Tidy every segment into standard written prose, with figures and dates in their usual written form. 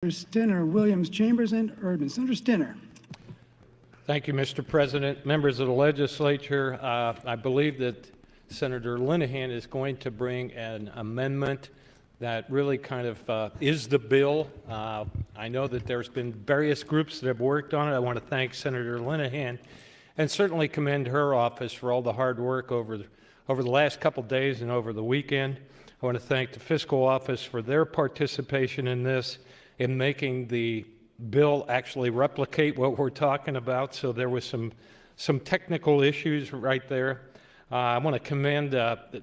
Stinner, Williams, Chambers, and Erdman. Senator Stinner. Thank you, Mr. President. Members of the legislature, I believe that Senator Linehan is going to bring an amendment that really kind of is the bill. I know that there's been various groups that have worked on it. I want to thank Senator Linehan and certainly commend her office for all the hard work over the last couple days and over the weekend. I want to thank the Fiscal Office for their participation in this, in making the bill actually replicate what we're talking about. So there was some technical issues right there. I want to commend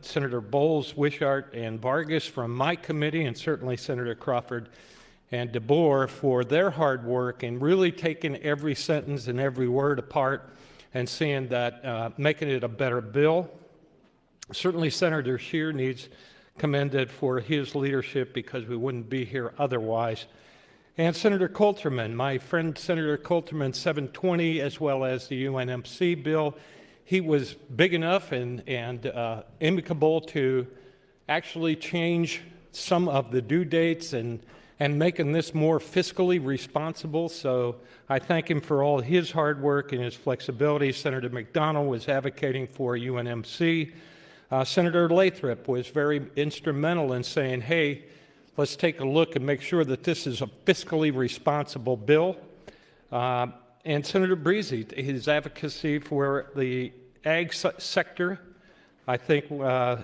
Senator Bowles, Wishart, and Vargas from my committee, and certainly Senator Crawford and DeBoer for their hard work and really taking every sentence and every word apart and seeing that, making it a better bill. Certainly Senator Scheer needs commended for his leadership because we wouldn't be here otherwise. And Senator Coulterman, my friend Senator Coulterman, 720, as well as the UNMC bill, he was big enough and amicable to actually change some of the due dates and making this more fiscally responsible. So I thank him for all his hard work and his flexibility. Senator McDonald was advocating for UNMC. Senator Lathrop was very instrumental in saying, hey, let's take a look and make sure that this is a fiscally responsible bill. And Senator Breezy, his advocacy for the ag sector, I think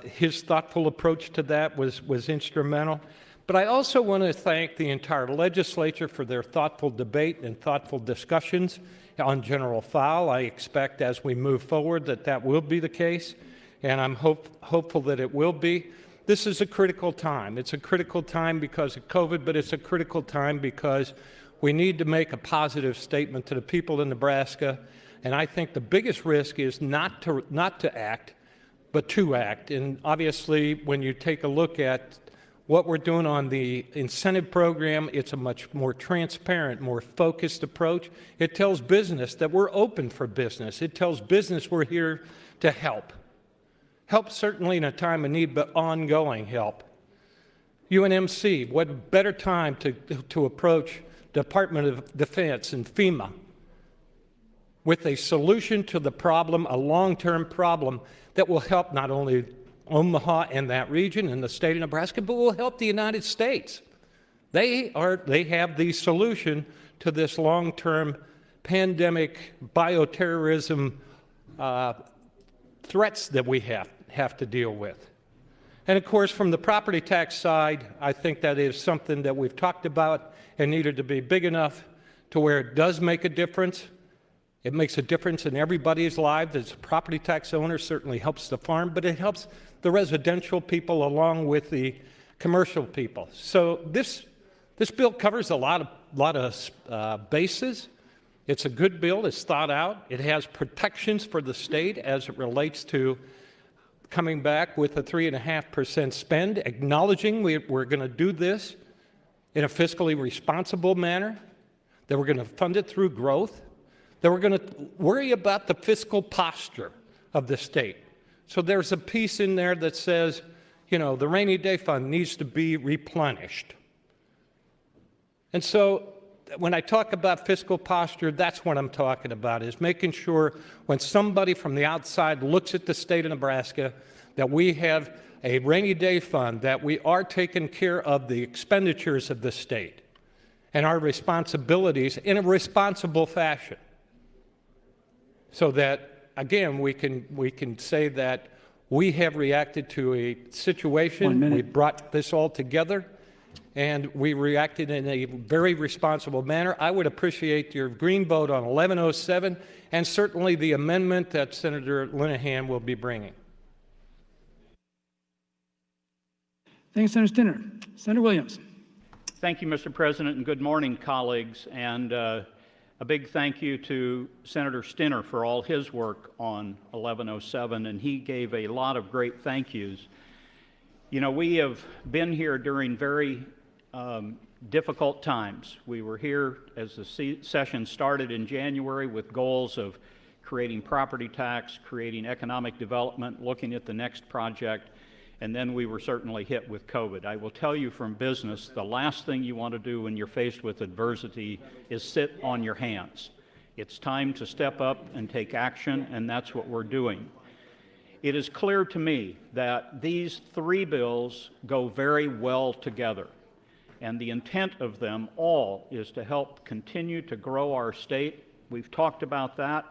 his thoughtful approach to that was instrumental. But I also want to thank the entire legislature for their thoughtful debate and thoughtful discussions on General Fowl. I expect as we move forward that will be the case, and I'm hopeful that it will be. This is a critical time. It's a critical time because of COVID, but it's a critical time because we need to make a positive statement to the people in Nebraska. And I think the biggest risk is not to act, but to act. And obviously, when you take a look at what we're doing on the incentive program, it's a much more transparent, more focused approach. It tells business that we're open for business. It tells business we're here to help. Help certainly in a time of need, but ongoing help. UNMC, what better time to approach Department of Defense and FEMA with a solution to the problem, a long-term problem that will help not only Omaha and that region and the state of Nebraska, but will help the United States. They have the solution to this long-term pandemic bioterrorism threats that we have to deal with. And of course, from the property tax side, I think that is something that we've talked about and needed to be big enough to where it does make a difference. It makes a difference in everybody's lives. As a property tax owner, certainly helps the farm, but it helps the residential people along with the commercial people. So this bill covers a lot of bases. It's a good bill. It's thought out. It has protections for the state as it relates to coming back with a 3.5% spend, acknowledging we're going to do this in a fiscally responsible manner, that we're going to fund it through growth, that we're going to worry about the fiscal posture of the state. So there's a piece in there that says, you know, the rainy day fund needs to be replenished. And so when I talk about fiscal posture, that's what I'm talking about, is making sure when somebody from the outside looks at the state of Nebraska that we have a rainy day fund, that we are taking care of the expenditures of the state and our responsibilities in a responsible fashion. So that, again, we can say that we have reacted to a situation. We brought this all together, and we reacted in a very responsible manner. I would appreciate your green vote on 1107 and certainly the amendment that Senator Linehan will be bringing. Thanks, Senator Stinner. Senator Williams. Thank you, Mr. President, and good morning, colleagues. And a big thank you to Senator Stinner for all his work on 1107, and he gave a lot of great thank yous. You know, we have been here during very difficult times. We were here as the session started in January with goals of creating property tax, creating economic development, looking at the next project. and then we were certainly hit with COVID. I will tell you from business, the last thing you want to do when you're faced with adversity is sit on your hands. It's time to step up and take action, and that's what we're doing. It is clear to me that these three bills go very well together, and the intent of them all is to help continue to grow our state. We've talked about that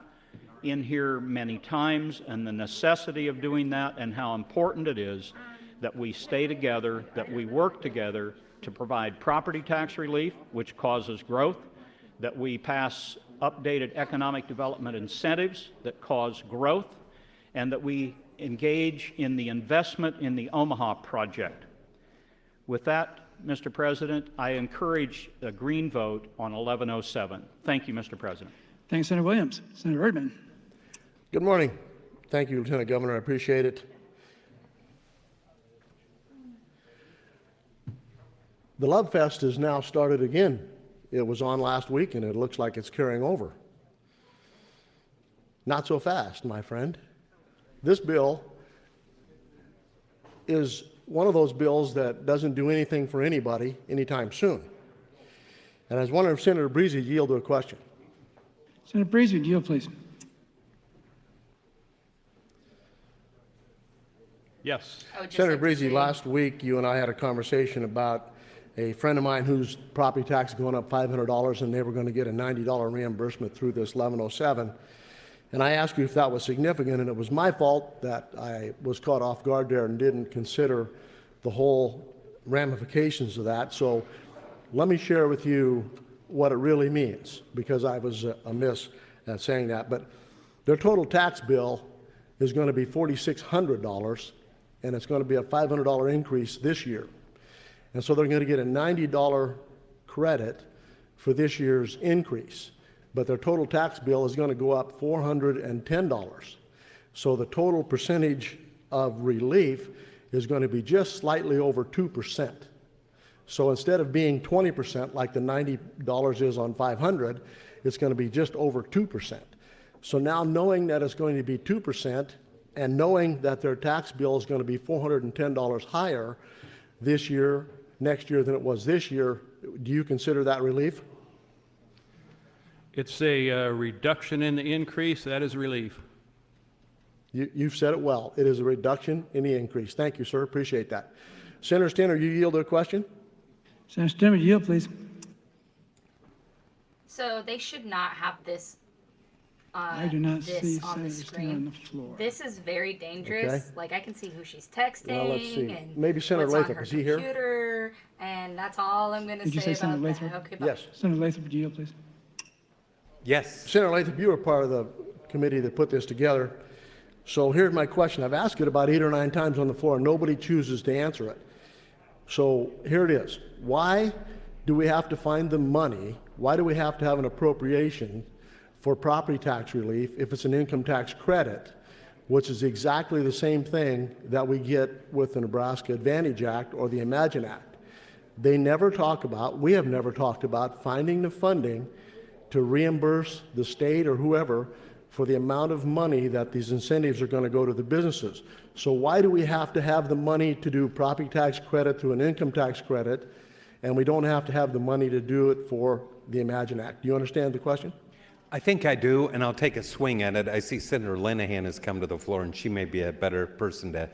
in here many times, and the necessity of doing that, and how important it is that we stay together, that we work together to provide property tax relief, which causes growth, that we pass updated economic development incentives that cause growth, and that we engage in the investment in the Omaha project. With that, Mr. President, I encourage a green vote on 1107. Thank you, Mr. President. Thanks, Senator Williams. Senator Erdman. Good morning. Thank you, Lieutenant Governor. I appreciate it. The Love Fest has now started again. It was on last week, and it looks like it's carrying over. Not so fast, my friend. This bill is one of those bills that doesn't do anything for anybody anytime soon. And I was wondering if Senator Breese would yield to a question. Senator Breese, would you yield, please? Yes. Senator Breese, last week you and I had a conversation about a friend of mine whose property tax is going up $500, and they were going to get a $90 reimbursement through this 1107. And I asked you if that was significant, and it was my fault that I was caught off guard there and didn't consider the whole ramifications of that. So let me share with you what it really means, because I was amiss at saying that. But their total tax bill is going to be $4,600, and it's going to be a $500 increase this year. And so they're going to get a $90 credit for this year's increase. But their total tax bill is going to go up $410. So the total percentage of relief is going to be just slightly over 2%. So instead of being 20% like the $90 is on 500, it's going to be just over 2%. So now, knowing that it's going to be 2% and knowing that their tax bill is going to be $410 higher this year, next year than it was this year, do you consider that relief? It's a reduction in the increase. That is relief. You've said it well. It is a reduction in the increase. Thank you, sir. Appreciate that. Senator Stinner, you yield to a question? Senator Stinner, would you yield, please? So they should not have this. I do not this see on the Senator Stinner on the screen. floor. This is very dangerous. Okay. Like I can see who she's texting. Well, let's see. And Maybe Senator what's on Lathrop. her Is he here? computer, and that's all I'm going to Did you say say about Senator that. Lathrop? Okay, bye. Yes. Senator Lathrop, would you yield, please? Yes. Senator Lathrop, you were part of the committee that put this together. So here's my question. I've asked it about 8 or 9 times on the floor, and nobody chooses to answer it. So here it is. Why do we have to find the money? Why do we have to have an appropriation for property tax relief if it's an income tax credit, which is exactly the same thing that we get with the Nebraska Advantage Act or the Imagine Act? They never talk about, we have never talked about finding the funding to reimburse the state or whoever for the amount of money that these incentives are going to go to the businesses. So why do we have to have the money to do property tax credit through an income tax credit, and we don't have to have the money to do it for the Imagine Act? Do you understand the question? I think I do, and I'll take a swing at it. I see Senator Linehan has come to the floor, and she may be a better person to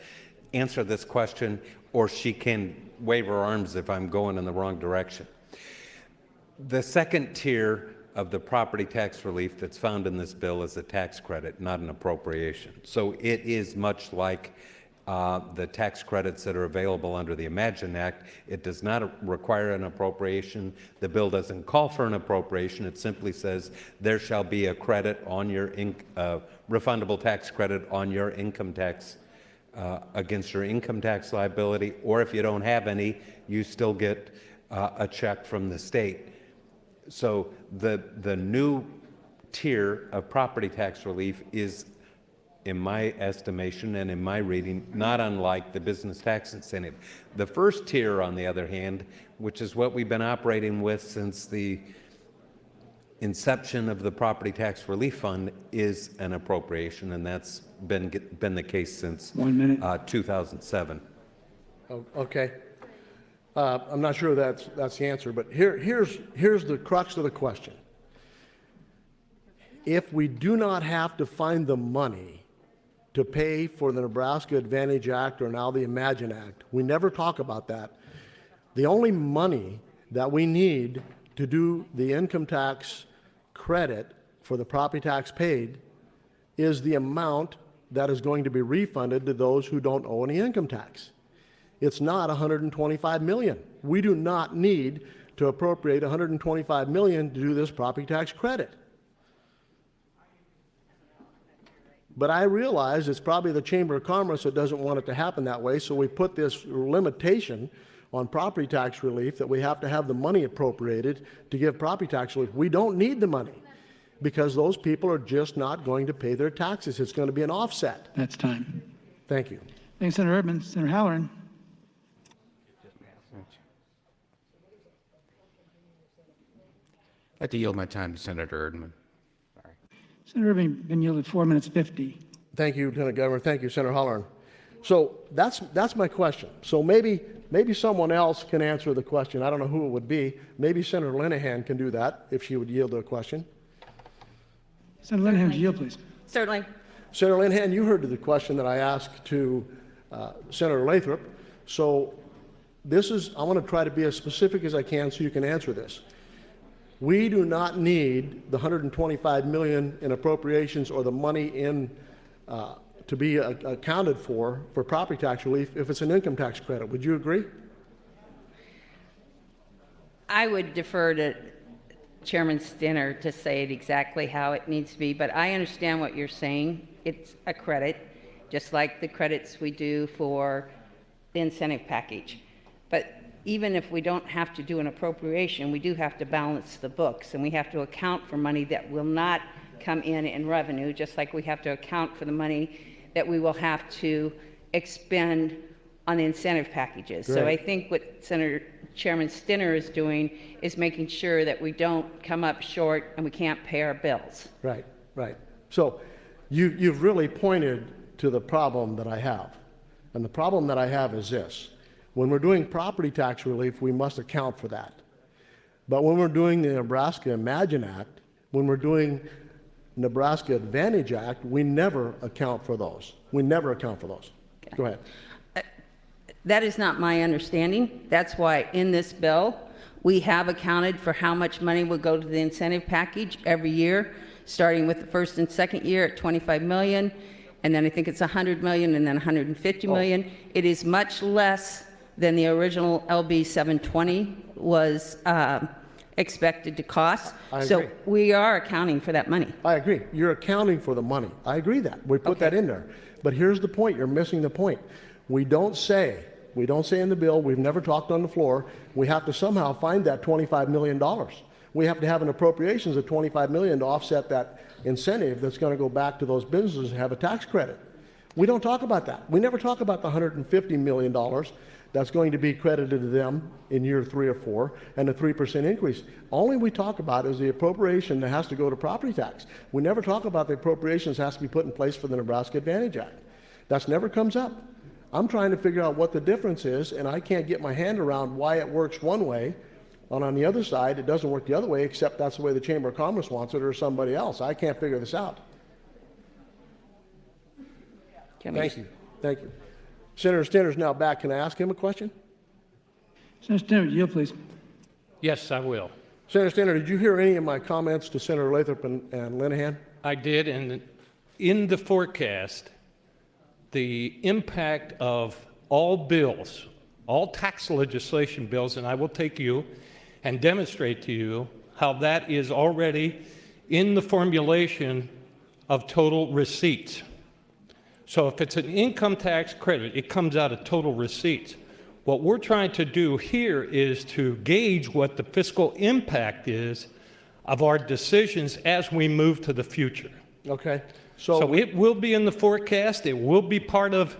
answer this question, or she can wave her arms if I'm going in the wrong direction. The second tier of the property tax relief that's found in this bill is a tax credit, not an appropriation. So it is much like the tax credits that are available under the Imagine Act. It does not require an appropriation. The bill doesn't call for an appropriation. It simply says there shall be a credit on your refundable tax credit on your income tax against your income tax liability, or if you don't have any, you still get a check from the state. So the new tier of property tax relief is, in my estimation and in my reading, not unlike the business tax incentive. The first tier, on the other hand, which is what we've been operating with since the inception of the Property Tax Relief Fund, is an appropriation, and that's been the case since 1 minute. 2007. Okay. I'm not sure that's the answer, but here's the crux of the question. If we do not have to find the money to pay for the Nebraska Advantage Act or now the Imagine Act, we never talk about that. The only money that we need to do the income tax credit for the property tax paid is the amount that is going to be refunded to those who don't owe any income tax. It's not 125 million. We do not need to appropriate 125 million to do this property tax credit. But I realize it's probably the Chamber of Commerce that doesn't want it to happen that way, so we put this limitation on property tax relief that we have to have the money appropriated to give property tax relief. We don't need the money because those people are just not going to pay their taxes. It's going to be an offset. That's time. Thank you. Thanks, Senator Erdman. Senator Halloran. I'd like to yield my time to Senator Erdman. Senator Erdman, been yielded 4 minutes 50. Thank you, Lieutenant Governor. Thank you, Senator Halloran. So that's my question. So maybe someone else can answer the question. I don't know who it would be. Maybe Senator Linehan can do that if she would yield to a question. Senator Linehan, would you yield, please? Certainly. Senator Linehan, you heard the question that I asked to Senator Lathrop. So I want to try to be as specific as I can so you can answer this. We do not need the 125 million in appropriations or the money in to be accounted for property tax relief if it's an income tax credit. Would you agree? I would defer to Chairman Stinner to say it exactly how it needs to be, but I understand what you're saying. It's a credit, just like the credits we do for the incentive package. But even if we don't have to do an appropriation, we do have to balance the books, and we have to account for money that will not come in revenue, just like we have to account for the money that we will have to expend on the incentive packages. So I think what Chairman Stinner is doing is making sure that we don't come up short and we can't pay our bills. Right, right. So you've really pointed to the problem that I have. And the problem that I have is this. When we're doing property tax relief, we must account for that. But when we're doing the Nebraska Imagine Act, when we're doing Nebraska Advantage Act, we never account for those. We never account for those. Okay. Go ahead. That is not my understanding. That's why in this bill, we have accounted for how much money will go to the incentive package every year, starting with the first and second year at 25 million, and then I think it's 100 million and then 150 million. It is much less than the original LB 720 was expected to cost. So we are accounting for that money. I agree. You're accounting for the money. I agree that. We put that in there. But here's the point. You're missing the point. We don't say in the bill, we've never talked on the floor, we have to somehow find that $25 million. We have to have an appropriations of $25 million to offset that incentive that's going to go back to those businesses and have a tax credit. We don't talk about that. We never talk about the $150 million that's going to be credited to them in year 3 or 4 and the 3% increase. All we talk about is the appropriation that has to go to property tax. We never talk about the appropriations that has to be put in place for the Nebraska Advantage Act. That never comes up. I'm trying to figure out what the difference is, and I can't get my hand around why it works one way, and on the other side, it doesn't work the other way, except that's the way the Chamber of Commerce wants it or somebody else. I can't figure this out. Thank you. Thank you. Senator Stinner's now back. Can I ask him a question? Senator Stinner, yield, please. Yes, I will. Senator Stinner, did you hear any of my comments to Senator Lathrop and Linehan? I did, and in the forecast, the impact of all bills, all tax legislation bills, and I will take you and demonstrate to you how that is already in the formulation of total receipts. So if it's an income tax credit, it comes out of total receipts. What we're trying to do here is to gauge what the fiscal impact is of our decisions as we move to the future. Okay. So it will be in the forecast. It will be part of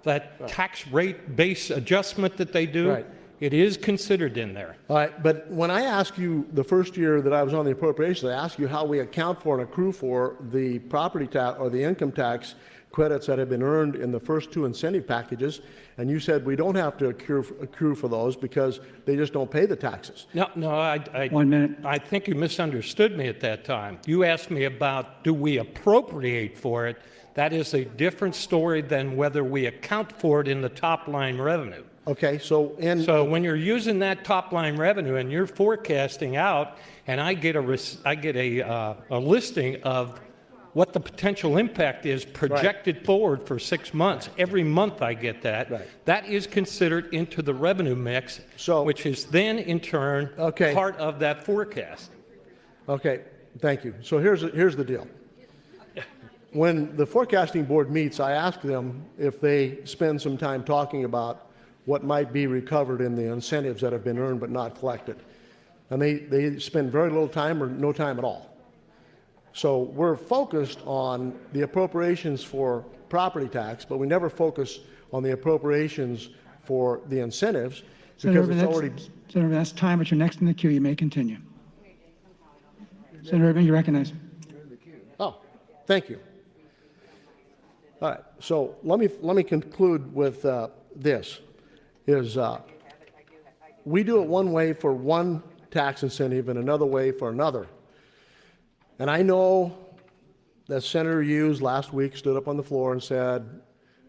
that tax rate base adjustment that they do. Right. It is considered in there. All right, but when I asked you the first year that I was on the appropriations, I asked you how we account for and accrue for the property tax or the income tax credits that have been earned in the first two incentive packages, and you said we don't have to accrue for those because they just don't pay the taxes. No, 1 minute. I think you misunderstood me at that time. You asked me about, do we appropriate for it? That is a different story than whether we account for it in the top line revenue. Okay, so So when you're using that top line revenue and you're forecasting out, and I get a listing of what the potential impact is projected forward for 6 months. Every month I get that. Right. That is considered into the revenue mix, So- which is then in turn Okay. part of that forecast. Okay, thank you. So here's the deal. When the forecasting board meets, I ask them if they spend some time talking about what might be recovered in the incentives that have been earned but not collected. And they spend very little time or no time at all. So we're focused on the appropriations for property tax, but we never focus on the appropriations for the incentives Senator because Urban, it's already. Senator Urban, that's time, but you're next in the queue. You may continue. Senator Urban, you recognize. Oh, thank you. All right, so let me conclude with this, is we do it one way for one tax incentive and another way for another. And I know that Senator Hughes last week stood up on the floor and said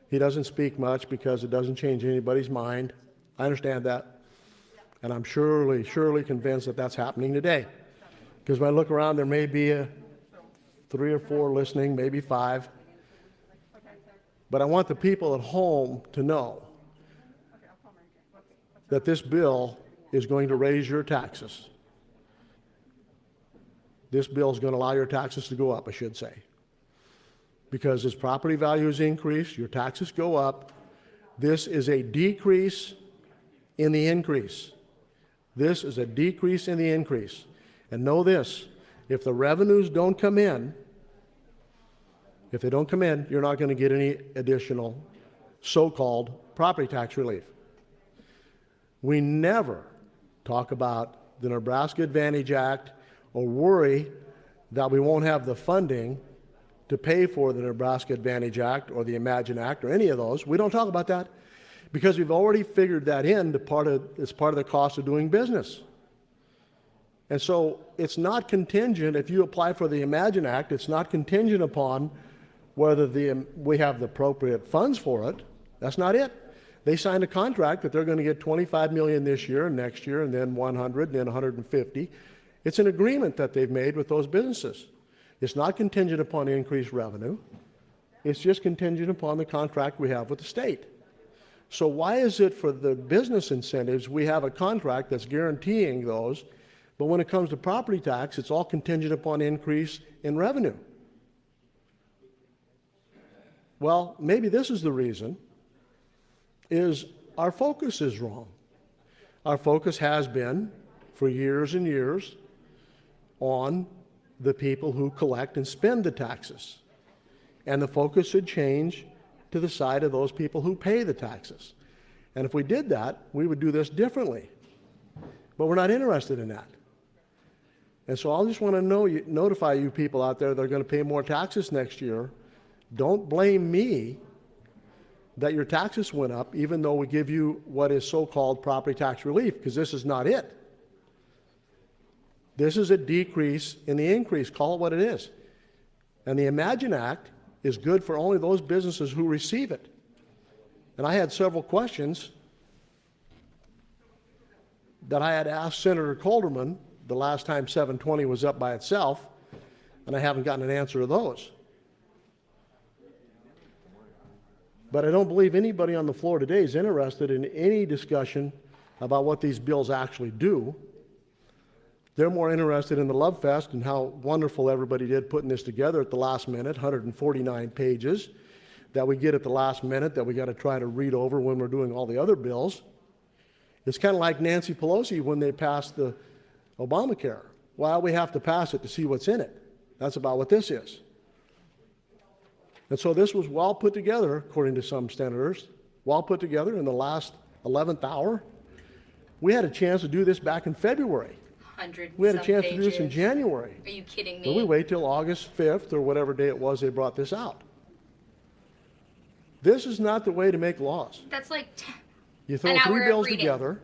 he doesn't speak much because it doesn't change anybody's mind. I understand that. And I'm surely convinced that that's happening today. Because when I look around, there may be 3 or 4 listening, maybe 5. But I want the people at home to know that this bill is going to raise your taxes. This bill is going to allow your taxes to go up, I should say. Because as property values increase, your taxes go up. This is a decrease in the increase. This is a decrease in the increase. And know this, if the revenues don't come in, you're not going to get any additional so-called property tax relief. We never talk about the Nebraska Advantage Act or worry that we won't have the funding to pay for the Nebraska Advantage Act or the Imagine Act or any of those. We don't talk about that because we've already figured that in as part of the cost of doing business. And so it's not contingent, if you apply for the Imagine Act, it's not contingent upon whether we have the appropriate funds for it. That's not it. They signed a contract that they're going to get $25 million this year and next year and then 100 and then 150. It's an agreement that they've made with those businesses. It's not contingent upon increased revenue. It's just contingent upon the contract we have with the state. So why is it for the business incentives we have a contract that's guaranteeing those, but when it comes to property tax, it's all contingent upon increase in revenue? Well, maybe this is the reason, is our focus is wrong. Our focus has been, for years and years, on the people who collect and spend the taxes. And the focus should change to the side of those people who pay the taxes. And if we did that, we would do this differently. But we're not interested in that. And so I just want to notify you people out there that are going to pay more taxes next year. Don't blame me that your taxes went up, even though we give you what is so-called property tax relief, because this is not it. This is a decrease in the increase. Call it what it is. And the Imagine Act is good for only those businesses who receive it. And I had several questions that I had asked Senator Calderman the last time 720 was up by itself, and I haven't gotten an answer to those. But I don't believe anybody on the floor today is interested in any discussion about what these bills actually do. They're more interested in the love fest and how wonderful everybody did putting this together at the last minute, 149 pages that we get at the last minute that we got to try to read over when we're doing all the other bills. It's kind of like Nancy Pelosi when they passed the Obamacare. Well, we have to pass it to see what's in it. That's about what this is. And so this was well put together, according to some senators, well put together in the last 11th hour. We had a chance to do this back in February. 100 We had a some chance to do this in pages. January. Are you kidding But we me? wait till August 5th or whatever day it was they brought this out. This is not the way to make laws. That's like, You throw An hour three of bills reading. together.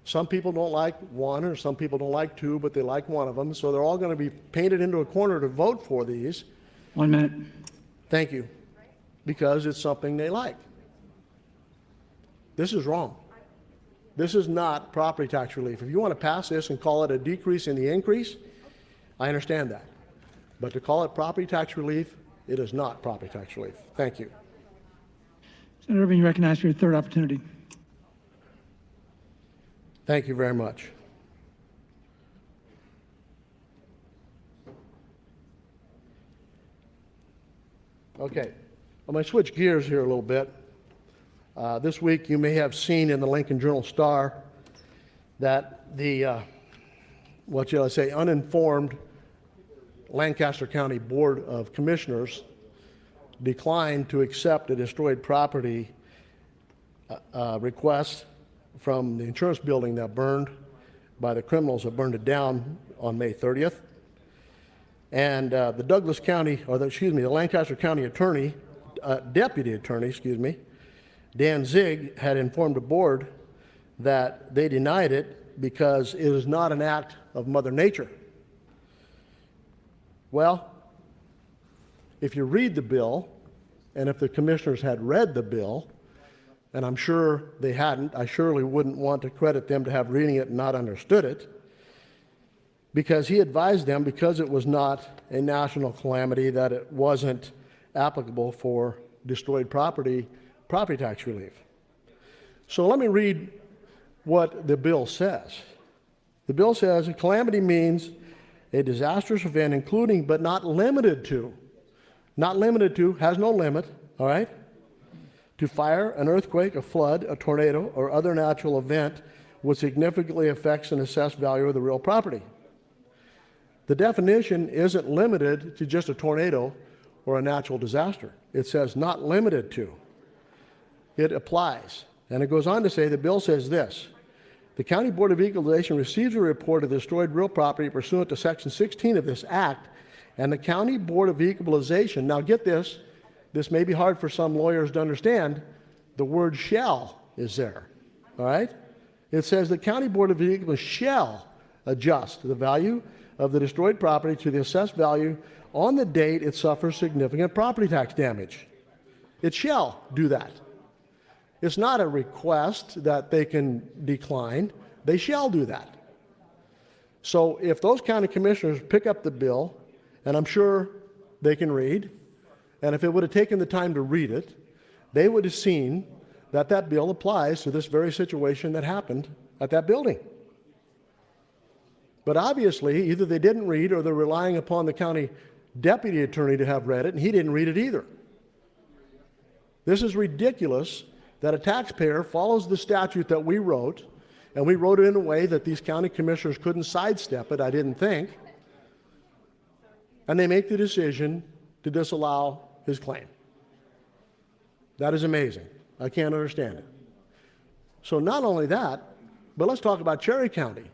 Some people don't like one, or some people don't like two, but they like one of them, so they're all going to be painted into a corner to vote for these. 1 minute. Thank you. Because it's something they like. This is wrong. This is not property tax relief. If you want to pass this and call it a decrease in the increase, I understand that. But to call it property tax relief, it is not property tax relief. Thank you. Senator Urban, you recognize for your third opportunity. Thank you very much. Okay, I'm going to switch gears here a little bit. This week, you may have seen in the Lincoln Journal-Star that the, what shall I say, uninformed Lancaster County Board of Commissioners declined to accept a destroyed property request from the insurance building that burned by the criminals that burned it down on May 30th. And the Douglas County, or the Lancaster County Attorney, Deputy Attorney, Dan Zig, had informed the board that they denied it because it is not an act of Mother Nature. Well, if you read the bill, and if the commissioners had read the bill, and I'm sure they hadn't, I surely wouldn't want to credit them to have reading it and not understood it, because he advised them, because it was not a national calamity, that it wasn't applicable for destroyed property tax relief. So let me read what the bill says. The bill says a calamity means a disastrous event including but not limited to, has no limit, all right, to fire, an earthquake, a flood, a tornado, or other natural event which significantly affects an assessed value of the real property. The definition isn't limited to just a tornado or a natural disaster. It says not limited to. It applies. And it goes on to say, the bill says this: the County Board of Equalization receives a report of destroyed real property pursuant to Section 16 of this Act, and the County Board of Equalization, now get this may be hard for some lawyers to understand, the word shall is there, all right? It says the County Board of Equalization shall adjust the value of the destroyed property to the assessed value on the date it suffers significant property tax damage. It shall do that. It's not a request that they can decline. They shall do that. So if those county commissioners pick up the bill, and I'm sure they can read, and if it would have taken the time to read it, they would have seen that that bill applies to this very situation that happened at that building. But obviously, either they didn't read or they're relying upon the county deputy attorney to have read it, and he didn't read it either. This is ridiculous that a taxpayer follows the statute that we wrote, and we wrote it in a way that these county commissioners couldn't sidestep it, I didn't think, and they make the decision to disallow his claim. That is amazing. I can't understand it. So not only that, but let's talk about Cherry County.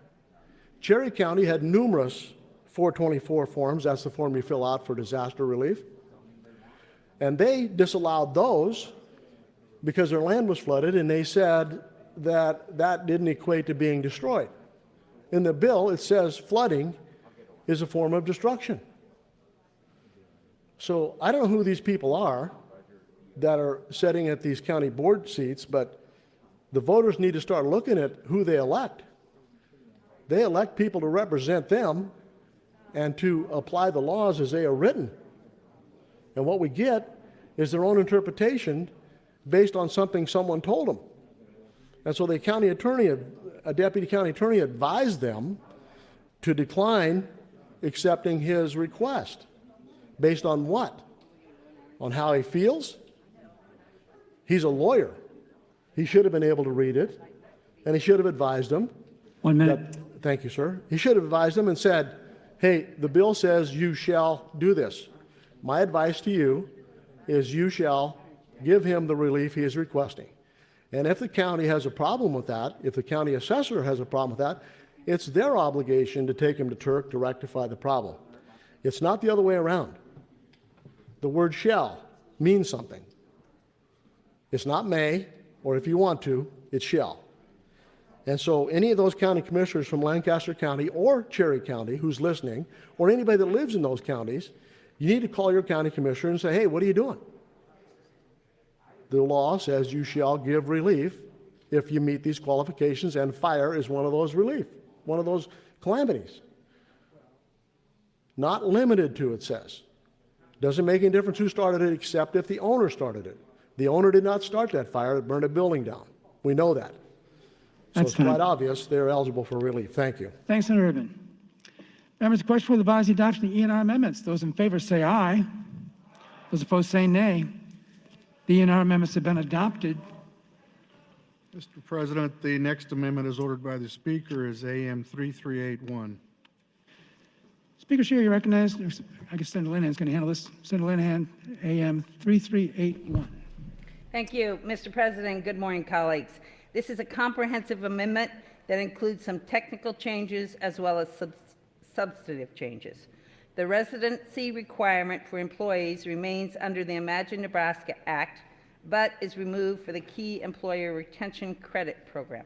Cherry County had numerous 424 forms, that's the form you fill out for disaster relief, and they disallowed those because their land was flooded, and they said that that didn't equate to being destroyed. In the bill, it says flooding is a form of destruction. So I don't know who these people are that are sitting at these county board seats, but the voters need to start looking at who they elect. They elect people to represent them and to apply the laws as they are written. And what we get is their own interpretation based on something someone told them. And so the county attorney, a deputy county attorney, advised them to decline accepting his request. Based on what? On how he feels? He's a lawyer. He should have been able to read it, and he should have advised them. 1 minute. Thank you, sir. He should have advised them and said, hey, the bill says you shall do this. My advice to you is you shall give him the relief he is requesting. And if the county has a problem with that, if the county assessor has a problem with that, it's their obligation to take him to Turk to rectify the problem. It's not the other way around. The word shall means something. It's not may, or if you want to, it's shall. And so any of those county commissioners from Lancaster County or Cherry County who's listening, or anybody that lives in those counties, you need to call your county commissioner and say, hey, what are you doing? The law says you shall give relief if you meet these qualifications, and fire is one of those relief, one of those calamities. Not limited to, it says. Doesn't make any difference who started it except if the owner started it. The owner did not start that fire that burned a building down. We know that. So That's it's quite fine. obvious they're eligible for relief. Thank you. Thanks, Senator Erdman. Members, the question for the body is the adoption of the E&R amendments. Those in favor say aye. Those opposed say nay. The E&R amendments have been adopted. Mr. President, the next amendment as ordered by the Speaker is AM 3381. Speaker Scheer, you recognize, I guess Senator Linehan is going to handle this. Senator Linehan, AM 3381. Thank you, Mr. President. Good morning, colleagues. This is a comprehensive amendment that includes some technical changes as well as substantive changes. The residency requirement for employees remains under the Imagine Nebraska Act, but is removed for the Key Employer Retention Credit Program.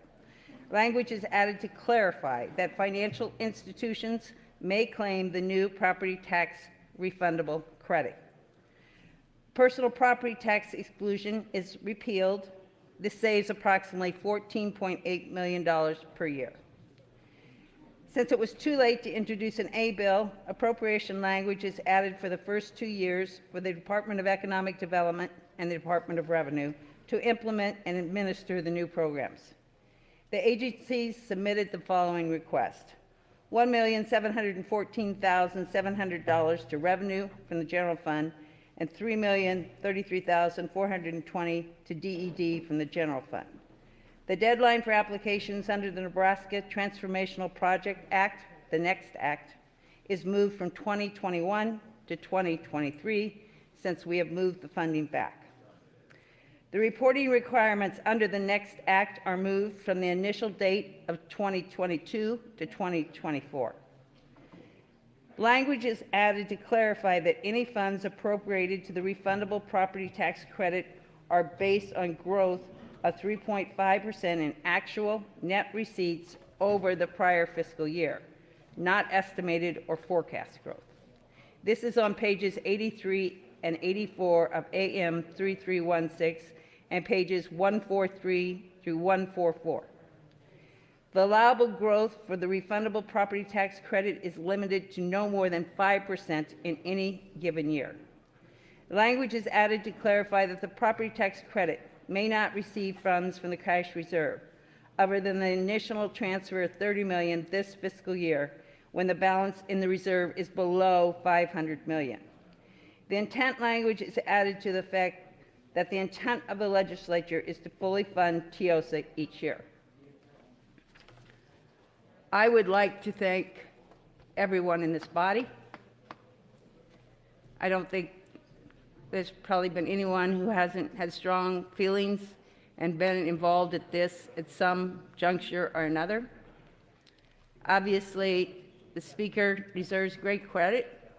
Language is added to clarify that financial institutions may claim the new property tax refundable credit. Personal property tax exclusion is repealed. This saves approximately $14.8 million per year. Since it was too late to introduce an A bill, appropriation language is added for the first 2 years for the Department of Economic Development and the Department of Revenue to implement and administer the new programs. The agencies submitted the following request: $1,714,700 to revenue from the general fund and $3,033,420 to DED from the general fund. The deadline for applications under the Nebraska Transformational Project Act, the NEXT Act, is moved from 2021 to 2023 since we have moved the funding back. The reporting requirements under the NEXT Act are moved from the initial date of 2022 to 2024. Language is added to clarify that any funds appropriated to the refundable property tax credit are based on growth of 3.5% in actual net receipts over the prior fiscal year, not estimated or forecast growth. This is on pages 83 and 84 of AM 3316 and pages 143 through 144. The allowable growth for the refundable property tax credit is limited to no more than 5% in any given year. Language is added to clarify that the property tax credit may not receive funds from the cash reserve other than the initial transfer of $30 million this fiscal year when the balance in the reserve is below $500 million. The intent language is added to the fact that the intent of the legislature is to fully fund TIOSA each year. I would like to thank everyone in this body. I don't think there's probably been anyone who hasn't had strong feelings and been involved at this at some juncture or another. Obviously, the Speaker deserves great credit,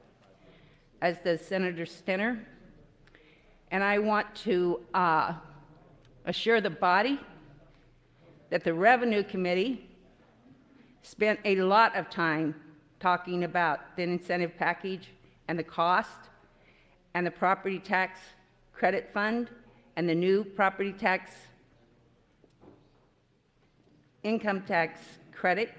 as does Senator Stinner. And I want to assure the body that the Revenue Committee spent a lot of time talking about the incentive package and the cost and the property tax credit fund and the new property tax income tax credit.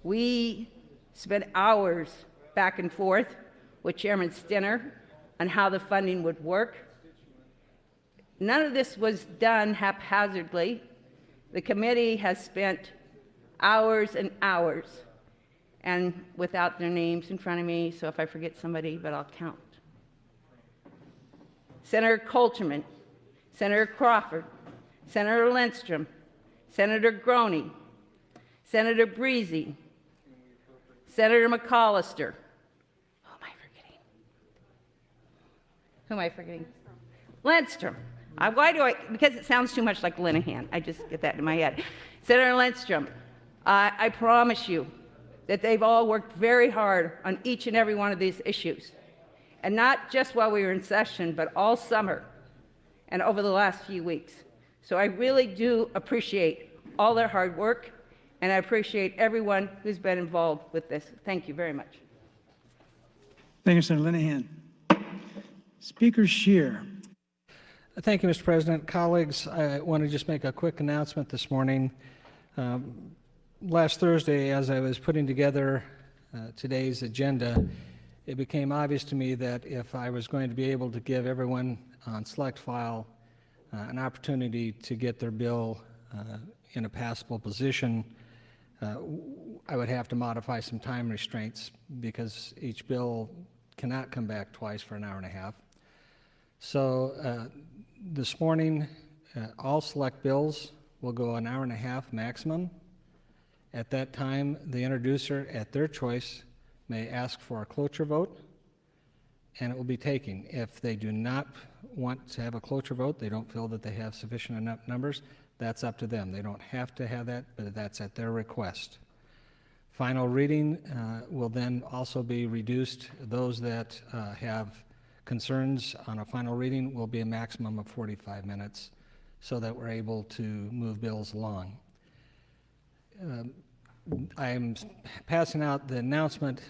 We spent hours back and forth with Chairman Stinner on how the funding would work. None of this was done haphazardly. The committee has spent hours and hours, and without their names in front of me, so if I forget somebody, but I'll count. Senator Colterman, Senator Crawford, Senator Lindstrom, Senator Groney, Senator Breezy, Senator McCollister. Who am I forgetting? Lindstrom. Why do I? Because it sounds too much like Linehan. I just get that in my head. Senator Lindstrom, I promise you that they've all worked very hard on each and every one of these issues. And not just while we were in session, but all summer. and over the last few weeks. So I really do appreciate all their hard work, and I appreciate everyone who's been involved with this. Thank you very much. Thank you, Senator Linehan. Speaker Scheer. Thank you, Mr. President. Colleagues, I want to just make a quick announcement this morning. Last Thursday, as I was putting together today's agenda, it became obvious to me that if I was going to be able to give everyone on select file an opportunity to get their bill in a passable position, I would have to modify some time restraints because each bill cannot come back twice for an hour and a half. So this morning, all select bills will go an hour and a half maximum. At that time, the introducer, at their choice, may ask for a cloture vote, and it will be taken. If they do not want to have a cloture vote, they don't feel that they have sufficient enough numbers, that's up to them. They don't have to have that, but that's at their request. Final reading will then also be reduced. Those that have concerns on a final reading will be a maximum of 45 minutes so that we're able to move bills along. I'm passing out the announcement.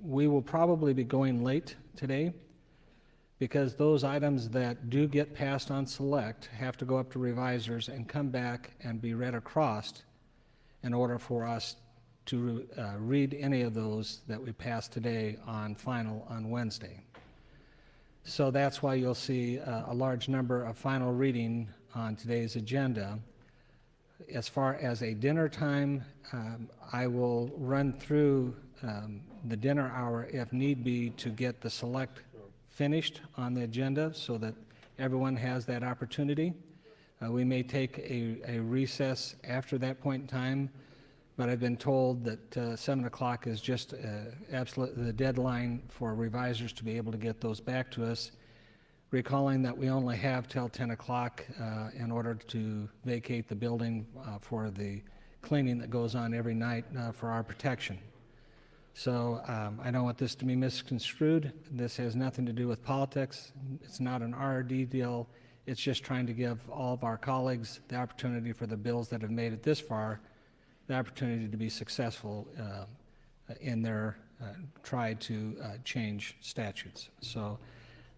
We will probably be going late today because those items that do get passed on select have to go up to revisers and come back and be read across in order for us to read any of those that we pass today on final on Wednesday. So that's why you'll see a large number of final reading on today's agenda. As far as a dinner time, I will run through the dinner hour if need be to get the select finished on the agenda so that everyone has that opportunity. We may take a recess after that point in time, but I've been told that 7 o'clock is just absolutely the deadline for revisers to be able to get those back to us, recalling that we only have till 10 o'clock in order to vacate the building for the cleaning that goes on every night for our protection. So I don't want this to be misconstrued. This has nothing to do with politics. It's not an RD deal. It's just trying to give all of our colleagues the opportunity for the bills that have made it this far, the opportunity to be successful in their try to change statutes. So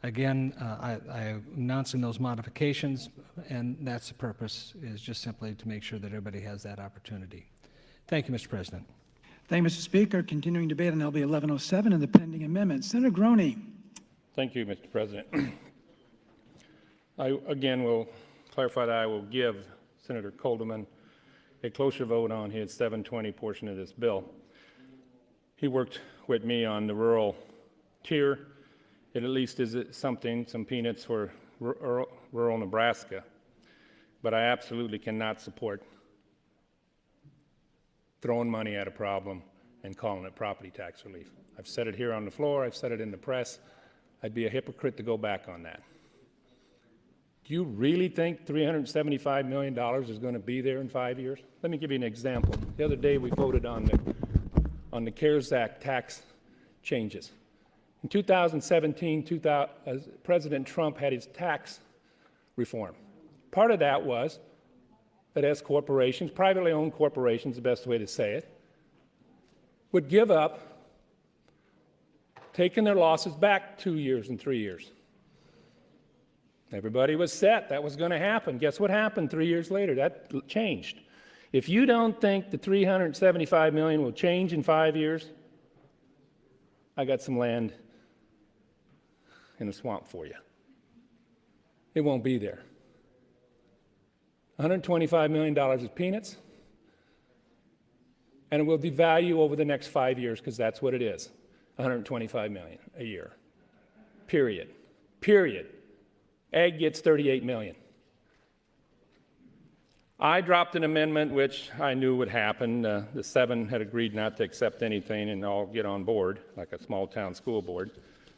again, I'm announcing those modifications, and that's the purpose, is just simply to make sure that everybody has that opportunity. Thank you, Mr. President. Thank you, Mr. Speaker. Continuing debate on LB 1107 and the pending amendments. Senator Groney. Thank you, Mr. President. I, again, will clarify that I will give Senator Coldeman a closer vote on his 720 portion of this bill. He worked with me on the rural tier. It at least is something, some peanuts for rural Nebraska. But I absolutely cannot support throwing money at a problem and calling it property tax relief. I've said it here on the floor, I've said it in the press. I'd be a hypocrite to go back on that. Do you really think $375 million is going to be there in 5 years? Let me give you an example. The other day we voted on the CARES Act tax changes. In 2017, President Trump had his tax reform. Part of that was that as corporations, privately owned corporations, the best way to say it, would give up taking their losses back 2 years and 3 years. Everybody was set. That was going to happen. Guess what happened 3 years later? That changed. If you don't think the $375 million will change in 5 years, I got some land in the swamp for you. It won't be there. $125 million is peanuts, and it will devalue over the next 5 years because that's what it is, $125 million a year, period. Period. Ag gets $38 million. I dropped an amendment which I knew would happen. The 7 had agreed not to accept anything and all get on board, like a small town school board.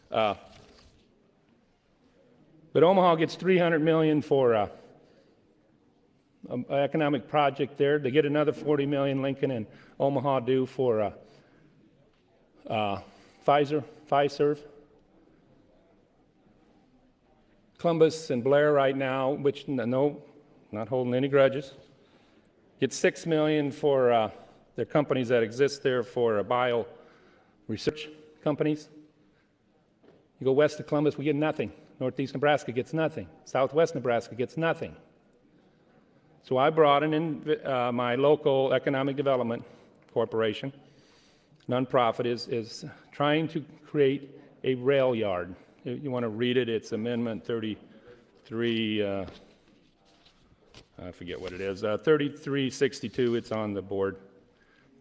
But Omaha gets $300 million for an economic project there. They get another $40 million, Lincoln and Omaha do for Fiserv. Columbus and Blair right now, which, no, not holding any grudges, get $6 million for their companies that exist there for bio research companies. You go west of Columbus, we get nothing. Northeast Nebraska gets nothing. Southwest Nebraska gets nothing. So I brought in my local economic development corporation, nonprofit, is trying to create a rail yard. If you want to read it, it's Amendment 33, I forget what it is, 3362, it's on the board.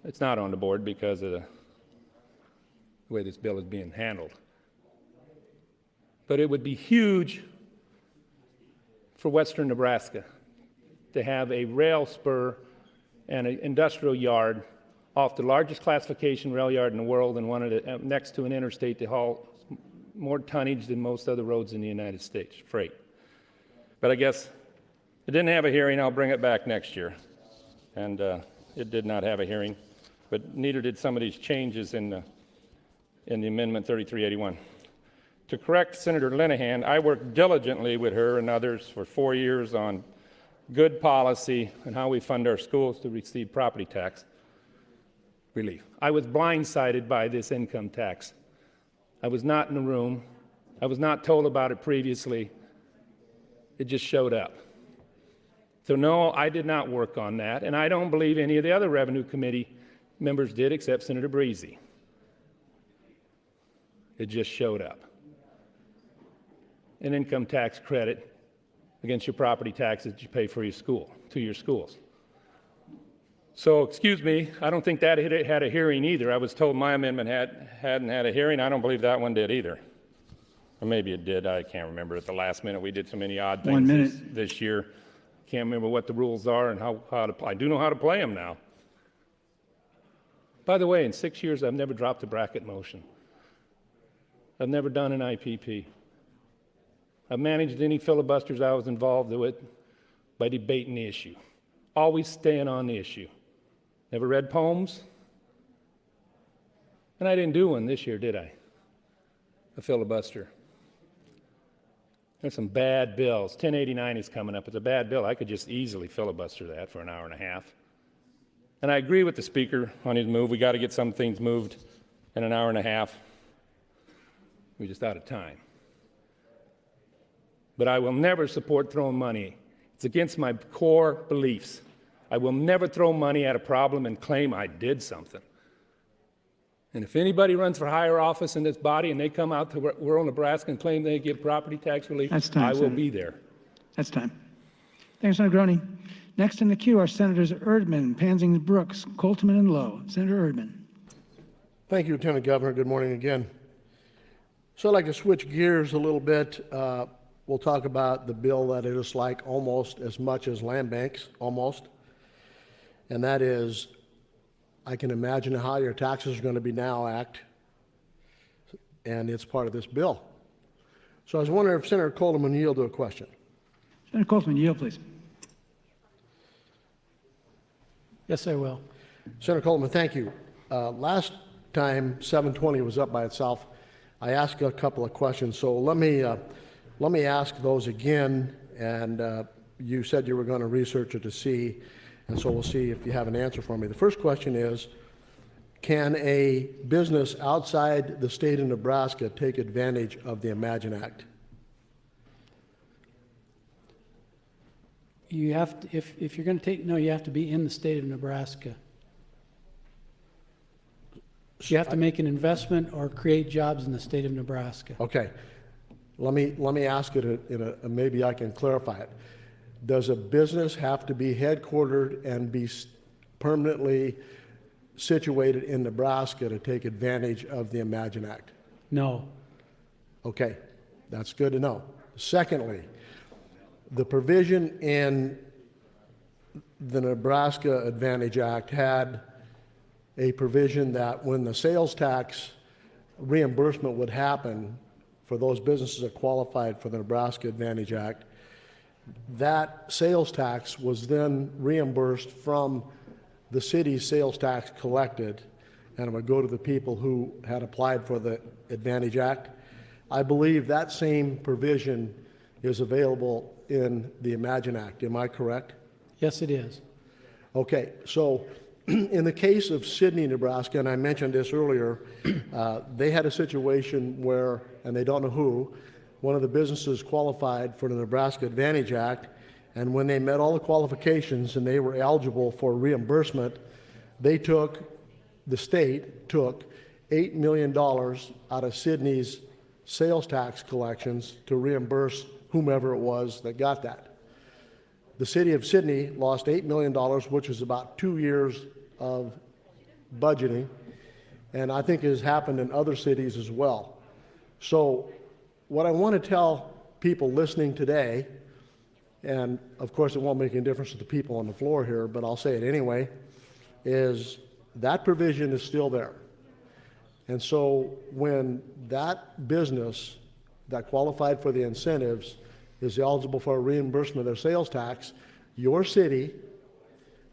It's not on the board because of the way this bill is being handled. But it would be huge for western Nebraska to have a rail spur and an industrial yard off the largest classification rail yard in the world and one of the, next to an interstate to haul more tonnage than most other roads in the United States, freight. But I guess it didn't have a hearing. I'll bring it back next year. And it did not have a hearing, but neither did some of these changes in the Amendment 3381. To correct Senator Linehan, I worked diligently with her and others for 4 years on good policy and how we fund our schools to receive property tax relief. I was blindsided by this income tax. I was not in the room. I was not told about it previously. It just showed up. So no, I did not work on that, and I don't believe any of the other Revenue Committee members did except Senator Breezy. It just showed up. An income tax credit against your property taxes that you pay for your school, to your schools. So, excuse me, I don't think that had a hearing either. I was told my amendment hadn't had a hearing. I don't believe that one did either. Or maybe it did, I can't remember. At the last minute, we did so many odd things 1 minute. this year. Can't remember what the rules are and how to play. I do know how to play them now. By the way, in 6 years, I've never dropped a bracket motion. I've never done an IPP. I've managed any filibusters I was involved with by debating the issue, always staying on the issue. Never read poems, and I didn't do one this year, did I? A filibuster. There's some bad bills. 1089 is coming up. It's a bad bill. I could just easily filibuster that for an hour and a half. And I agree with the Speaker on his move. We got to get some things moved in an hour and a half. We're just out of time. But I will never support throwing money. It's against my core beliefs. I will never throw money at a problem and claim I did something. And if anybody runs for higher office in this body and they come out to rural Nebraska and claim they get property tax relief, That's time, I will Senator. be there. That's time. Thanks, Senator Groney. Next in the queue are Senators Erdman, Pansing Brooks, Coltman, and Lowe. Senator Erdman. Thank you, Lieutenant Governor. Good morning again. So I'd like to switch gears a little bit. We'll talk about the bill that I dislike almost as much as land banks, almost. And that is, I can imagine how your taxes are going to be now act, and it's part of this bill. So I was wondering if Senator Coleman would yield to a question. Senator Coltman, yield, please. Yes, I will. Senator Coleman, thank you. Last time 720 was up by itself, I asked a couple of questions. So let me ask those again. And you said you were going to research it to see, and so we'll see if you have an answer for me. The first question is, can a business outside the state of Nebraska take advantage of the Imagine Act? You have to, if you're going to take, no, you have to be in the state of Nebraska. You have to make an investment or create jobs in the state of Nebraska. Okay. Let me ask it in a maybe I can clarify it. Does a business have to be headquartered and be permanently situated in Nebraska to take advantage of the Imagine Act? No. Okay, that's good to know. Secondly, the provision in the Nebraska Advantage Act had a provision that when the sales tax reimbursement would happen for those businesses that qualified for the Nebraska Advantage Act, that sales tax was then reimbursed from the city's sales tax collected, and it would go to the people who had applied for the Advantage Act. I believe that same provision is available in the Imagine Act. Am I correct? Yes, it is. Okay, so in the case of Sidney, Nebraska, and I mentioned this earlier, they had a situation where, and they don't know who, one of the businesses qualified for the Nebraska Advantage Act, and when they met all the qualifications and they were eligible for reimbursement, the state took $8 million out of Sidney's sales tax collections to reimburse whomever it was that got that. The city of Sidney lost $8 million, which is about 2 years of budgeting, and I think it has happened in other cities as well. So what I want to tell people listening today, and of course it won't make any difference to the people on the floor here, but I'll say it anyway, is that provision is still there. And so when that business that qualified for the incentives is eligible for a reimbursement of their sales tax, your city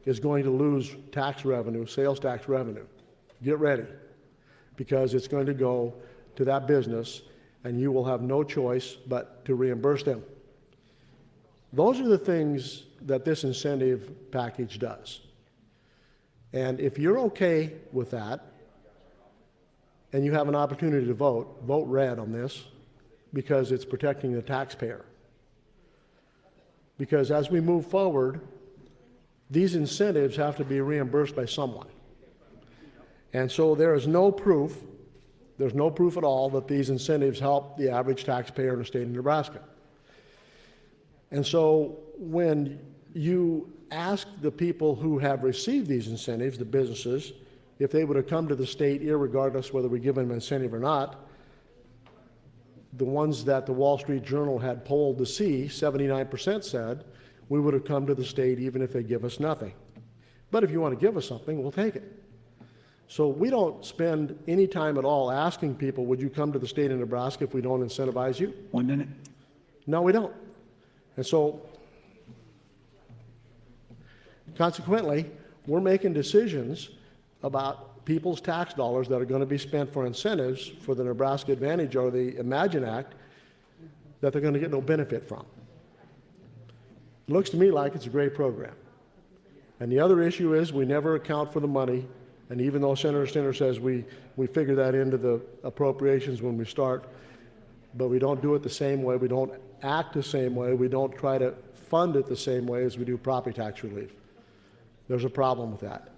is going to lose tax revenue, sales tax revenue. Get ready, because it's going to go to that business and you will have no choice but to reimburse them. Those are the things that this incentive package does. And if you're okay with that, and you have an opportunity to vote, vote red on this, because it's protecting the taxpayer. Because as we move forward, these incentives have to be reimbursed by someone. And so there is no proof, there's no proof at all that these incentives help the average taxpayer in the state of Nebraska. And so when you ask the people who have received these incentives, the businesses, if they would have come to the state irregardless whether we give them an incentive or not, the ones that the Wall Street Journal had polled to see, 79% said, we would have come to the state even if they give us nothing. But if you want to give us something, we'll take it. So we don't spend any time at all asking people, would you come to the state of Nebraska if we don't incentivize you? 1 minute. No, we don't. And so, consequently, we're making decisions about people's tax dollars that are going to be spent for incentives for the Nebraska Advantage or the Imagine Act that they're going to get no benefit from. It looks to me like it's a great program. And the other issue is we never account for the money, and even though Senator Stinner says we figure that into the appropriations when we start, but we don't do it the same way, we don't act the same way, we don't try to fund it the same way as we do property tax relief. There's a problem with that.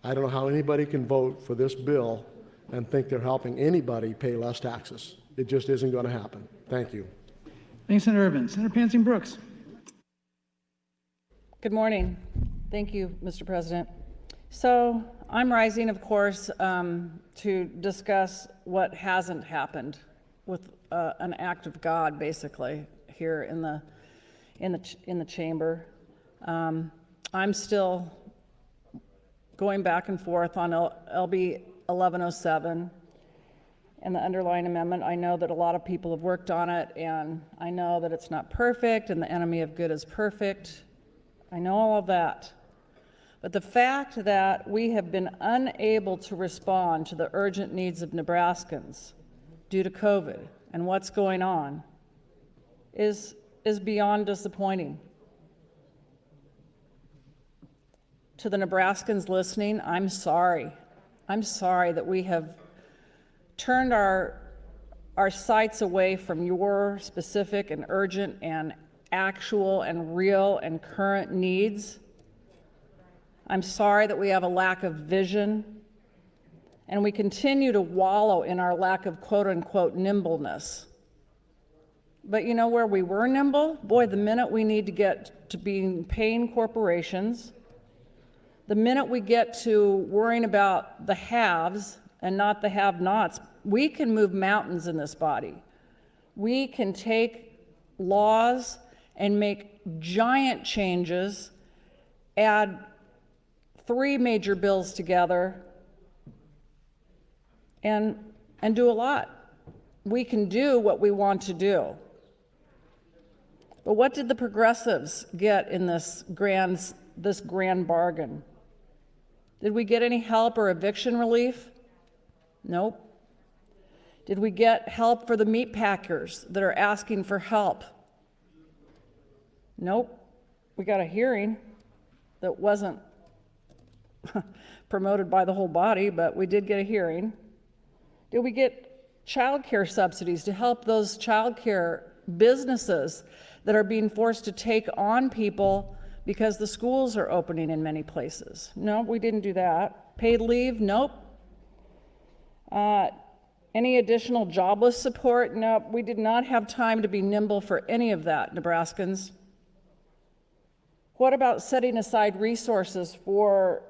I don't know how anybody can vote for this bill and think they're helping anybody pay less taxes. It just isn't going to happen. Thank you. Thanks, Senator Urban. Senator Pansy Brooks. Good morning. Thank you, Mr. President. So I'm rising, of course, to discuss what hasn't happened with an act of God, basically, here in the chamber. I'm still going back and forth on LB 1107 and the underlying amendment. I know that a lot of people have worked on it, and I know that it's not perfect, and the enemy of good is perfect. I know all of that. But the fact that we have been unable to respond to the urgent needs of Nebraskans due to COVID and what's going on is beyond disappointing. To the Nebraskans listening, I'm sorry. I'm sorry that we have turned our sights away from your specific and urgent and actual and real and current needs. I'm sorry that we have a lack of vision, and we continue to wallow in our lack of quote-unquote nimbleness. But you know where we were nimble? Boy, the minute we need to get to being paying corporations, the minute we get to worrying about the haves and not the have-nots, we can move mountains in this body. We can take laws and make giant changes, add 3 major bills together, and do a lot. We can do what we want to do. But what did the progressives get in this grand bargain? Did we get any help or eviction relief? Nope. Did we get help for the meat packers that are asking for help? Nope. We got a hearing that wasn't promoted by the whole body, but we did get a hearing. Did we get childcare subsidies to help those childcare businesses that are being forced to take on people because the schools are opening in many places? No, we didn't do that. Paid leave? Nope. Any additional jobless support? Nope. We did not have time to be nimble for any of that, Nebraskans. What about setting aside resources for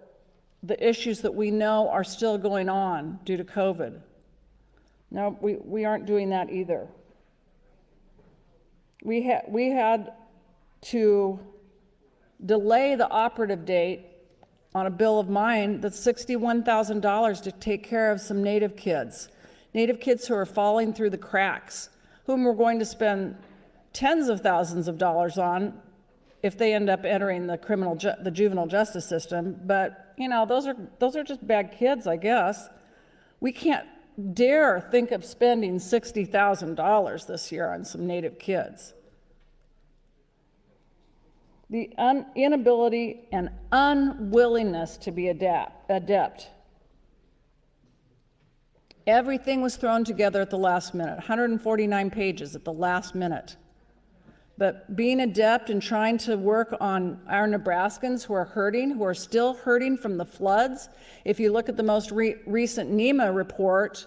the issues that we know are still going on due to COVID? No, we aren't doing that either. We had to delay the operative date on a bill of mine that's $61,000 to take care of some Native kids who are falling through the cracks, whom we're going to spend tens of thousands of dollars on if they end up entering the juvenile justice system. But, you know, those are just bad kids, I guess. We can't dare think of spending $60,000 this year on some Native kids. The inability and unwillingness to be adept. Everything was thrown together at the last minute, 149 pages at the last minute. But being adept and trying to work on our Nebraskans who are still hurting from the floods. If you look at the most recent NEMA report,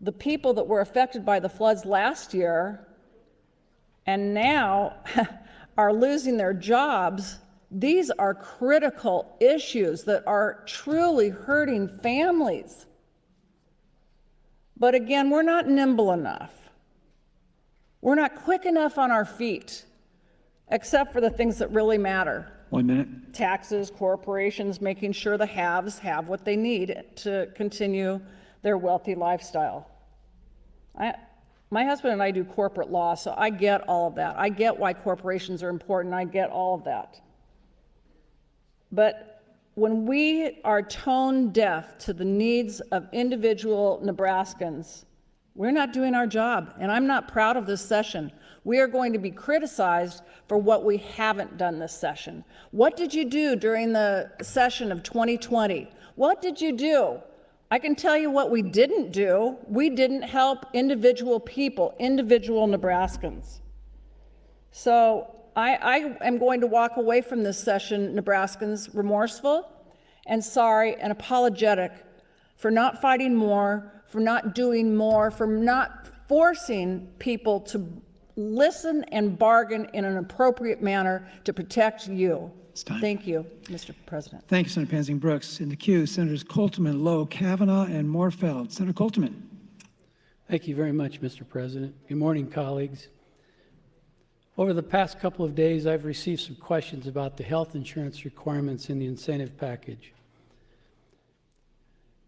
the people that were affected by the floods last year and now are losing their jobs, these are critical issues that are truly hurting families. But again, we're not nimble enough. We're not quick enough on our feet, except for the things that really matter. 1 minute. Taxes, corporations, making sure the haves have what they need to continue their wealthy lifestyle. My husband and I do corporate law, so I get all of that. I get why corporations are important. I get all of that. But when we are tone deaf to the needs of individual Nebraskans, we're not doing our job, and I'm not proud of this session. We are going to be criticized for what we haven't done this session. What did you do during the session of 2020? What did you do? I can tell you what we didn't do. We didn't help individual people, individual Nebraskans. So I am going to walk away from this session, Nebraskans, remorseful and sorry and apologetic for not fighting more, for not doing more, for not forcing people to listen and bargain in an appropriate manner to protect you. It's time. Thank you, Mr. President. Thank you, Senator Pansing Brooks. In the queue, Senators Coltman, Lowe, Kavanaugh, and Moorfeld. Senator Coltman. Thank you very much, Mr. President. Good morning, colleagues. Over the past couple of days, I've received some questions about the health insurance requirements in the incentive package.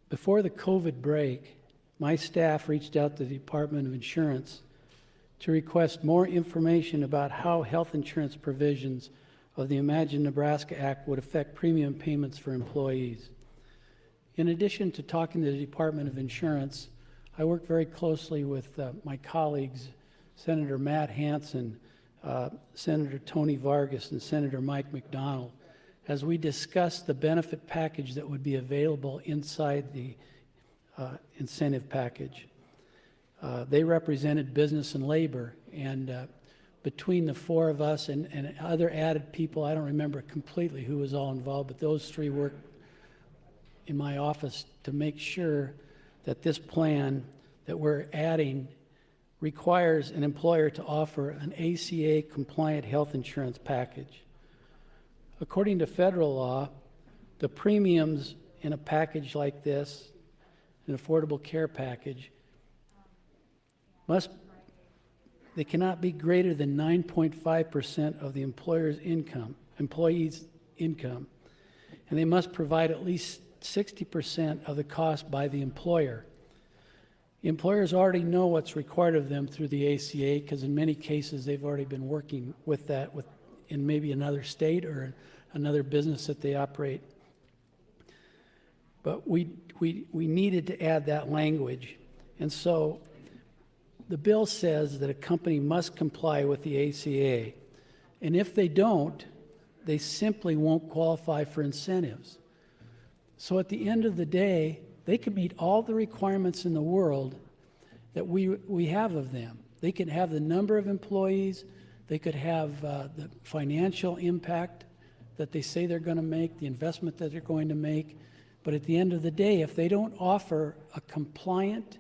Before the COVID break, my staff reached out to the Department of Insurance to request more information about how health insurance provisions of the Imagine Nebraska Act would affect premium payments for employees. In addition to talking to the Department of Insurance, I work very closely with my colleagues, Senator Matt Hansen, Senator Tony Vargas, and Senator Mike McDonald, as we discuss the benefit package that would be available inside the incentive package. They represented business and labor, and between the four of us and other added people, I don't remember completely who was all involved, but those three worked in my office to make sure that this plan that we're adding requires an employer to offer an ACA-compliant health insurance package. According to federal law, the premiums in a package like this, an affordable care package, they cannot be greater than 9.5% of the employee's income, and they must provide at least 60% of the cost by the employer. Employers already know what's required of them through the ACA, because in many cases they've already been working with that in maybe another state or another business that they operate. But we needed to add that language, And so the bill says that a company must comply with the ACA. And if they don't, they simply won't qualify for incentives. So at the end of the day, they can meet all the requirements in the world that we have of them. They could have the number of employees, they could have the financial impact that they say they're going to make, the investment that they're going to make. But at the end of the day, if they don't offer a compliant,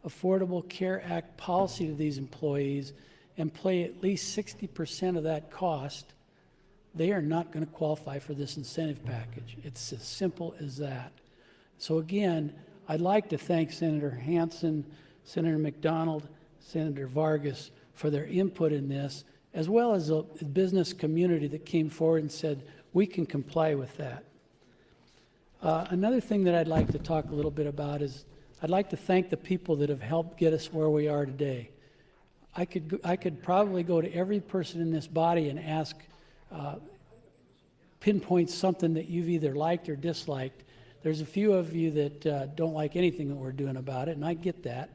Affordable Care Act policy to these employees and pay at least 60% of that cost, they are not going to qualify for this incentive package. It's as simple as that. So again, I'd like to thank Senator Hansen, Senator McDonald, Senator Vargas for their input in this, as well as the business community that came forward and said, we can comply with that. Another thing that I'd like to talk a little bit about is I'd like to thank the people that have helped get us where we are today. I could probably go to every person in this body and ask, pinpoint something that you've either liked or disliked. There's a few of you that don't like anything that we're doing about it, and I get that.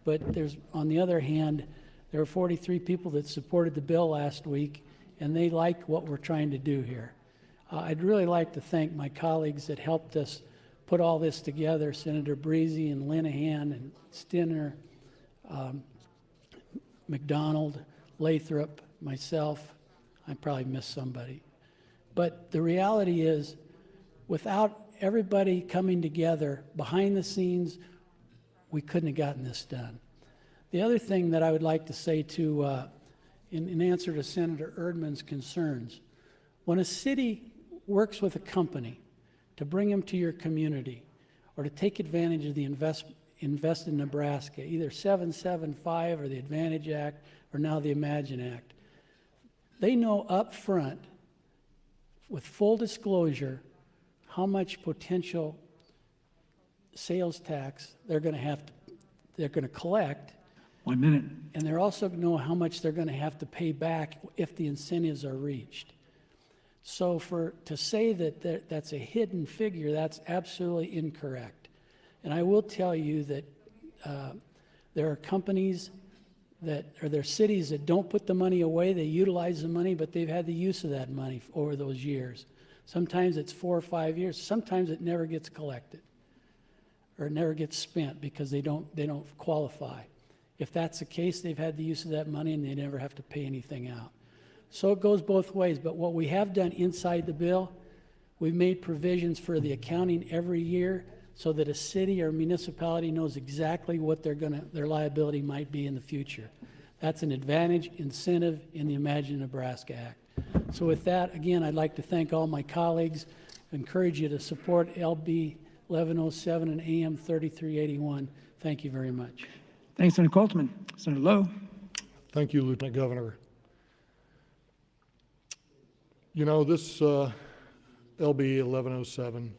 But there's, on the other hand, there are 43 people that supported the bill last week, and they like what we're trying to do here. I'd really like to thank my colleagues that helped us put all this together, Senator Breezy and Linehan and Stinner, McDonald, Lathrop, myself. I probably missed somebody. But the reality is, without everybody coming together behind the scenes, we couldn't have gotten this done. The other thing that I would like to say to, in answer to Senator Erdman's concerns, when a city works with a company to bring them to your community or to take advantage of the Invest in Nebraska, either 775 or the Advantage Act or now the Imagine Act, they know up front, with full disclosure, how much potential sales tax they're going to collect. 1 minute. And they're also going to know how much they're going to have to pay back if the incentives are reached. So to say that that's a hidden figure, that's absolutely incorrect. And I will tell you that there are companies that, or there are cities that don't put the money away, they utilize the money, but they've had the use of that money over those years. Sometimes it's 4 or 5 years, sometimes it never gets collected or never gets spent because they don't qualify. If that's the case, they've had the use of that money and they never have to pay anything out. So it goes both ways, but what we have done inside the bill, we've made provisions for the accounting every year so that a city or municipality knows exactly what their liability might be in the future. That's an advantage incentive in the Imagine Nebraska Act. So with that, again, I'd like to thank all my colleagues, encourage you to support LB 1107 and AM 3381. Thank you very much. Thanks, Senator Coltman. Senator Lowe. Thank you, Lieutenant Governor. You know, this LB 1107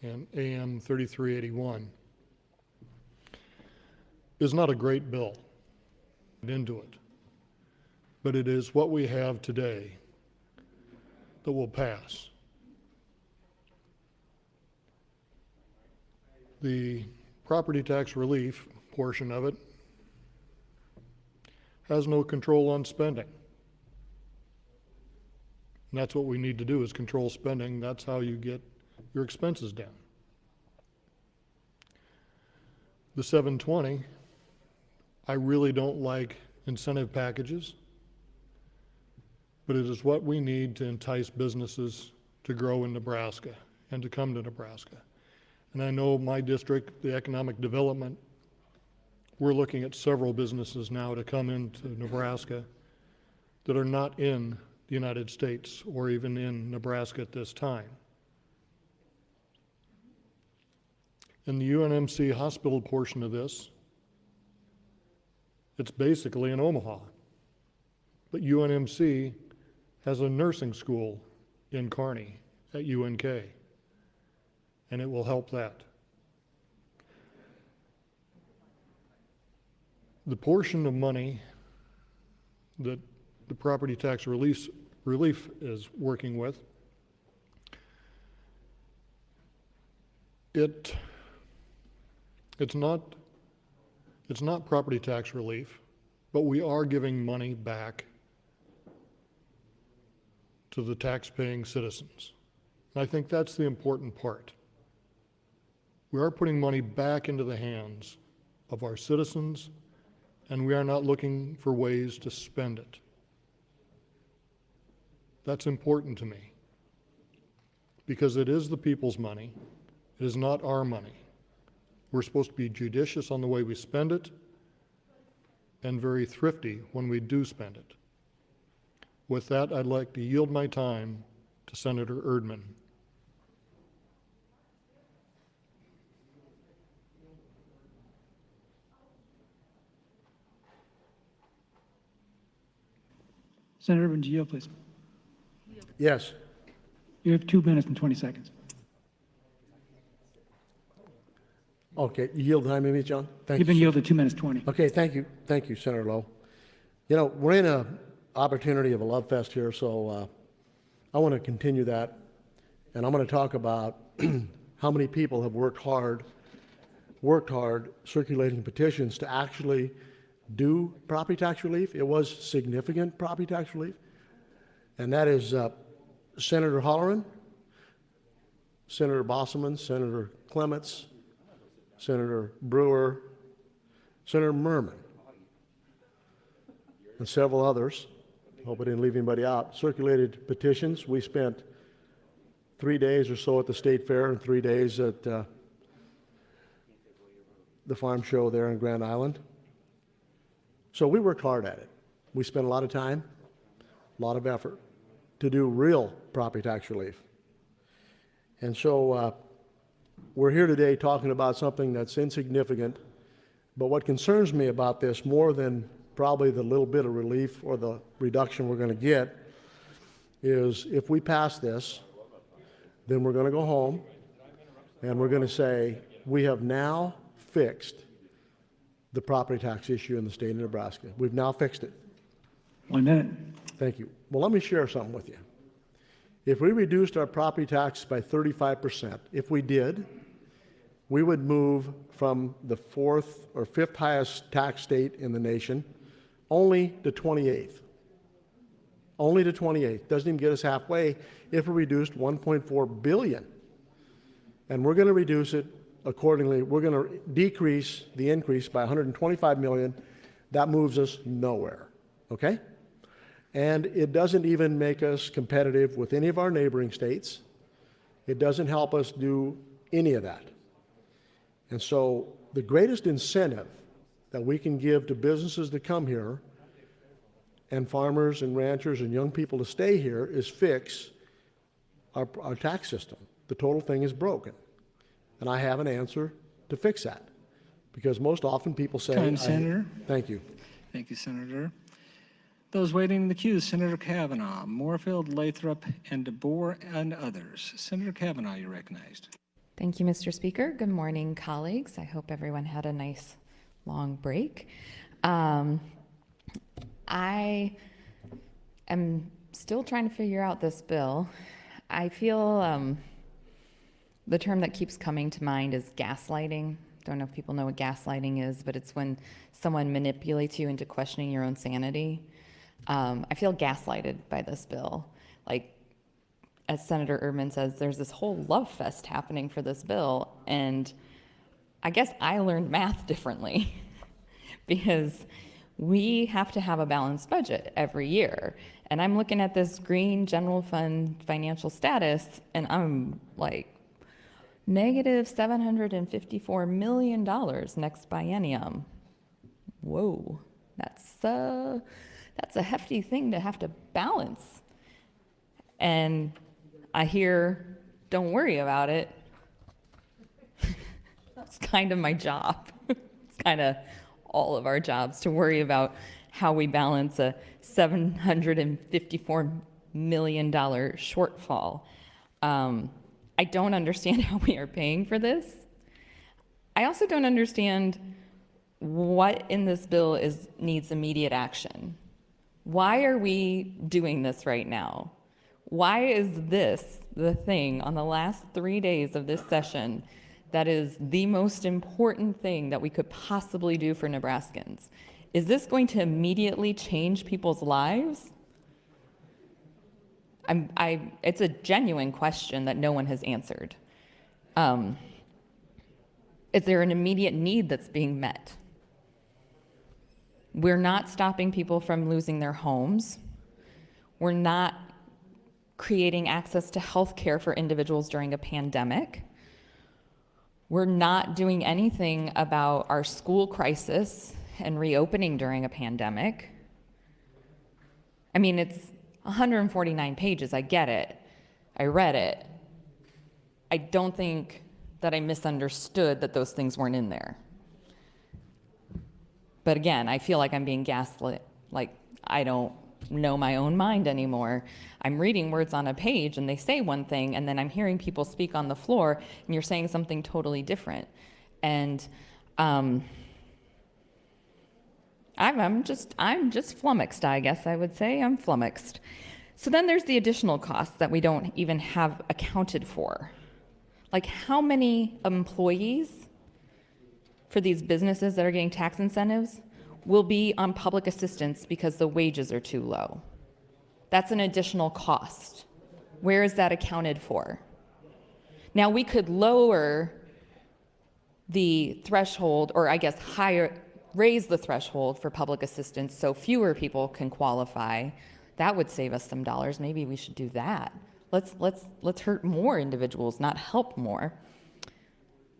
and AM 3381 is not a great bill into it, but it is what we have today that will pass. The property tax relief portion of it has no control on spending. And that's what we need to do, is control spending. That's how you get your expenses down. The 720, I really don't like incentive packages, but it is what we need to entice businesses to grow in Nebraska and to come to Nebraska. And I know my district, the economic development, we're looking at several businesses now to come into Nebraska that are not in the United States or even in Nebraska at this time. In the UNMC hospital portion of this, it's basically in Omaha. But UNMC has a nursing school in Kearney at UNK, and it will help that. The portion of money that the property tax relief is working with, it's not It's not property tax relief, but we are giving money back to the tax-paying citizens. And I think that's the important part. We are putting money back into the hands of our citizens, and we are not looking for ways to spend it. That's important to me, because it is the people's money. It is not our money. We're supposed to be judicious on the way we spend it and very thrifty when we do spend it. With that, I'd like to yield my time to Senator Erdman. Senator Erdman, do you yield, please? Yes. You have 2 minutes and 20 seconds. Okay, you yield time to me, John? Thank You've you. been yielded 2 minutes 20. Okay, thank you. Thank you, Senator Lowe. You know, we're in a opportunity of a love fest here, so I want to continue that. And I'm going to talk about how many people have worked hard circulating petitions to actually do property tax relief. It was significant property tax relief. And that is Senator Holleran, Senator Bosselman, Senator Clements, Senator Brewer, Senator Merman, and several others. Hope I didn't leave anybody out. Circulated petitions. We spent 3 days or so at the State Fair and 3 days at the farm show there in Grand Island. So we worked hard at it. We spent a lot of time, a lot of effort to do real property tax relief. And so we're here today talking about something that's insignificant, but what concerns me about this more than probably the little bit of relief or the reduction we're going to get is if we pass this, then we're going to go home and we're going to say, we have now fixed the property tax issue in the state of Nebraska. We've now fixed it. 1 minute. Thank you. Well, let me share something with you. If we reduced our property tax by 35%, if we did, we would move from the 4th or 5th highest tax state in the nation only to 28th. Only to 28th. Doesn't even get us halfway if we reduced 1.4 billion. And we're going to reduce it accordingly. We're going to decrease the increase by 125 million. That moves us nowhere. Okay? And it doesn't even make us competitive with any of our neighboring states. It doesn't help us do any of that. And so the greatest incentive that we can give to businesses to come here and farmers and ranchers and young people to stay here is fix our tax system. The total thing is broken. And I have an answer to fix that. Because most often people say... Time, Senator. Thank you. Thank you, Senator. Those waiting in the queue, Senator Kavanaugh, Moorfield, Lathrop, and DeBoer, and others. Senator Kavanaugh, you're recognized. Thank you, Mr. Speaker. Good morning, colleagues. I hope everyone had a nice long break. I am still trying to figure out this bill. I feel the term that keeps coming to mind is gaslighting. Don't know if people know what gaslighting is, but it's when someone manipulates you into questioning your own sanity. I feel gaslighted by this bill. Like, as Senator Erdman says, there's this whole love fest happening for this bill, and I guess I learned math differently because we have to have a balanced budget every year. And I'm looking at this green general fund financial status, and I'm like, negative $754 million next biennium. Whoa, that's a hefty thing to have to balance. And I hear, don't worry about it. That's kind of my job. It's kind of all of our jobs to worry about how we balance a $754 million shortfall. I don't understand how we are paying for this. I also don't understand what in this bill needs immediate action. Why are we doing this right now? Why is this the thing on the last 3 days of this session That is the most important thing that we could possibly do for Nebraskans. Is this going to immediately change people's lives? It's a genuine question that no one has answered. Is there an immediate need that's being met? We're not stopping people from losing their homes. We're not creating access to health care for individuals during a pandemic. We're not doing anything about our school crisis and reopening during a pandemic. I mean, it's 149 pages, I get it. I read it. I don't think that I misunderstood that those things weren't in there. But again, I feel like I'm being gaslit, like I don't know my own mind anymore. I'm reading words on a page and they say one thing, and then I'm hearing people speak on the floor and you're saying something totally different. And I'm just flummoxed, I guess I would say. I'm flummoxed. So then there's the additional costs that we don't even have accounted for. Like, how many employees for these businesses that are getting tax incentives will be on public assistance because the wages are too low? That's an additional cost. Where is that accounted for? Now, we could lower the threshold, or I guess raise the threshold for public assistance so fewer people can qualify. That would save us some dollars. Maybe we should do that. Let's hurt more individuals, not help more.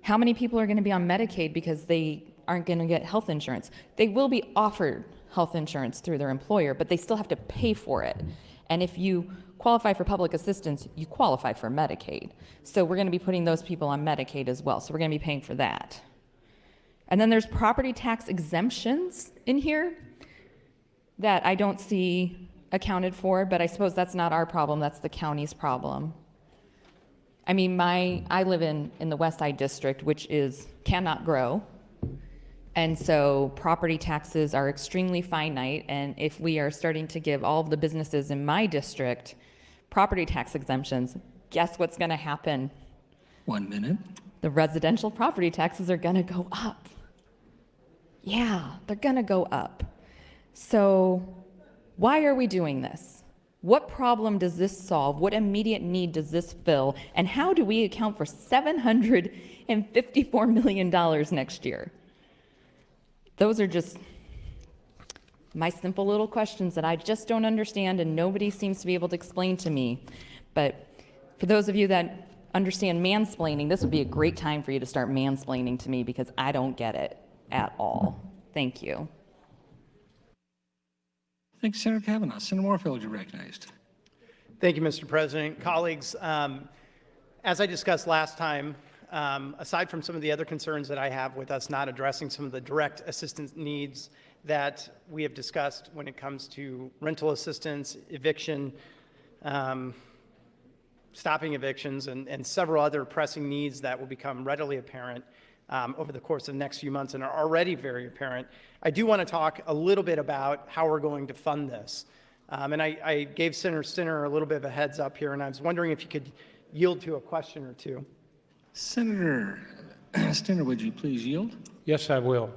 How many people are going to be on Medicaid because they aren't going to get health insurance? They will be offered health insurance through their employer, but they still have to pay for it. And if you qualify for public assistance, you qualify for Medicaid. So we're going to be putting those people on Medicaid as well. So we're going to be paying for that. And then there's property tax exemptions in here that I don't see accounted for, but I suppose that's not our problem, that's the county's problem. I mean, I live in the West Side District, which cannot grow. And so property taxes are extremely finite. And if we are starting to give all of the businesses in my district property tax exemptions, guess what's going to happen? 1 minute. The residential property taxes are going to go up. Yeah, they're going to go up. So why are we doing this? What problem does this solve? What immediate need does this fill? And how do we account for $754 million next year? Those are just my simple little questions that I just don't understand and nobody seems to be able to explain to me. But for those of you that understand mansplaining, this would be a great time for you to start mansplaining to me because I don't get it at all. Thank you. Thank you, Senator Kavanaugh. Senator Warfield, you're recognized. Thank you, Mr. President. Colleagues, as I discussed last time, aside from some of the other concerns that I have with us not addressing some of the direct assistance needs that we have discussed when it comes to rental assistance, eviction, stopping evictions, and several other pressing needs that will become readily apparent over the course of the next few months and are already very apparent, I do want to talk a little bit about how we're going to fund this. And I gave Senator Stinner a little bit of a heads up here, and I was wondering if you could yield to a question or two. Senator Stinner, would you please yield? Yes, I will.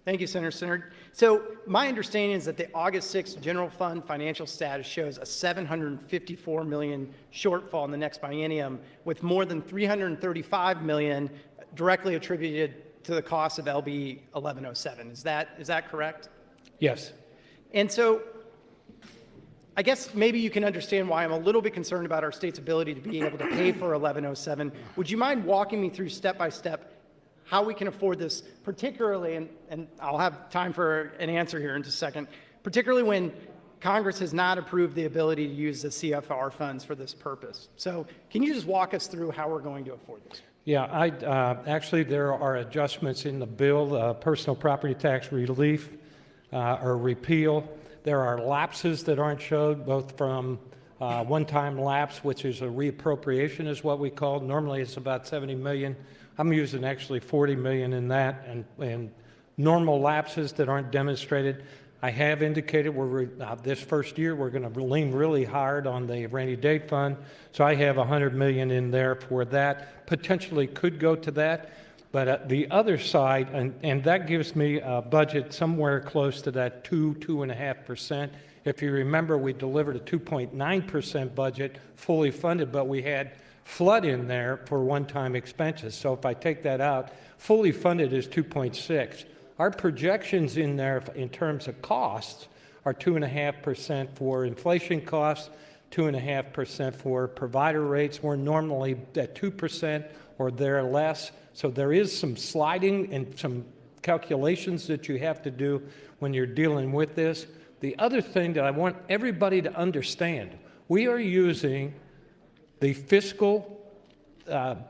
Thank you, Senator Stinner. So my understanding is that the August 6th general fund financial status shows a $754 million shortfall in the next biennium, with more than $335 million directly attributed to the cost of LB 1107. Is that correct? Yes. And so I guess maybe you can understand why I'm a little bit concerned about our state's ability to be able to pay for 1107. Would you mind walking me through step by step how we can afford this, particularly, and I'll have time for an answer here in just a second, particularly when Congress has not approved the ability to use the CFR funds for this purpose. So can you just walk us through how we're going to afford this? Yeah, actually there are adjustments in the bill, personal property tax relief or repeal. There are lapses that aren't showed, both from one-time lapse, which is a reappropriation is what we call. Normally it's about 70 million. I'm using actually 40 million in that, and normal lapses that aren't demonstrated. I have indicated this first year, we're going to lean really hard on the rainy day fund. So I have $100 million in there for that. Potentially could go to that. But the other side, and that gives me a budget somewhere close to that 2.5%. If you remember, we delivered a 2.9% budget, fully funded, but we had flood in there for one-time expenses. So if I take that out, fully funded is 2.6. Our projections in there in terms of costs are 2.5% for inflation costs, 2.5% for provider rates. We're normally at 2% or there less. So there is some sliding and some calculations that you have to do when you're dealing with this. The other thing that I want everybody to understand, we are using the fiscal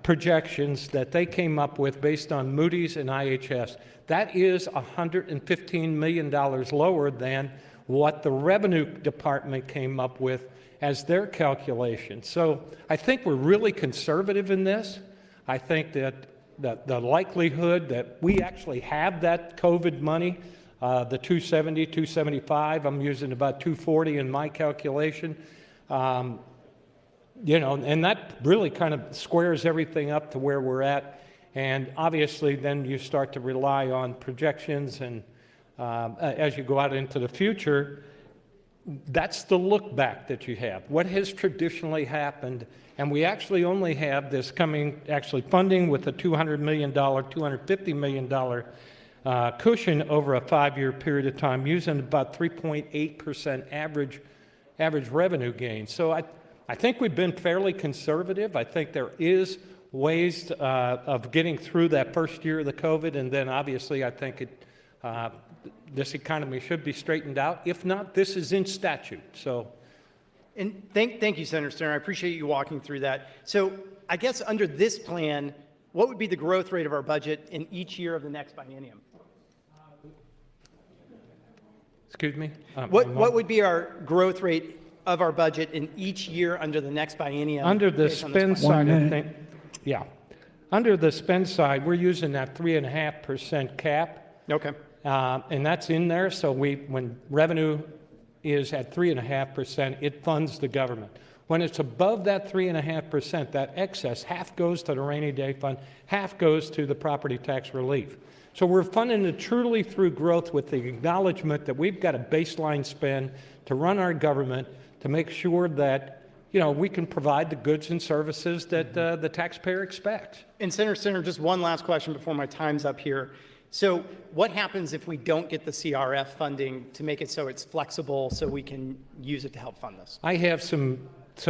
projections that they came up with based on Moody's and IHS. That is $115 million lower than what the Revenue Department came up with as their calculation. So I think we're really conservative in this. I think that the likelihood that we actually have that COVID money, the 270, 275, I'm using about 240 in my calculation, you know, and that really kind of squares everything up to where we're at. And obviously then you start to rely on projections, and as you go out into the future, that's the look back that you have. What has traditionally happened, and we actually only have this coming, actually funding with a $200 million, $250 million cushion over a 5-year period of time, using about 3.8% average revenue gain. So I think we've been fairly conservative. I think there is ways of getting through that first year of the COVID, and then obviously I think this economy should be straightened out. If not, this is in statute. So, And thank you, Senator Sterner. I appreciate you walking through that. So I guess under this plan, what would be the growth rate of our budget in each year of the next biennium? excuse me? What would be our growth rate of our budget in each year under the next biennium? Under the based on this spend plan? side, I think, yeah. Under the spend side, we're using that 3.5% cap. Okay. And that's in there, so when revenue is at 3.5%, it funds the government. When it's above that 3.5%, that excess, half goes to the rainy day fund, half goes to the property tax relief. So we're funding it truly through growth with the acknowledgement that we've got a baseline spend to run our government to make sure that, you know, we can provide the goods and services that the taxpayer expects. And Senator Sterner, just one last question before my time's up here. So what happens if we don't get the CRF funding to make it so it's flexible so we can use it to help fund this? I have some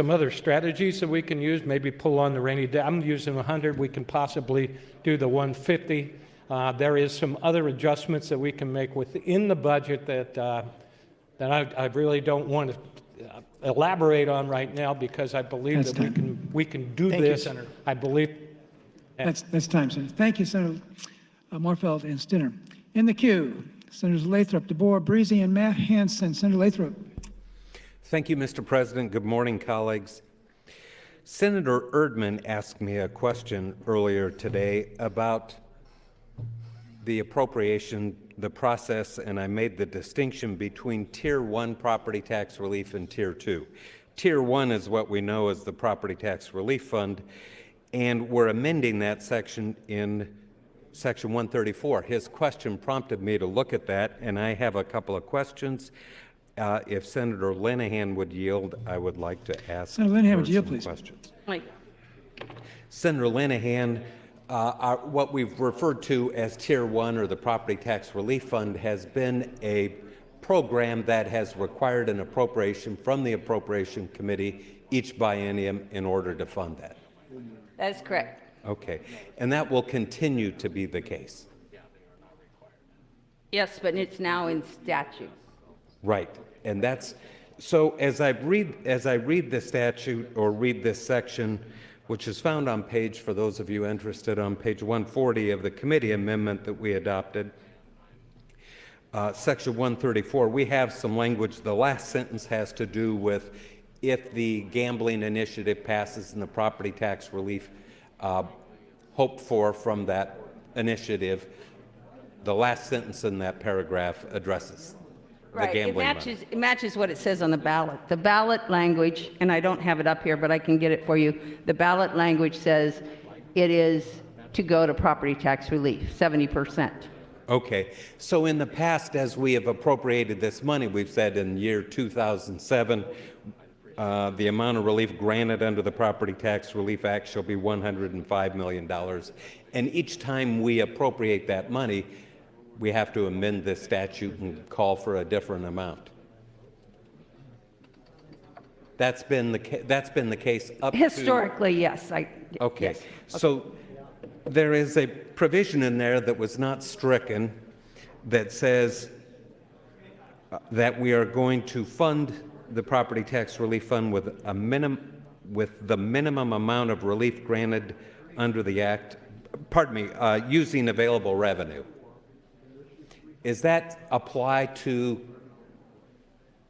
other strategies that we can use, maybe pull on the rainy day. I'm using 100, we can possibly do the 150. There is some other adjustments that we can make within the budget that I really don't want to elaborate on right now, because I believe That's that we can do Thank you, this. Senator. I believe. That's time, Senator. Thank you, Senator Moorfeld and Stinner. In the queue, Senators Lathrop, DeBoer, Breezy, and Matt Hansen. Senator Lathrop. Thank you, Mr. President. Good morning, colleagues. Senator Erdman asked me a question earlier today about the appropriation, the process, and I made the distinction between Tier 1 property tax relief and Tier 2. Tier 1 is what we know as the Property Tax Relief Fund, and we're amending that section in Section 134. His question prompted me to look at that, and I have a couple of questions. If Senator Linehan would yield, I would like to ask Senator Linehan, her would you yield, some please? questions. Like, Senator Linehan, what we've referred to as Tier 1 or the Property Tax Relief Fund has been a program that has required an appropriation from the Appropriation Committee each biennium in order to fund that. that is correct. Okay. And that will continue to be the case. Yes, but it's now in statute. Right. And that's so as I read the statute or read this section, which is found on page, for those of you interested, on page 140 of the committee amendment that we adopted, Section 134, we have some language. The last sentence has to do with if the gambling initiative passes and the property tax relief hoped for from that initiative. The last sentence in that paragraph addresses Right, it gambling money. matches what it says on the ballot. The ballot language, and I don't have it up here, but I can get it for you. The ballot language says it is to go to property tax relief, 70%. Okay, so in the past, as we have appropriated this money, we've said in year 2007, the amount of relief granted under the Property Tax Relief Act shall be $105 million. And each time we appropriate that money, we have to amend this statute and call for a different amount. That's been the case up to... Historically, yes. Okay, yes. so there is a provision in there that was not stricken that says that we are going to fund the Property Tax Relief Fund with the minimum amount of relief granted under the Act, using available revenue. Is that apply to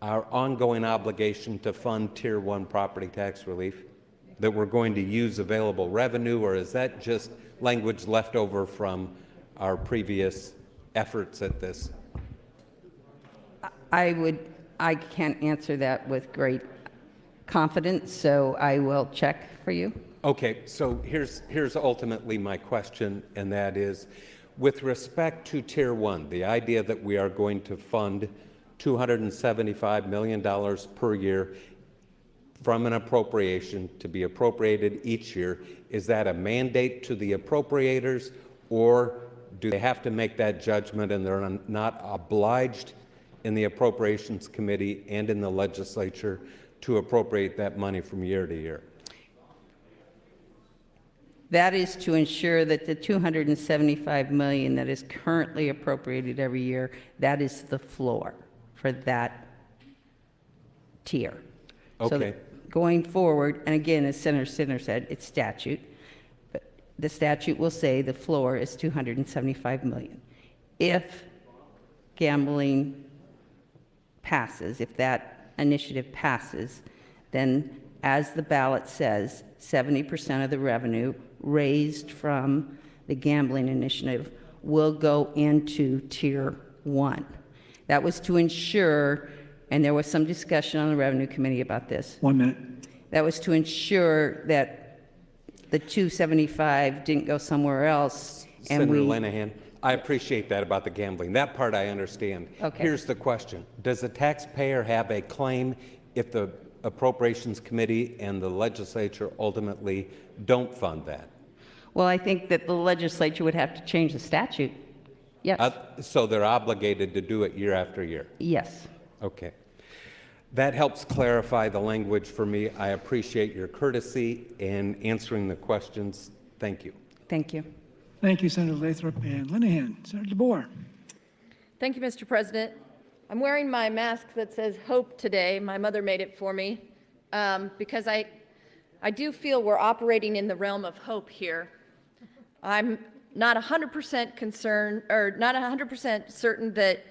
our ongoing obligation to fund Tier 1 property tax relief? That we're going to use available revenue, or is that just language left over from our previous efforts at this? I can't answer that with great confidence, so I will check for you. Okay, so here's ultimately my question, and that is, with respect to Tier 1, the idea that we are going to fund $275 million per year from an appropriation to be appropriated each year, is that a mandate to the appropriators, or do they have to make that judgment and they're not obliged in the Appropriations Committee and in the legislature to appropriate that money from year to year? That is to ensure that the $275 million that is currently appropriated every year, that is the floor for that tier. So Okay. that going forward, and again, as Senator Sinner said, it's statute, but the statute will say the floor is $275 million. If gambling passes, if that initiative passes, then as the ballot says, 70% of the revenue raised from the gambling initiative will go into Tier 1. That was to ensure, and there was some discussion on the Revenue Committee about this. 1 minute. That was to ensure that the 275 didn't go somewhere else. And Senator Linehan, I appreciate that about the gambling. That part I understand. Okay. Here's the question. Does the taxpayer have a claim if the Appropriations Committee and the legislature ultimately don't fund that? Well, I think that the legislature would have to change the statute. Yes. So they're obligated to do it year after year? Yes. Okay. That helps clarify the language for me. I appreciate your courtesy in answering the questions. Thank you. Thank you. Thank you, Senator Lathrop and Linehan. Senator DeBoer. Thank you, Mr. President. I'm wearing my mask that says hope today. My mother made it for me because I do feel we're operating in the realm of hope here. I'm not 100% concerned, or not 100% certain that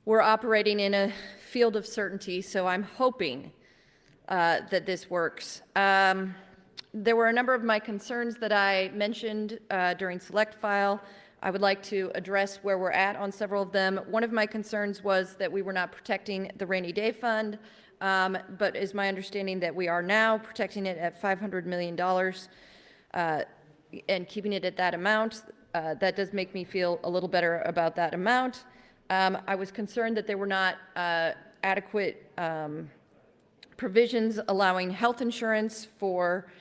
we're operating in a field of certainty, so I'm hoping that this works. There were a number of my concerns that I mentioned during Select File. I would like to address where we're at on several of them. One of my concerns was that we were not protecting the rainy day fund, but is my understanding that we are now protecting it at $500 million and keeping it at that amount. That does make me feel a little better about that amount. I was concerned that there were not adequate provisions allowing health insurance for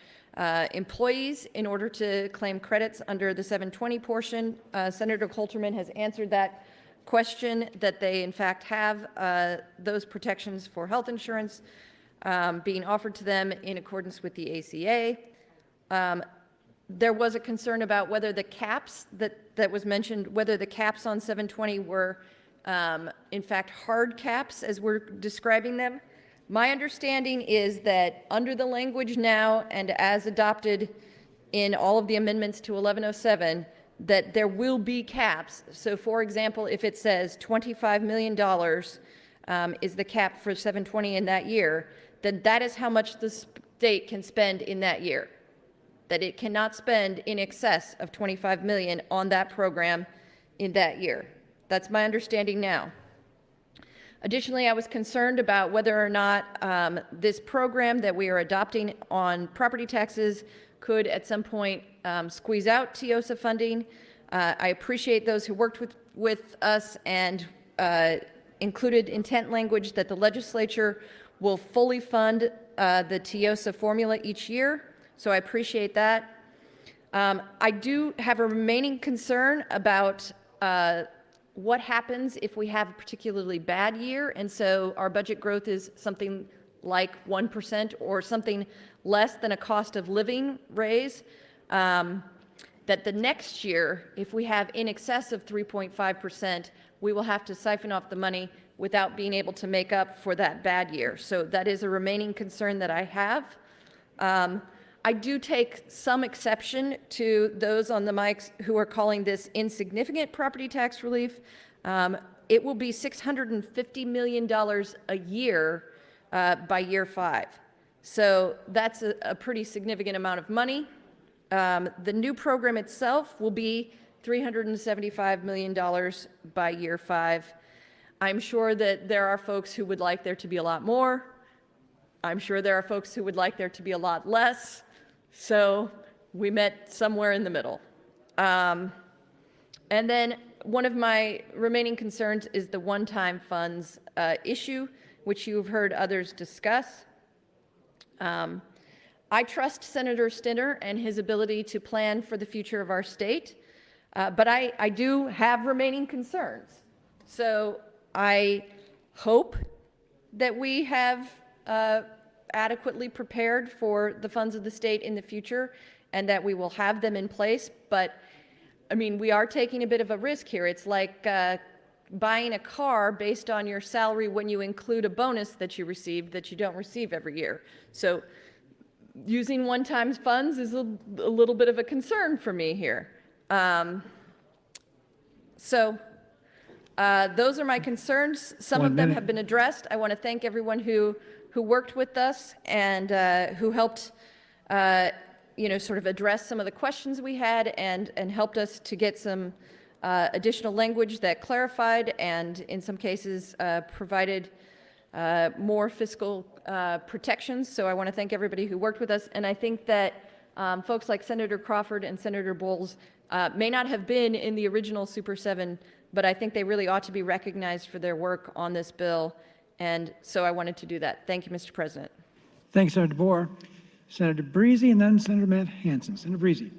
employees in order to claim credits under the 720 portion. Senator Colterman has answered that question, that they in fact have those protections for health insurance being offered to them in accordance with the ACA. There was a concern about whether the caps that was mentioned, whether the caps on 720 were in fact hard caps as we're describing them. My understanding is that under the language now and as adopted in all of the amendments to 1107, that there will be caps. So for example, if it says $25 million is the cap for 720 in that year, then that is how much the state can spend in that year. That it cannot spend in excess of $25 million on that program in that year. That's my understanding now. Additionally, I was concerned about whether or not this program that we are adopting on property taxes could at some point squeeze out TIOSA funding. I appreciate those who worked with us and included intent language that the legislature will fully fund the TIOSA formula each year, so I appreciate that. I do have a remaining concern about what happens if we have a particularly bad year, and so our budget growth is something like 1% or something less than a cost of living raise, that the next year, if we have in excess of 3.5%, we will have to siphon off the money without being able to make up for that bad year. So that is a remaining concern that I have. I do take some exception to those on the mics who are calling this insignificant property tax relief. It will be $650 million a year by year 5. So that's a pretty significant amount of money. The new program itself will be $375 million by year 5. I'm sure that there are folks who would like there to be a lot more. I'm sure there are folks who would like there to be a lot less. So we met somewhere in the middle. And then one of my remaining concerns is the one-time funds issue, which you've heard others discuss. I trust Senator Stinner and his ability to plan for the future of our state, but I do have remaining concerns. So I hope that we have adequately prepared for the funds of the state in the future and that we will have them in place. But I mean, we are taking a bit of a risk here. It's like buying a car based on your salary when you include a bonus that you received that you don't receive every year. So using one-time funds is a little bit of a concern for me here. Those are my concerns. Some of them have been addressed. I want to thank everyone who worked with us and who helped, sort of address some of the questions we had and helped us to get some additional language that clarified and in some cases provided more fiscal protections. So I want to thank everybody who worked with us. And I think that folks like Senator Crawford and Senator Bowles may not have been in the original Super 7, but I think they really ought to be recognized for their work on this bill. And so I wanted to do that. Thank you, Mr. President. Thanks, Senator DeBoer. Senator Breezy and then Senator Matt Hansen. Senator Breezy.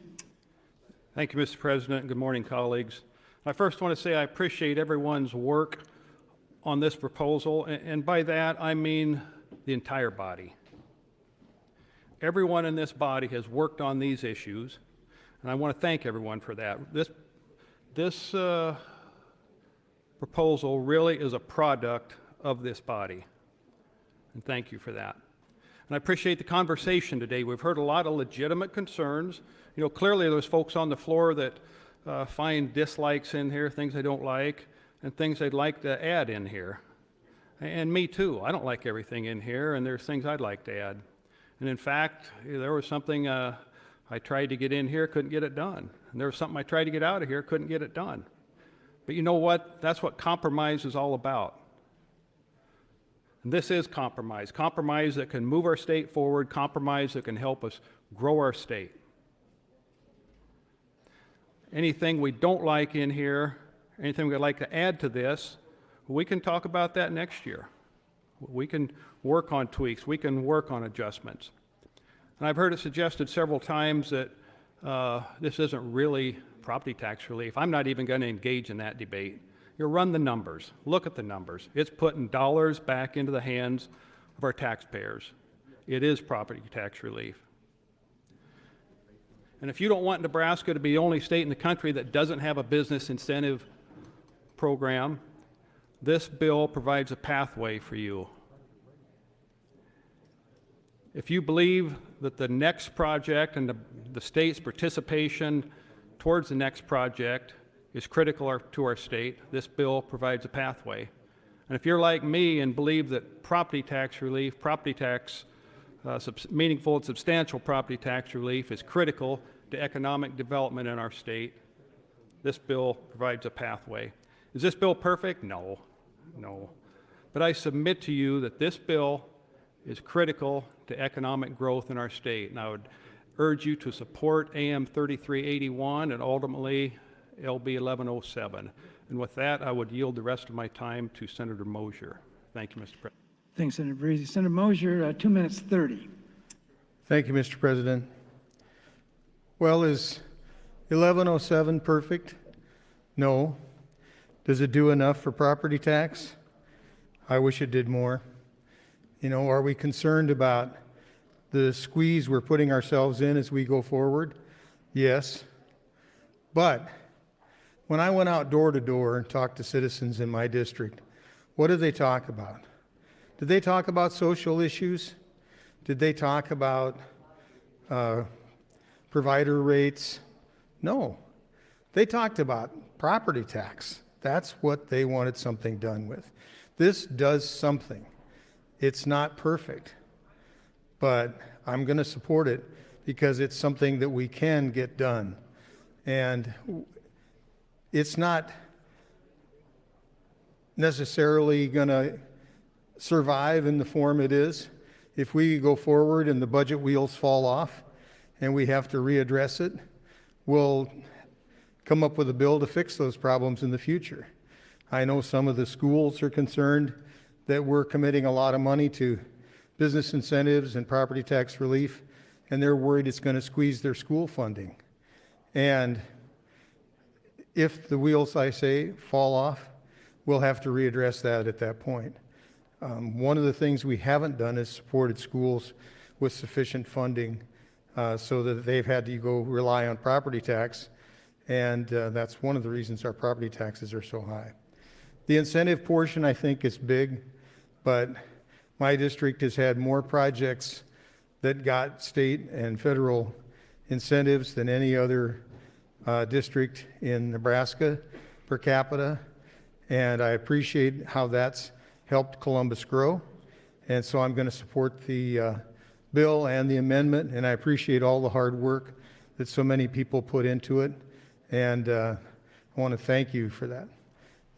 Thank you, Mr. President. Good morning, colleagues. I first want to say I appreciate everyone's work on this proposal, and by that I mean the entire body. Everyone in this body has worked on these issues, and I want to thank everyone for that. This proposal really is a product of this body, and thank you for that. And I appreciate the conversation today. We've heard a lot of legitimate concerns. You know, clearly there's folks on the floor that find dislikes in here, things they don't like, and things they'd like to add in here. And me too. I don't like everything in here, and there's things I'd like to add. And in fact, there was something I tried to get in here, couldn't get it done. And there was something I tried to get out of here, couldn't get it done. But you know what? That's what compromise is all about. And this is compromise. Compromise that can move our state forward, compromise that can help us grow our state. Anything we don't like in here, anything we'd like to add to this, we can talk about that next year. We can work on tweaks, we can work on adjustments. And I've heard it suggested several times that this isn't really property tax relief. I'm not even going to engage in that debate. You run the numbers, look at the numbers. It's putting dollars back into the hands of our taxpayers. It is property tax relief. And if you don't want Nebraska to be the only state in the country that doesn't have a business incentive program, this bill provides a pathway for you. If you believe that the next project and the state's participation towards the next project is critical to our state, this bill provides a pathway. And if you're like me and believe that property tax relief, meaningful and substantial property tax relief is critical to economic development in our state, this bill provides a pathway. Is this bill perfect? No, no. but I submit to you that this bill is critical to economic growth in our state, and I would urge you to support AM 3381 and ultimately LB 1107. And with that, I would yield the rest of my time to Senator Mosier. Thank you, Mr. President. Thanks, Senator Breezy. Senator Mosier, 2 minutes 30. Thank you, Mr. President. Well, is 1107 perfect? No. Does it do enough for property tax? I wish it did more. You know, are we concerned about the squeeze we're putting ourselves in as we go forward? Yes. But when I went out door to door and talked to citizens in my district, what did they talk about? Did they talk about social issues? Did they talk about provider rates? No. They talked about property tax. That's what they wanted something done with. This does something. It's not perfect, but I'm going to support it because it's something that we can get done. And it's not necessarily going to survive in the form it is. If we go forward and the budget wheels fall off and we have to readdress it, we'll come up with a bill to fix those problems in the future. I know some of the schools are concerned that we're committing a lot of money to business incentives and property tax relief, and they're worried it's going to squeeze their school funding. And if the wheels, I say, fall off, we'll have to readdress that at that point. One of the things we haven't done is supported schools with sufficient funding so that they've had to go rely on property tax, and that's one of the reasons our property taxes are so high. The incentive portion, I think, is big, but my district has had more projects that got state and federal incentives than any other district in Nebraska per capita, and I appreciate how that's helped Columbus grow. And so I'm going to support the bill and the amendment, and I appreciate all the hard work that so many people put into it, and I want to thank you for that.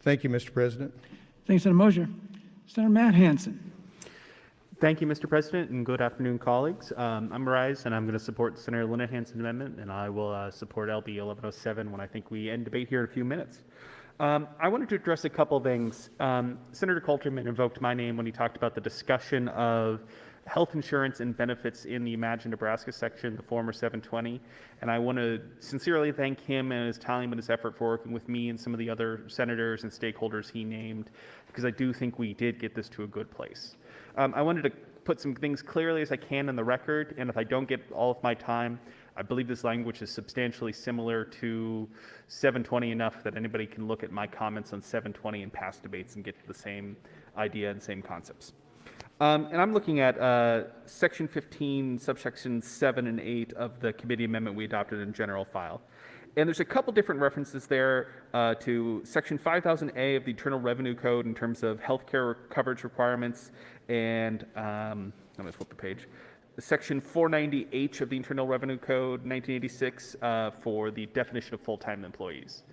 Thank you, Mr. President. Thanks, Senator Mosier. Senator Matt Hansen. Thank you, Mr. President, and good afternoon, colleagues. I'm Rise, and I'm going to support Senator Linehan's amendment, and I will support LB 1107 when I think we end debate here in a few minutes. I wanted to address a couple things. Senator Coulterman invoked my name when he talked about the discussion of health insurance and benefits in the Imagine Nebraska section, the former 720. And I want to sincerely thank him and his time and his effort for working with me and some of the other senators and stakeholders he named, because I do think we did get this to a good place. I wanted to put some things clearly as I can in the record, and if I don't get all of my time, I believe this language is substantially similar to 720 enough that anybody can look at my comments on 720 and past debates and get to the same idea and same concepts. And I'm looking at Section 15, subsections 7 and 8 of the committee amendment we adopted in general file. And there's a couple different references there to Section 5000A of the Internal Revenue Code in terms of healthcare coverage requirements, and I'm going to flip the page. Section 490H of the Internal Revenue Code, 1986, for the definition of full-time employees.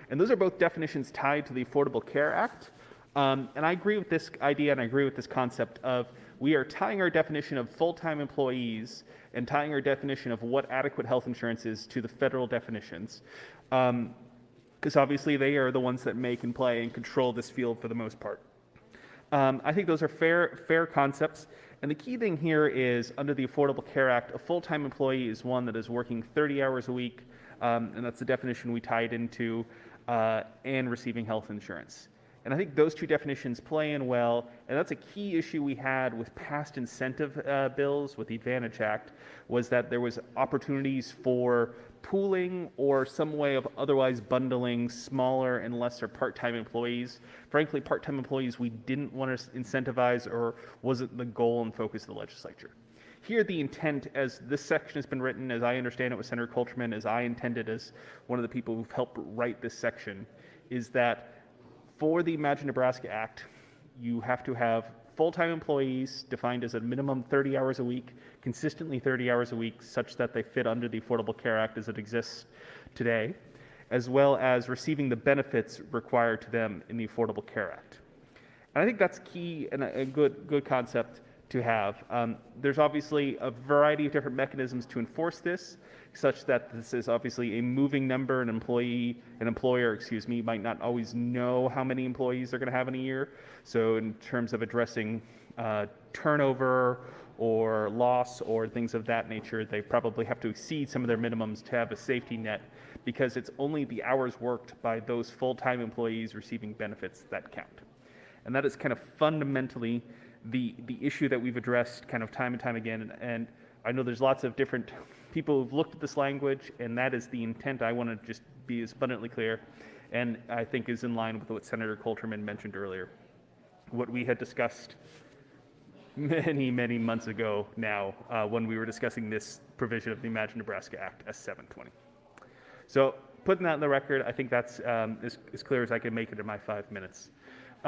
And those are both definitions tied to the Affordable Care Act. And I agree with this idea, and I agree with this concept of we are tying our definition of full-time employees and tying our definition of what adequate health insurance is to the federal definitions. Because obviously they are the ones that make and play and control this field for the most part. I think those are fair concepts. And the key thing here is under the Affordable Care Act, a full-time employee is one that is working 30 hours a week, and that's the definition we tied into, and receiving health insurance. And I think those two definitions play in well, and that's a key issue we had with past incentive bills with the Advantage Act, was that there was opportunities for pooling or some way of otherwise bundling smaller and lesser part-time employees. Frankly, part-time employees we didn't want to incentivize or wasn't the goal and focus of the legislature. Here, the intent, as this section has been written, as I understand it with Senator Coulterman, as I intended as one of the people who've helped write this section, is that for the Imagine Nebraska Act, you have to have full-time employees defined as a minimum 30 hours a week, consistently 30 hours a week, such that they fit under the Affordable Care Act as it exists today, as well as receiving the benefits required to them in the Affordable Care Act. And I think that's key and a good concept to have. There's obviously a variety of different mechanisms to enforce this, such that this is obviously a moving number. An employer, might not always know how many employees they're going to have in a year. So in terms of addressing turnover or loss or things of that nature, they probably have to exceed some of their minimums to have a safety net, because it's only the hours worked by those full-time employees receiving benefits that count. And that is kind of fundamentally the issue that we've addressed kind of time and time again. And I know there's lots of different people who've looked at this language, and that is the intent. I want to just be as abundantly clear, and I think is in line with what Senator Colterman mentioned earlier. What we had discussed many, many months ago now, when we were discussing this provision of the Imagine Nebraska Act, S720. So putting that in the record, I think that's as clear as I can make it in my 5 minutes.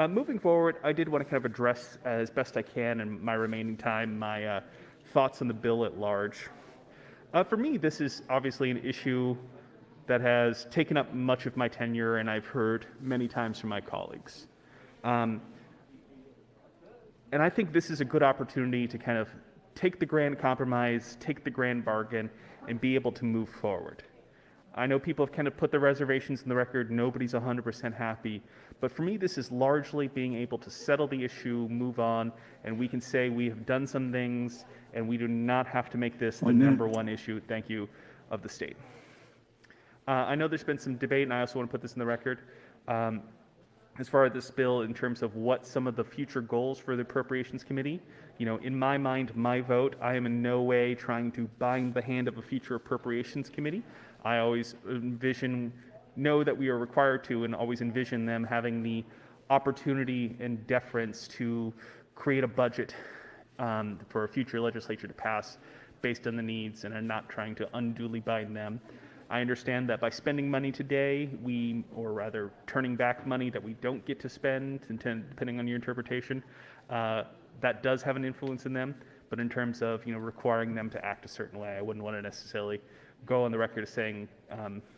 Moving forward, I did want to kind of address as best I can in my remaining time my thoughts on the bill at large. For me, this is obviously an issue that has taken up much of my tenure, and I've heard many times from my colleagues. And I think this is a good opportunity to kind of take the grand compromise, take the grand bargain, and be able to move forward. I know people have kind of put the reservations in the record. Nobody's 100% happy. But for me, this is largely being able to settle the issue, move on, and we can say we have done some things, and we do not have to make this the number one issue, thank you, of the state. I know there's been some debate, and I also want to put this in the record. As far as this bill, in terms of what some of the future goals for the Appropriations Committee, in my mind, my vote, I am in no way trying to bind the hand of a future Appropriations Committee. I always know that we are required to, and always envision them having the opportunity and deference to create a budget for a future legislature to pass based on the needs, and are not trying to unduly bind them. I understand that by spending money today, or rather turning back money that we don't get to spend, depending on your interpretation, that does have an influence in them. But in terms of requiring them to act a certain way, I wouldn't want to necessarily go on the record as saying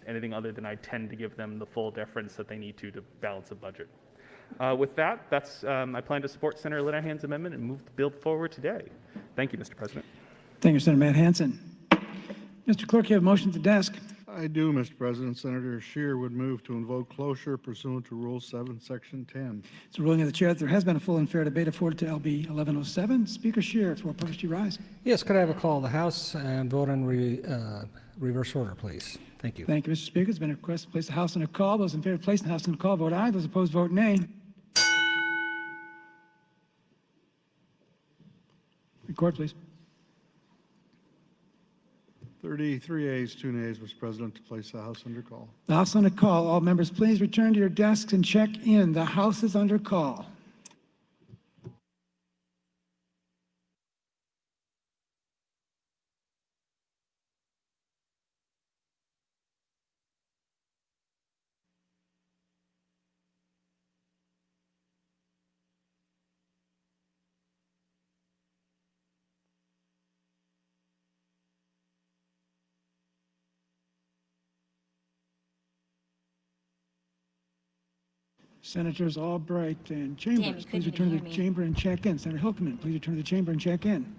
anything other than I tend to give them the full deference that they need to balance a budget. With that, I plan to support Senator Linehan's amendment and move the bill forward today. Thank you, Mr. President. Thank you, Senator Matt Hansen. Mr. Clerk, you have a motion at the desk. I do, Mr. President. Senator Scheer would move to invoke cloture pursuant to Rule 7, Section 10. It's a ruling of the chair that there has been a full and fair debate afforded to LB 1107. Speaker Scheer, it's more purpose you rise. Yes, could I have a call of the House and vote on reverse order, please? Thank you. Thank you, Mr. Speaker. It's been a request to place the House on a call. Those in favor of placing the House on a call, vote aye. Those opposed, vote nay. Record, please. 33 ayes, 2 nays, Mr. President, to place the House under call. The House on a call. All members, please return to your desks and check in. The House is under call. Senators Albright and Chambers, please return to the chamber and check in. Senator Hilkeman, please return to the chamber and check in.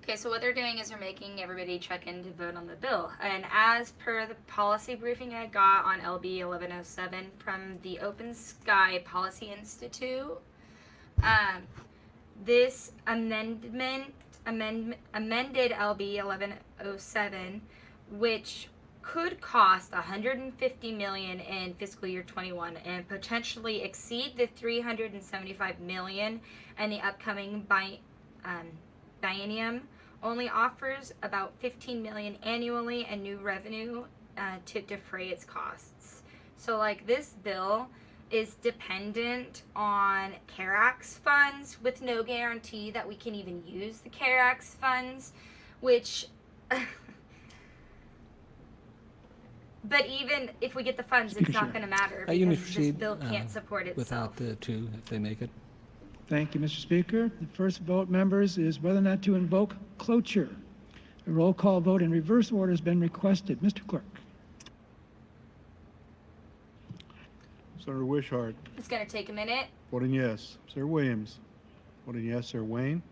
Okay, so what they're doing is they're making everybody check in to vote on the bill. And as per the policy briefing I got on LB 1107 from the Open Sky Policy Institute, this amended LB 1107, which could cost $150 million in fiscal year 21 and potentially exceed the $375 million in the upcoming biennium, only offers about $15 million annually in new revenue to defray its costs. So like this bill is dependent on CARES funds with no guarantee that we can even use the CARES funds, which but even if we get the funds, it's not going to matter because this bill can't support itself. Without the two, if they make it. Thank you, Mr. Speaker. The first vote, members, is whether or not to invoke cloture. A roll call vote in reverse order has been requested. Mr. Clerk. Senator Wishart. It's gonna take a minute. Voting yes. Senator Williams. Voting yes. Senator Wayne.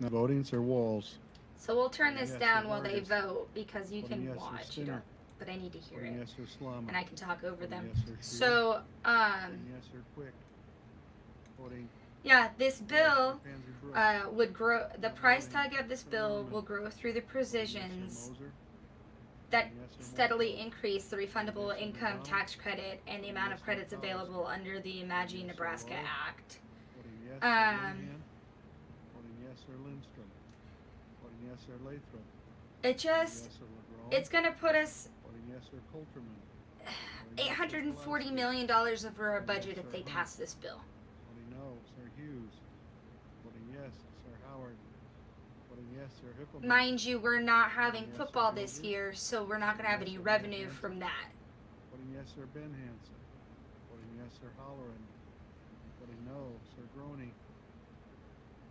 Not voting. Senator Walls. So we'll turn this Yes, down Sir while they Vargas. vote because you Voting can yes, Sir watch. You Skinner. don't, but I need to hear Voting it. yes. Sir Slama. And I can talk over Voting them. yes, Sir Shields. So, Voting yes. Sir Quick. Voting yeah, this bill Pansy Brooks. would grow, the price tag of this bill will grow through the provisions Moser. that steadily increase the refundable income tax credit and the amount of credits available under the Imagine Nebraska Act. Voting yes. Sir Linehan. Voting yes. Sir Lindstrom. Voting yes. Sir Lathrop. It just, Yes. Sir LeGrand. it's gonna put us Voting yes. Sir Coulterman. $840 million over our budget if they pass this bill. Voting no. Sir Hughes. Voting yes. Sir Howard. Voting yes. Sir Hickleman. Mind you, we're not having football this year, so we're not gonna have any revenue from that. Voting yes. Sir Ben Hansen. Voting yes. Sir Holloran. Voting no. Sir Groney.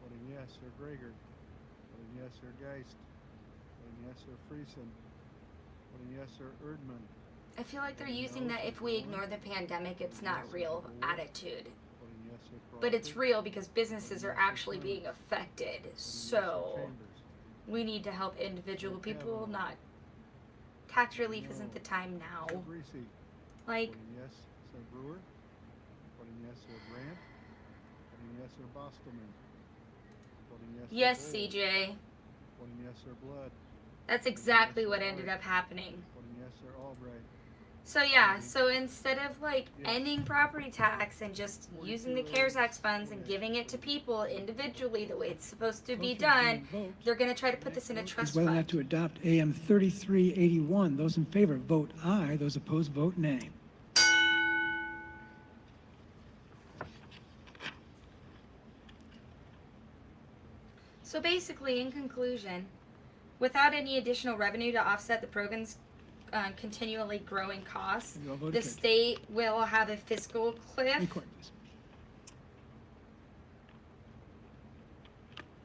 Voting yes. Sir Greger. Voting yes. Sir Geist. Voting yes. Sir Friesen. Voting yes. Sir Erdman. I feel like they're using that if we ignore the pandemic, it's not real attitude. Voting yes. Sir But it's Crawford. real because businesses are actually being affected. Voting yes, Sir So Chambers. we need to help individual people, not tax relief isn't the time now. Sir Breesy. Like, Voting yes. Sir Brewer. Voting yes. Sir Brandt. Voting yes. Sir Bostelman. Voting yes. Sir yes, Bowles. CJ. Voting yes. Sir Blood. That's exactly what ended up happening. Voting yes. Sir Albright. So yeah, so instead of like ending property tax and just using the CARES Act funds and giving it to people individually the way it's supposed to be done, they're gonna try to put this in a Is trust whether or fund. not to adopt AM 3381. Those in favor vote aye. Those opposed vote nay. So basically, in conclusion, without any additional revenue to offset the program's continually growing costs, You all voted the good. state will have a fiscal cliff. Record this.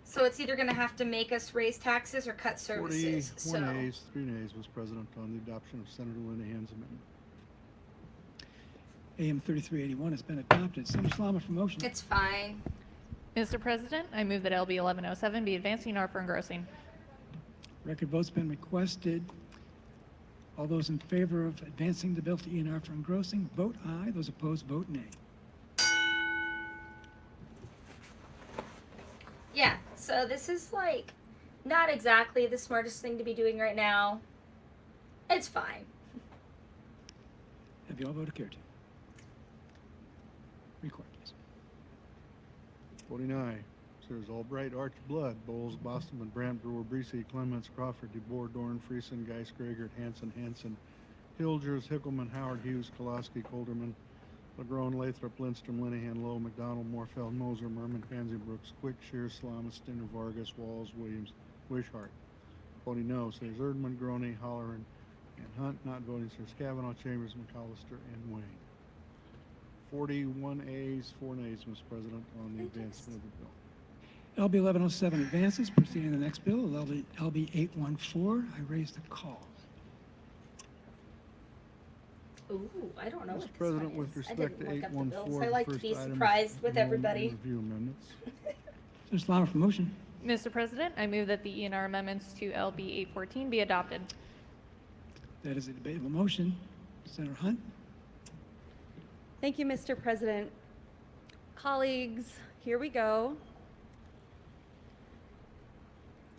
So it's either gonna have to make us raise taxes or cut services. 41 So ayes, 3 nays, Mr. President, on the adoption of Senator Linehan's amendment. AM 3381 has been adopted. Senator Slama for motion. it's fine. Mr. President, I move that LB 1107 be advanced to for engrossing. Record vote's been requested. All those in favor of advancing the bill to ENR for engrossing, vote aye. Those opposed, vote nay. Yeah, so this is like not exactly the smartest thing to be doing right now. It's fine. Have you all voted care to? Record, please. 49, Sirs Albright, Arch Blood, Bowles, Bostelman, Brandt, Brewer, Breesy, Clements, Crawford, DeBoer, Dorn, Friesen, Geis, Gragert, Hanson, Hilgers, Hickelman, Howard, Hughes, Koloski, Colderman, LeGrone, Lathrop, Lindstrom, Linehan, Lowe, McDonald, Morfeld, Moser, Merman, Pansy Brooks, Quick, Shears, Slama, Stinner, Vargas, Walls, Williams, Wishart. Voting no, Sirs Erdman, Groney, Holleran, and Hunt. Not voting, Sirs Kavanaugh, Chambers, McAllister, and Wayne. 41 ayes, 4 nays, Mr. President, on the advancement of the bill. LB 1107 advances. Proceeding to the next bill, LB 814. I raised the call. Ooh, I don't know what Mr. this President, one with is. I respect to didn't look up the 814, bills. the I like to first be item is surprised with known everybody. and review amendments. Senator Slama for motion. Mr. President, I move that the ENR amendments to LB 814 be adopted. That is a debatable motion. Senator Hunt. Thank you, Mr. President. Colleagues, here we go.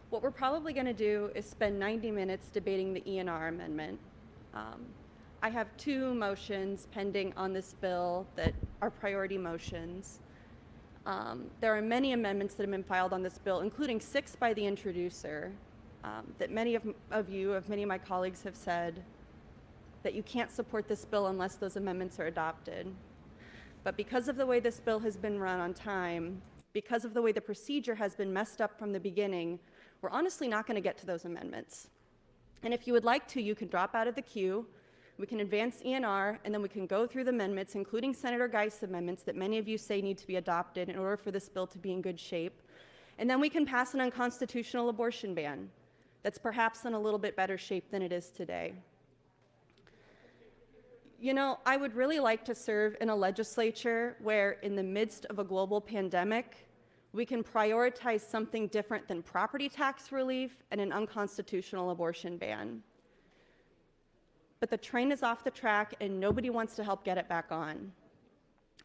What we're probably going to do is spend 90 minutes debating the ENR amendment. I have 2 motions pending on this bill that are priority motions. There are many amendments that have been filed on this bill, including 6 by the introducer, that many of many of my colleagues have said that you can't support this bill unless those amendments are adopted. But because of the way this bill has been run on time, because of the way the procedure has been messed up from the beginning, we're honestly not going to get to those amendments. And if you would like to, you can drop out of the queue, we can advance ENR, and then we can go through the amendments, including Senator Geist's amendments that many of you say need to be adopted in order for this bill to be in good shape. And then we can pass an unconstitutional abortion ban that's perhaps in a little bit better shape than it is today. You know, I would really like to serve in a legislature where, in the midst of a global pandemic, we can prioritize something different than property tax relief and an unconstitutional abortion ban. But the train is off the track and nobody wants to help get it back on.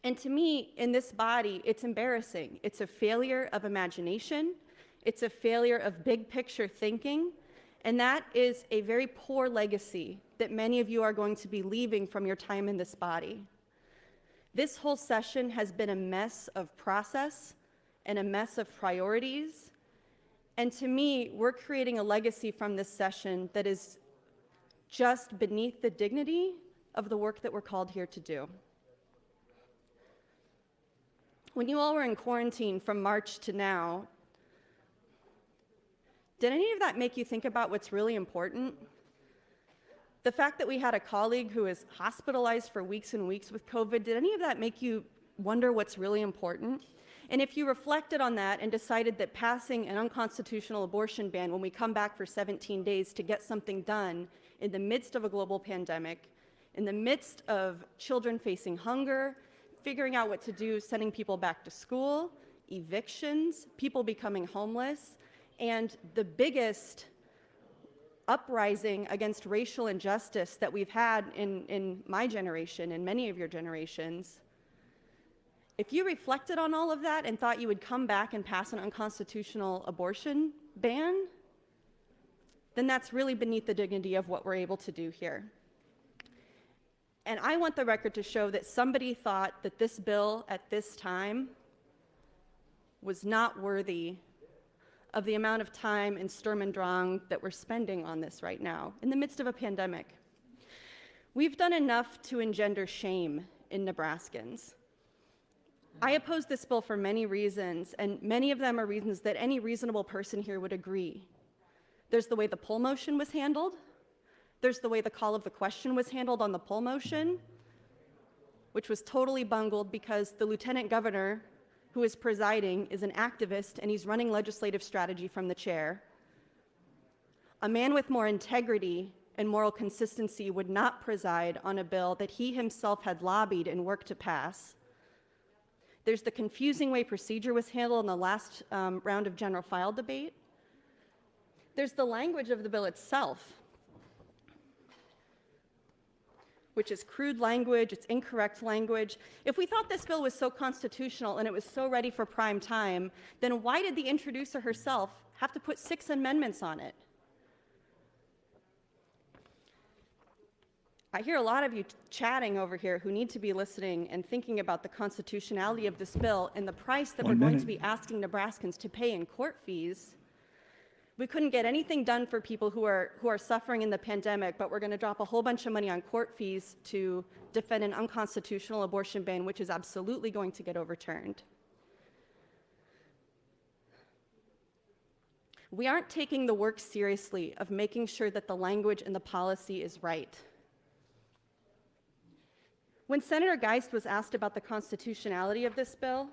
And to me, in this body, it's embarrassing. It's a failure of imagination. It's a failure of big picture thinking. And that is a very poor legacy that many of you are going to be leaving from your time in this body. This whole session has been a mess of process and a mess of priorities. And to me, we're creating a legacy from this session that is just beneath the dignity of the work that we're called here to do. When you all were in quarantine from March to now, did any of that make you think about what's really important? The fact that we had a colleague who was hospitalized for weeks and weeks with COVID, did any of that make you wonder what's really important? And if you reflected on that and decided that passing an unconstitutional abortion ban when we come back for 17 days to get something done in the midst of a global pandemic, in the midst of children facing hunger, figuring out what to do, sending people back to school, evictions, people becoming homeless, and the biggest uprising against racial injustice that we've had in my generation and many of your generations, if you reflected on all of that and thought you would come back and pass an unconstitutional abortion ban, then that's really beneath the dignity of what we're able to do here. And I want the record to show that somebody thought that this bill at this time was not worthy of the amount of time and Sturm und Drang that we're spending on this right now, in the midst of a pandemic. We've done enough to engender shame in Nebraskans. I oppose this bill for many reasons, and many of them are reasons that any reasonable person here would agree. There's the way the poll motion was handled. There's the way the call of the question was handled on the poll motion, which was totally bungled because the lieutenant governor who is presiding is an activist and he's running legislative strategy from the chair. A man with more integrity and moral consistency would not preside on a bill that he himself had lobbied and worked to pass. There's the confusing way procedure was handled in the last round of general file debate. There's the language of the bill itself, which is crude language, it's incorrect language. If we thought this bill was so constitutional and it was so ready for prime time, then why did the introducer herself have to put 6 amendments on it? I hear a lot of you chatting over here who need to be listening and thinking about the constitutionality of this bill and the price that we're going to be asking Nebraskans to pay in court fees. We couldn't get anything done for people who are suffering in the pandemic, but we're going to drop a whole bunch of money on court fees to defend an unconstitutional abortion ban, which is absolutely going to get overturned. We aren't taking the work seriously of making sure that the language and the policy is right. When Senator Geist was asked about the constitutionality of this bill,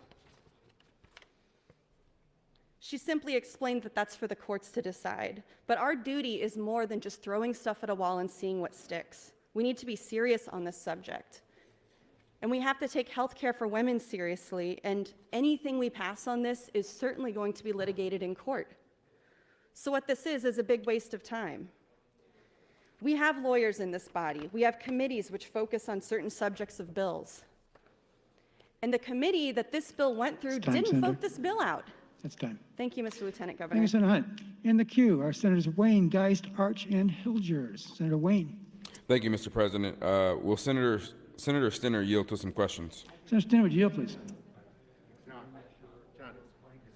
she simply explained that that's for the courts to decide. But our duty is more than just throwing stuff at a wall and seeing what sticks. We need to be serious on this subject. And we have to take health care for women seriously, and anything we pass on this is certainly going to be litigated in court. So what this is a big waste of time. We have lawyers in this body. We have committees which focus on certain subjects of bills. And the committee that this bill went through didn't vote this bill out. It's time. Thank you, Mr. Lieutenant Governor. Thank you, Senator Hunt. In the queue are Senators Wayne, Geist, Arch, and Hilgers. Senator Wayne. Thank you, Mr. President. Will Senator Stinner yield to some questions? Senator Stinner, would you yield, please?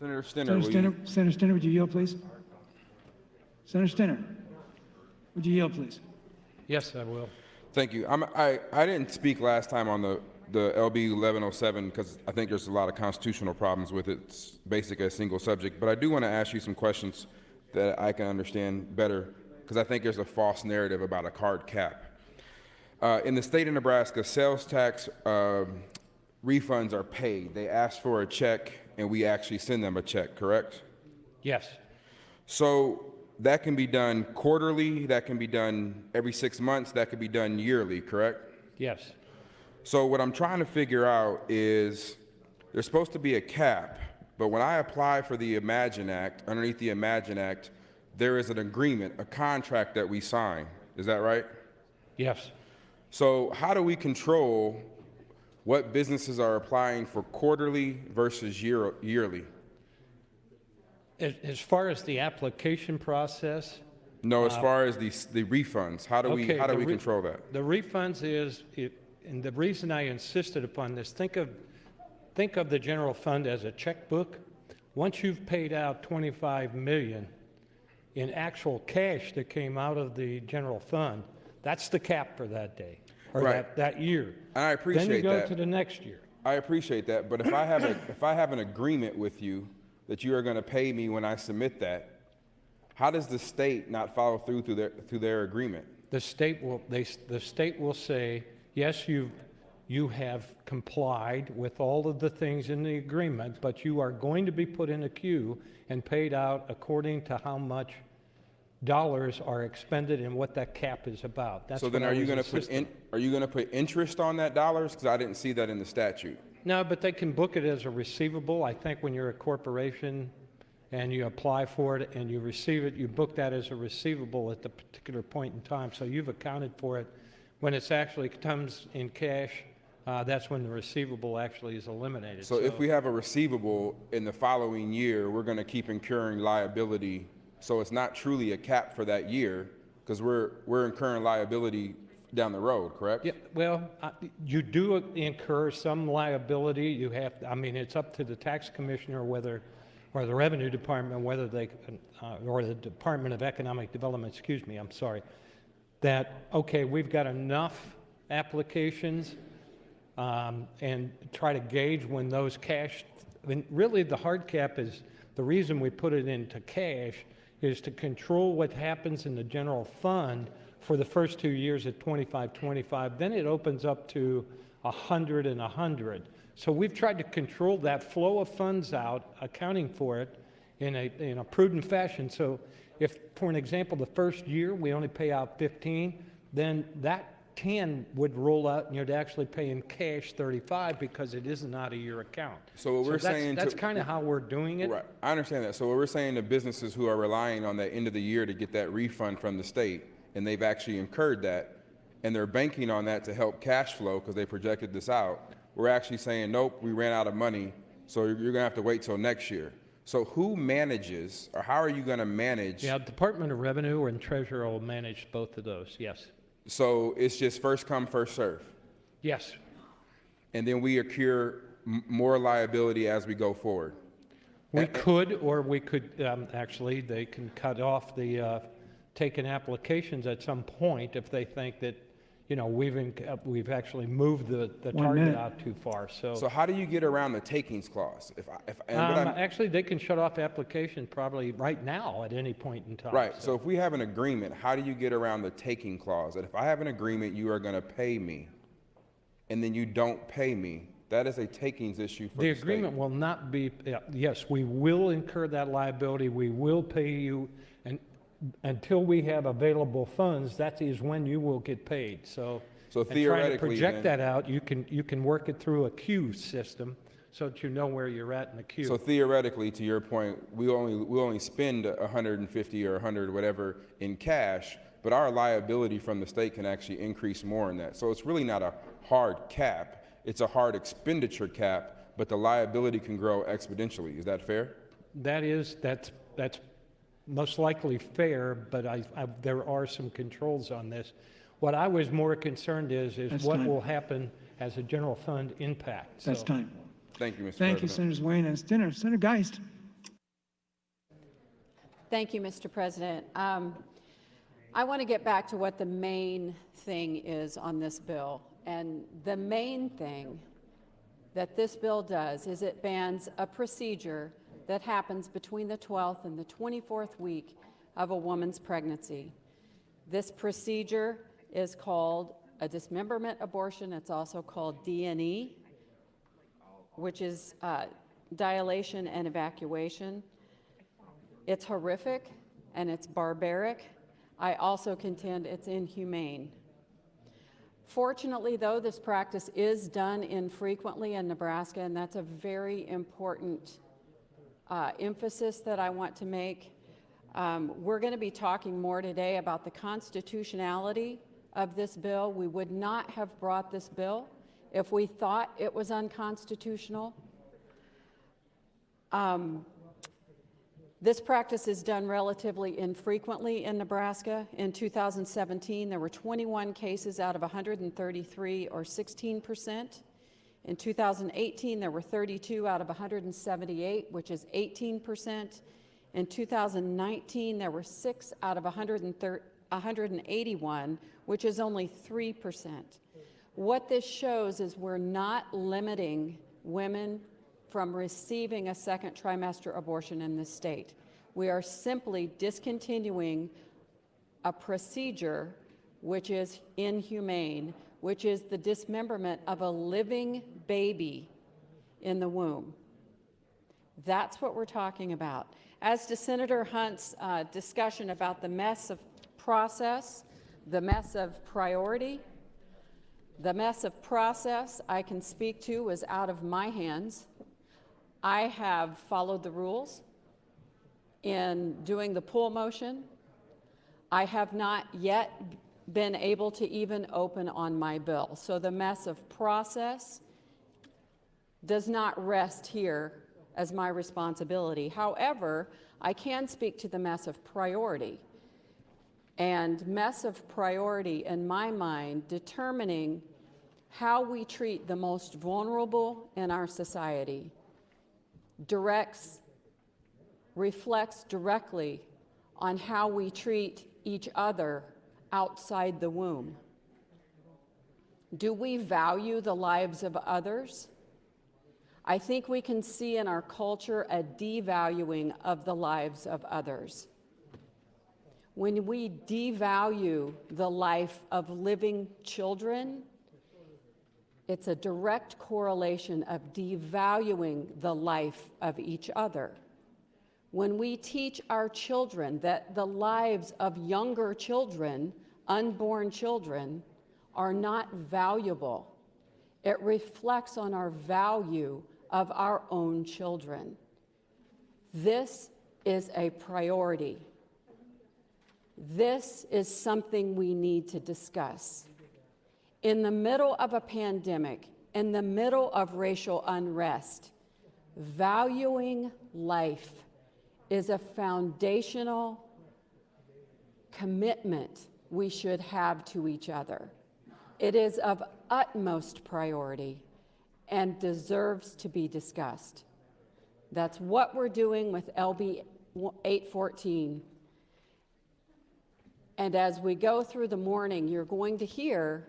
Senator Stinner, Senator Stinner, would you yield, please? Senator Stinner, would you yield, please? Yes, I will. Thank you. I didn't speak last time on the LB 1107 because I think there's a lot of constitutional problems with it. It's basically a single subject. But I do want to ask you some questions that I can understand better because I think there's a false narrative about a card cap. In the state of Nebraska, sales tax refunds are paid. They ask for a check and we actually send them a check, correct? Yes. So that can be done quarterly, that can be done every 6 months, that could be done yearly, correct? Yes. So what I'm trying to figure out is there's supposed to be a cap, but when I apply for the Imagine Act, underneath the Imagine Act, there is an agreement, a contract that we sign. Is that right? Yes. So how do we control what businesses are applying for quarterly versus yearly? As far as the application process, No, as far as the refunds, how do we the control that? The refunds and the reason I insisted upon this, think of the general fund as a checkbook. Once you've paid out 25 million in actual cash that came out of the general fund, that's the cap for that day, or Right. that year. And I appreciate Then you go that. to the next year. I appreciate that, but if I have an agreement with you that you are going to pay me when I submit that, how does the state not follow through their agreement? The state will say, yes, you have complied with all of the things in the agreement, but you are going to be put in a queue and paid out according to how much dollars are expended and what that cap is about. That's So then what I are you was going to insisting. put interest on that dollars? Because I didn't see that in the statute. No, but they can book it as a receivable. I think when you're a corporation and you apply for it and you receive it, you book that as a receivable at the particular point in time. So you've accounted for it. When it actually comes in cash, that's when the receivable actually is eliminated. So if we have a receivable in the following year, we're going to keep incurring liability. So it's not truly a cap for that year because we're incurring liability down the road, correct? Yeah, well, you do incur some liability. You have, I mean, it's up to the tax commissioner or the revenue department, whether they, or the Department of Economic Development, excuse me, I'm sorry, that, okay, we've got enough applications and try to gauge when those cash, I mean, really the hard cap is, the reason we put it into cash is to control what happens in the general fund for the first 2 years at 25-25. Then it opens up to 100 and 100. So we've tried to control that flow of funds out, accounting for it in a prudent fashion. So if, for an example, the first year we only pay out 15, then that 10 would roll out and you'd actually pay in cash 35 because it is not a year account. So what we're saying that's kind of how we're doing it. Right, I understand that. So what we're saying to businesses who are relying on that end of the year to get that refund from the state, and they've actually incurred that, and they're banking on that to help cash flow because they projected this out, we're actually saying, nope, we ran out of money, so you're going to have to wait till next year. So who manages, or how are you going to manage? Yeah, Department of Revenue and Treasurer will manage both of those, yes. So it's just first come, first serve? Yes. And then we accrue more liability as we go forward? We could, or we could, actually, they can cut off the taken applications at some point if they think that, you know, we've actually moved the target minute. out too far. So how do you get around the takings clause? Actually, they can shut off application probably right now at any point in time. Right, so if we have an agreement, how do you get around the taking clause? That if I have an agreement, you are going to pay me, and then you don't pay me, that is a takings issue for The the agreement will not be, yes, we will incur that liability, we will pay you, and until we have available funds, that is when you will get paid. So and trying to theoretically, project then- that out, you can work it through a queue system so that you know where you're at in the queue. So theoretically, to your point, we only spend 150 or 100, whatever, in cash, but our liability from the state can actually increase more in that. So it's really not a hard cap, it's a hard expenditure cap, but the liability can grow exponentially. Is that fair? That's most likely fair, but there are some controls on this. What I was more concerned is That's what time. will happen as a general fund impact. That's So- time. Thank you, Mr. Thank you, President. Senators Wayne and Stinner. Senator Geist. Thank you, Mr. President. I want to get back to what the main thing is on this bill. And the main thing that this bill does is it bans a procedure that happens between the 12th and the 24th week of a woman's pregnancy. This procedure is called a dismemberment abortion. It's also called D&E, which is dilation and evacuation. It's horrific and it's barbaric. I also contend it's inhumane. Fortunately, though, this practice is done infrequently in Nebraska, and that's a very important emphasis that I want to make. We're going to be talking more today about the constitutionality of this bill. We would not have brought this bill if we thought it was unconstitutional. This practice is done relatively infrequently in Nebraska. In 2017, there were 21 cases out of 133, or 16%. In 2018, there were 32 out of 178, which is 18%. In 2019, there were 6 out of 181, which is only 3%. What this shows is we're not limiting women from receiving a second trimester abortion in this state. We are simply discontinuing a procedure which is inhumane, which is the dismemberment of a living baby in the womb. That's what we're talking about. As to Senator Hunt's discussion about the mess of process, the mess of priority, the mess of process I can speak to was out of my hands. I have followed the rules in doing the pull motion. I have not yet been able to even open on my bill. So the mess of process does not rest here as my responsibility. However, I can speak to the mess of priority. And mess of priority, in my mind, determining how we treat the most vulnerable in our society reflects directly on how we treat each other outside the womb. Do we value the lives of others? I think we can see in our culture a devaluing of the lives of others. When we devalue the life of living children, it's a direct correlation of devaluing the life of each other. When we teach our children that the lives of younger children, unborn children, are not valuable, it reflects on our value of our own children. This is a priority. This is something we need to discuss. In the middle of a pandemic, in the middle of racial unrest, valuing life is a foundational commitment we should have to each other. It is of utmost priority and deserves to be discussed. That's what we're doing with LB 814. And as we go through the morning, you're going to hear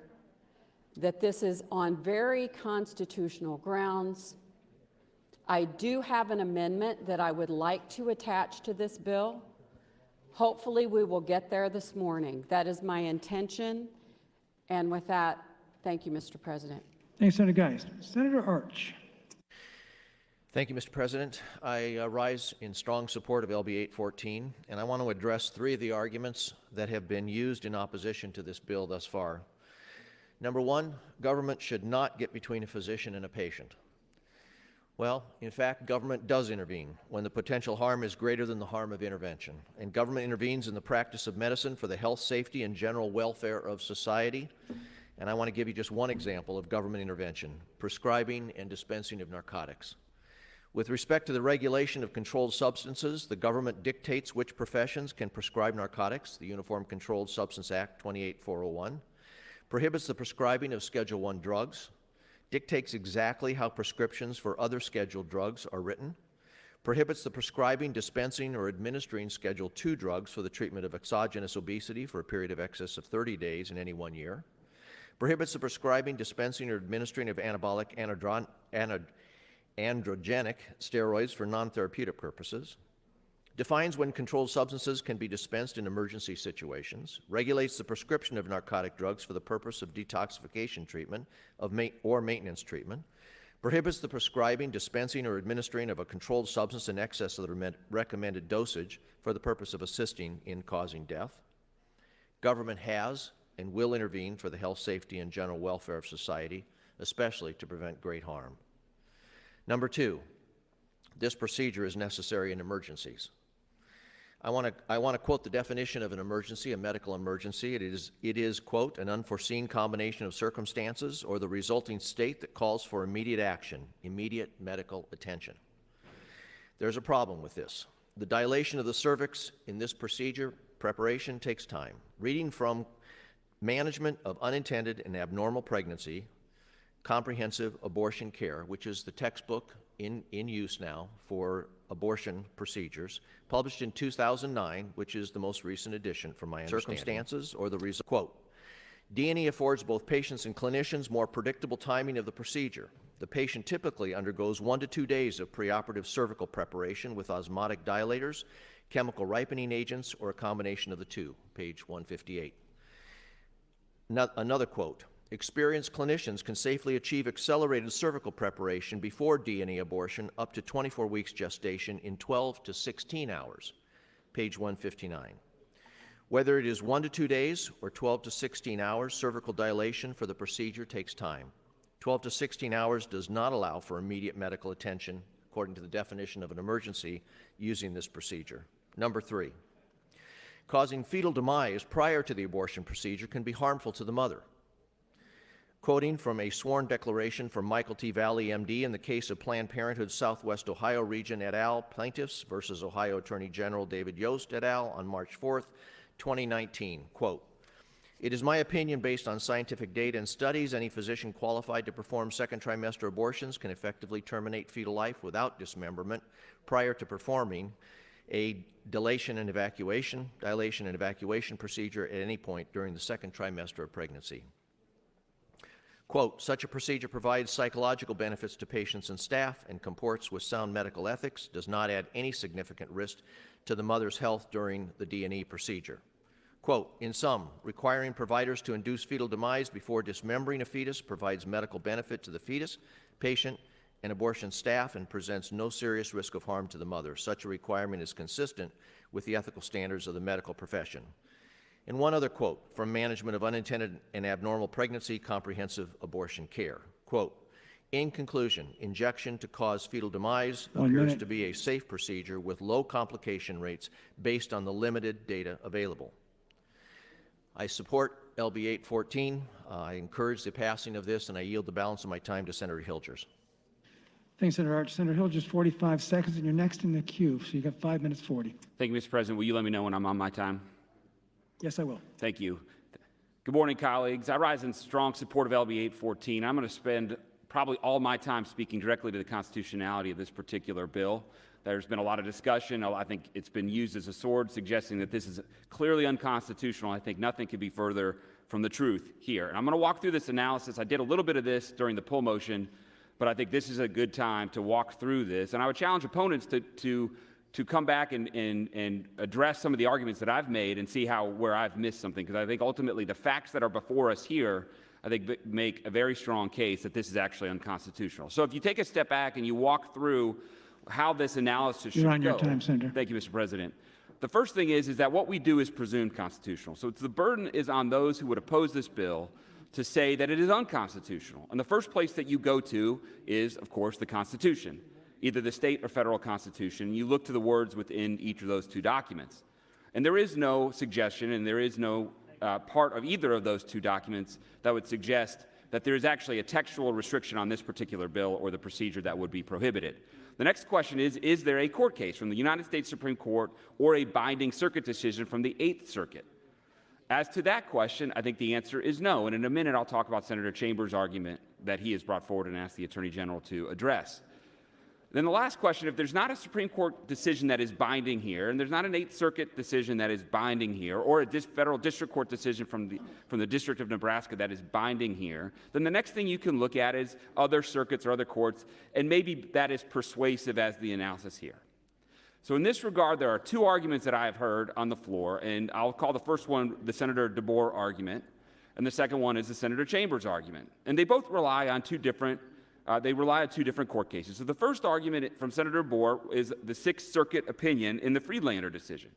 that this is on very constitutional grounds. I do have an amendment that I would like to attach to this bill. Hopefully, we will get there this morning. That is my intention. And with that, thank you, Mr. President. Thanks, Senator Geist. Senator Arch. Thank you, Mr. President. I rise in strong support of LB 814, and I want to address 3 of the arguments that have been used in opposition to this bill thus far. Number 1, government should not get between a physician and a patient. Well, in fact, government does intervene when the potential harm is greater than the harm of intervention. And government intervenes in the practice of medicine for the health, safety, and general welfare of society. And I want to give you just one example of government intervention: prescribing and dispensing of narcotics. With respect to the regulation of controlled substances, the government dictates which professions can prescribe narcotics. The Uniform Controlled Substance Act 28401 prohibits the prescribing of Schedule I drugs, dictates exactly how prescriptions for other scheduled drugs are written, prohibits the prescribing, dispensing, or administering Schedule II drugs for the treatment of exogenous obesity for a period of excess of 30 days in any 1 year, prohibits the prescribing, dispensing, or administering of anabolic androgenic steroids for non-therapeutic purposes, defines when controlled substances can be dispensed in emergency situations, regulates the prescription of narcotic drugs for the purpose of detoxification treatment or maintenance treatment, prohibits the prescribing, dispensing, or administering of a controlled substance in excess of the recommended dosage for the purpose of assisting in causing death. Government has and will intervene for the health, safety, and general welfare of society, especially to prevent great harm. Number two, this procedure is necessary in emergencies. I want to quote the definition of an emergency, a medical emergency. It is, quote, an unforeseen combination of circumstances or the resulting state that calls for immediate action, immediate medical attention. There's a problem with this. The dilation of the cervix in this procedure preparation takes time. Reading from Management of Unintended and Abnormal Pregnancy, Comprehensive Abortion Care, which is the textbook in use now for abortion procedures, published in 2009, which is the most recent edition from my understanding. Circumstances or the result. Quote, D&E affords both patients and clinicians more predictable timing of the procedure. The patient typically undergoes 1 to 2 days of preoperative cervical preparation with osmotic dilators, chemical ripening agents, or a combination of the two, page 158. Another quote, experienced clinicians can safely achieve accelerated cervical preparation before D&E abortion up to 24 weeks gestation in 12 to 16 hours, page 159. Whether it is 1 to 2 days or 12 to 16 hours, cervical dilation for the procedure takes time. 12 to 16 hours does not allow for immediate medical attention, according to the definition of an emergency using this procedure. Number three, causing fetal demise prior to the abortion procedure can be harmful to the mother. Quoting from a sworn declaration from Michael T. Valley, MD, in the case of Planned Parenthood Southwest Ohio Region et al. Plaintiffs versus Ohio Attorney General David Yost et al. On March 4th, 2019, quote, it is my opinion based on scientific data and studies, any physician qualified to perform second trimester abortions can effectively terminate fetal life without dismemberment prior to performing a dilation and evacuation procedure at any point during the second trimester of pregnancy. Quote, such a procedure provides psychological benefits to patients and staff and comports with sound medical ethics, does not add any significant risk to the mother's health during the D&E procedure. Quote, in sum, requiring providers to induce fetal demise before dismembering a fetus provides medical benefit to the fetus, patient, and abortion staff and presents no serious risk of harm to the mother. Such a requirement is consistent with the ethical standards of the medical profession. And one other quote from Management of Unintended and Abnormal Pregnancy, Comprehensive Abortion Care. Quote, in conclusion, injection to cause fetal demise appears to be a safe procedure with low complication rates based on the limited data available. I support LB 814. I encourage the passing of this, and I yield the balance of my time to Senator Hilgers. Thanks, Senator Arch. Senator Hilgers, 45 seconds, and you're next in the queue, so you got 5 minutes 40. Thank you, Mr. President. Will you let me know when I'm on my time? Yes, I will. Thank you. Good morning, colleagues. I rise in strong support of LB 814. I'm going to spend probably all my time speaking directly to the constitutionality of this particular bill. There's been a lot of discussion. I think it's been used as a sword, suggesting that this is clearly unconstitutional. I think nothing could be further from the truth here. And I'm going to walk through this analysis. I did a little bit of this during the pull motion, but I think this is a good time to walk through this. And I would challenge opponents to come back and address some of the arguments that I've made and see where I've missed something, because I think ultimately the facts that are before us here, I think, make a very strong case that this is actually unconstitutional. So if you take a step back and you walk through how this analysis should go. You're on your time, Senator. Thank you, Mr. President. The first thing is that what we do is presumed constitutional. So the burden is on those who would oppose this bill to say that it is unconstitutional. And the first place that you go to is, of course, the Constitution, either the state or federal Constitution. You look to the words within each of those two documents. And there is no suggestion, and there is no part of either of those two documents that would suggest that there is actually a textual restriction on this particular bill or the procedure that would be prohibited. The next question is there a court case from the United States Supreme Court or a binding circuit decision from the Eighth Circuit? As to that question, I think the answer is no. And in a minute, I'll talk about Senator Chambers' argument that he has brought forward and asked the Attorney General to address. Then the last question, if there's not a Supreme Court decision that is binding here, and there's not an Eighth Circuit decision that is binding here, or a federal district court decision from the District of Nebraska that is binding here, then the next thing you can look at is other circuits or other courts, and maybe that is persuasive as the analysis here. So in this regard, there are two arguments that I have heard on the floor, and I'll call the first one the Senator DeBoer argument, and the second one is the Senator Chambers argument. And they both rely on two different court cases. So the first argument from Senator DeBoer is the Sixth Circuit opinion in the Friedlander decision.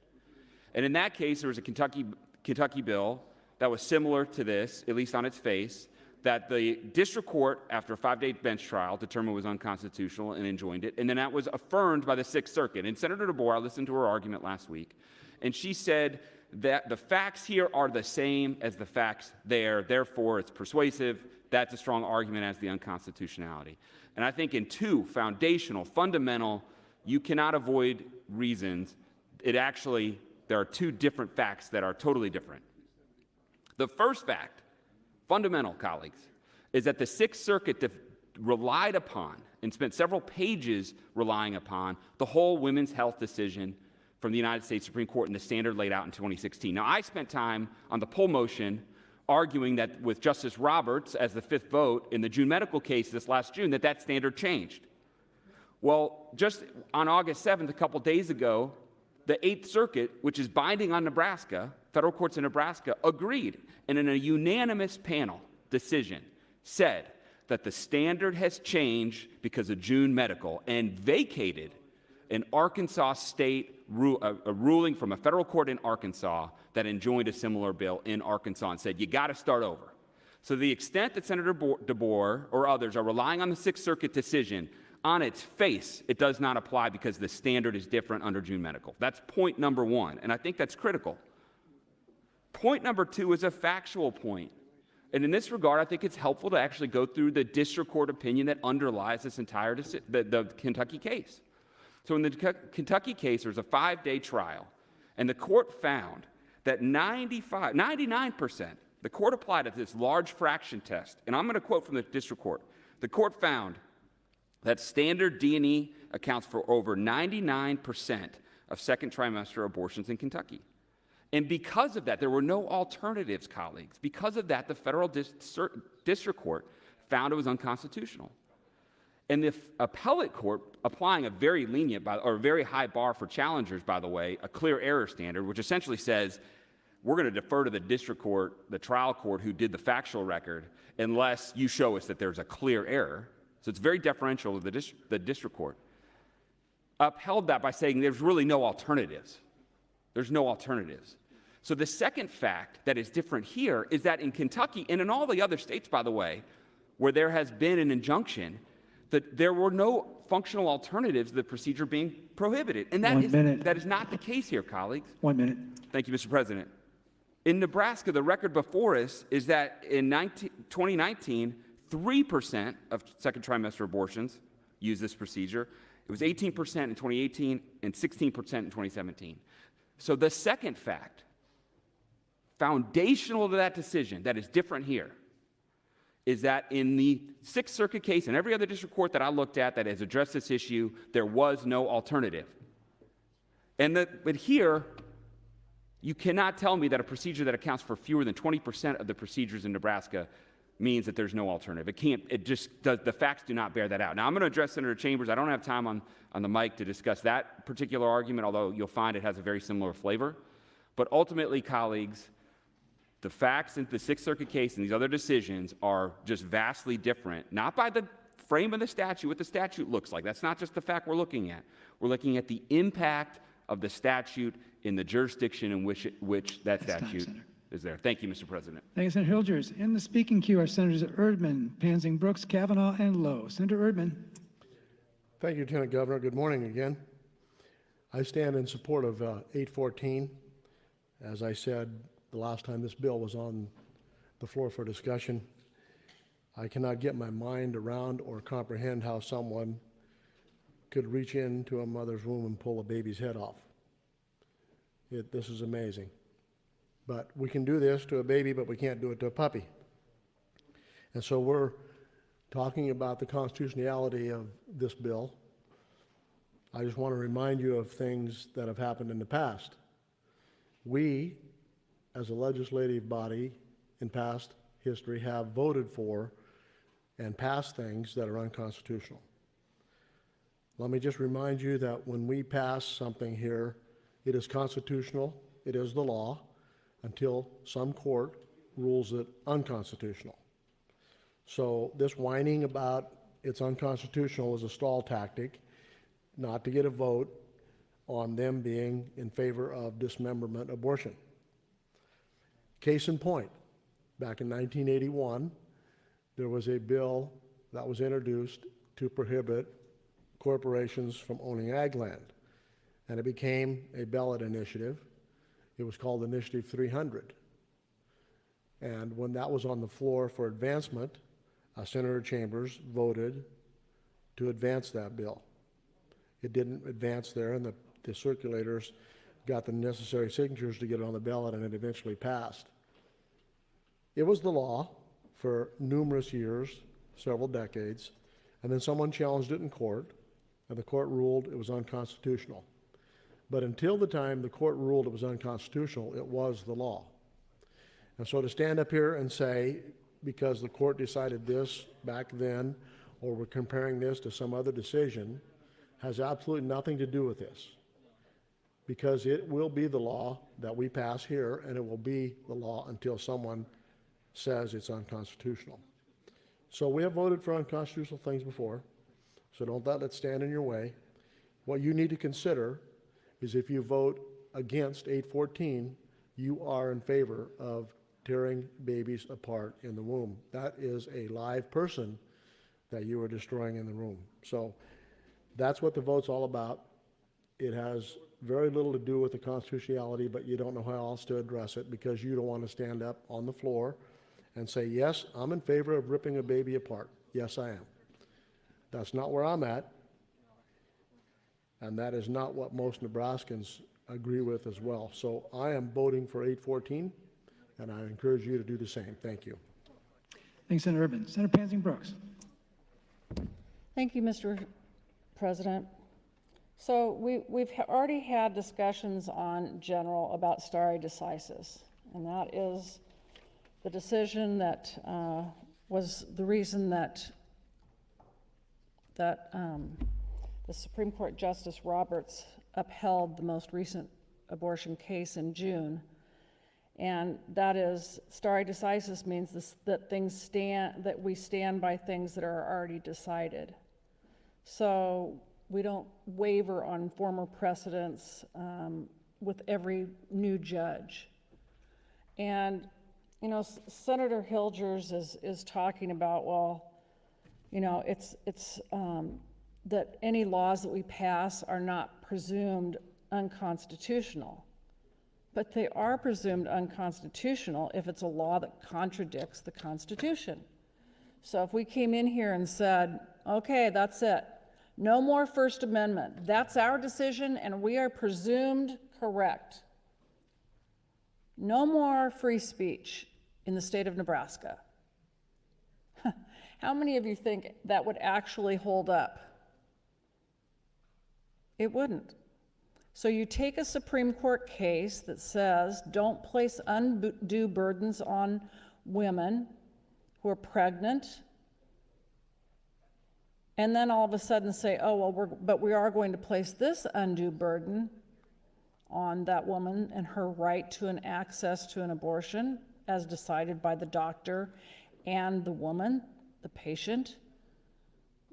And in that case, there was a Kentucky bill that was similar to this, at least on its face, that the district court, after a 5-day bench trial, determined was unconstitutional and enjoined it, and then that was affirmed by the Sixth Circuit. And Senator DeBoer, I listened to her argument last week, and she said that the facts here are the same as the facts there, therefore it's persuasive. That's a strong argument as the unconstitutionality. And I think in two foundational, fundamental, you cannot avoid reasons, there are two different facts that are totally different. The first fact, fundamental, colleagues, is that the Sixth Circuit relied upon and spent several pages relying upon the whole women's health decision from the United States Supreme Court and the standard laid out in 2016. Now, I spent time on the Poll motion arguing that with Justice Roberts as the fifth vote in the June medical case this last June, that standard changed. Well, just on August 7th, a couple days ago, the Eighth Circuit, which is binding on Nebraska, federal courts in Nebraska, agreed, and in a unanimous panel decision said that the standard has changed because of June medical and vacated an Arkansas state a ruling from a federal court in Arkansas that enjoined a similar bill in Arkansas and said, you got to start over. So the extent that Senator DeBoer or others are relying on the Sixth Circuit decision, on its face, it does not apply because the standard is different under June medical. That's point number one, and I think that's critical. Point number two is a factual point. And in this regard, I think it's helpful to actually go through the district court opinion that underlies this entire the Kentucky case. So in the Kentucky case, there was a 5-day trial, and the court found that 99%, the court applied at this large fraction test, and I'm going to quote from the district court. The court found that standard D&E accounts for over 99% of second trimester abortions in Kentucky. And because of that, there were no alternatives, colleagues. Because of that, the federal district court found it was unconstitutional. And the appellate court, applying a very lenient or very high bar for challengers, by the way, a clear error standard, which essentially says we're going to defer to the district court, the trial court who did the factual record, unless you show us that there's a clear error. So it's very deferential to the district court. Upheld that by saying there's really no alternatives. There's no alternatives. So the second fact that is different here is that in Kentucky, and in all the other states, by the way, where there has been an injunction, that there were no functional alternatives to the procedure being prohibited. And that is not the case here, colleagues. 1 minute. Thank you, Mr. President. In Nebraska, the record before us is that in 2019, 3% of second trimester abortions used this procedure. It was 18% in 2018 and 16% in 2017. So the second fact, foundational to that decision, that is different here, is that in the Sixth Circuit case and every other district court that I looked at that has addressed this issue, there was no alternative. But here, you cannot tell me that a procedure that accounts for fewer than 20% of the procedures in Nebraska means that there's no alternative. The facts do not bear that out. Now, I'm going to address Senator Chambers. I don't have time on the mic to discuss that particular argument, although you'll find it has a very similar flavor. But ultimately, colleagues, the facts in the Sixth Circuit case and these other decisions are just vastly different, not by the frame of the statute, what the statute looks like. That's not just the fact we're looking at. We're looking at the impact of the statute in the jurisdiction in which that statute is there. Thank you, Mr. President. Thank you, Senator Hilgers. In the speaking queue are Senators Erdman, Pansing Brooks, Kavanaugh, and Lowe. Senator Erdman. Thank you, Lieutenant Governor. Good morning again. I stand in support of 814. As I said the last time this bill was on the floor for discussion, I cannot get my mind around or comprehend how someone could reach into a mother's womb and pull a baby's head off. This is amazing. But we can do this to a baby, but we can't do it to a puppy. And so we're talking about the constitutionality of this bill. I just want to remind you of things that have happened in the past. We, as a legislative body in past history, have voted for and passed things that are unconstitutional. Let me just remind you that when we pass something here, it is constitutional, it is the law, until some court rules it unconstitutional. So this whining about it's unconstitutional is a stall tactic, not to get a vote on them being in favor of dismemberment abortion. Case in point, back in 1981, there was a bill that was introduced to prohibit corporations from owning ag land, and it became a ballot initiative. It was called Initiative 300. And when that was on the floor for advancement, Senator Chambers voted to advance that bill. It didn't advance there, and the circulators got the necessary signatures to get it on the ballot, and it eventually passed. It was the law for numerous years, several decades, and then someone challenged it in court, and the court ruled it was unconstitutional. But until the time the court ruled it was unconstitutional, it was the law. And so to stand up here and say, because the court decided this back then, or we're comparing this to some other decision, has absolutely nothing to do with this. Because it will be the law that we pass here, and it will be the law until someone says it's unconstitutional. So we have voted for unconstitutional things before, so don't let that stand in your way. What you need to consider is if you vote against 814, you are in favor of tearing babies apart in the womb. That is a live person that you are destroying in the womb. So that's what the vote's all about. It has very little to do with the constitutionality, but you don't know how else to address it because you don't want to stand up on the floor and say, yes, I'm in favor of ripping a baby apart. Yes, I am. That's not where I'm at, and that is not what most Nebraskans agree with as well. So I am voting for 814, and I encourage you to do the same. Thank you. Thanks, Senator Urban. Senator Pansing Brooks. Thank you, Mr. President. So we've already had discussions on general about stare decisis, and that is the decision that was the reason that the Supreme Court Justice Roberts upheld the most recent abortion case in June. And that is, stare decisis means that we stand by things that are already decided. So we don't waver on former precedents with every new judge. And, you know, Senator Hilgers is talking about, well, you know, it's that any laws that we pass are not presumed unconstitutional. But they are presumed unconstitutional if it's a law that contradicts the Constitution. So if we came in here and said, okay, that's it, no more First Amendment, that's our decision and we are presumed correct. No more free speech in the state of Nebraska. How many of you think that would actually hold up? It wouldn't. So you take a Supreme Court case that says don't place undue burdens on women who are pregnant, and then all of a sudden say, oh, well, but we are going to place this undue burden on that woman and her right to an access to an abortion as decided by the doctor and the woman, the patient,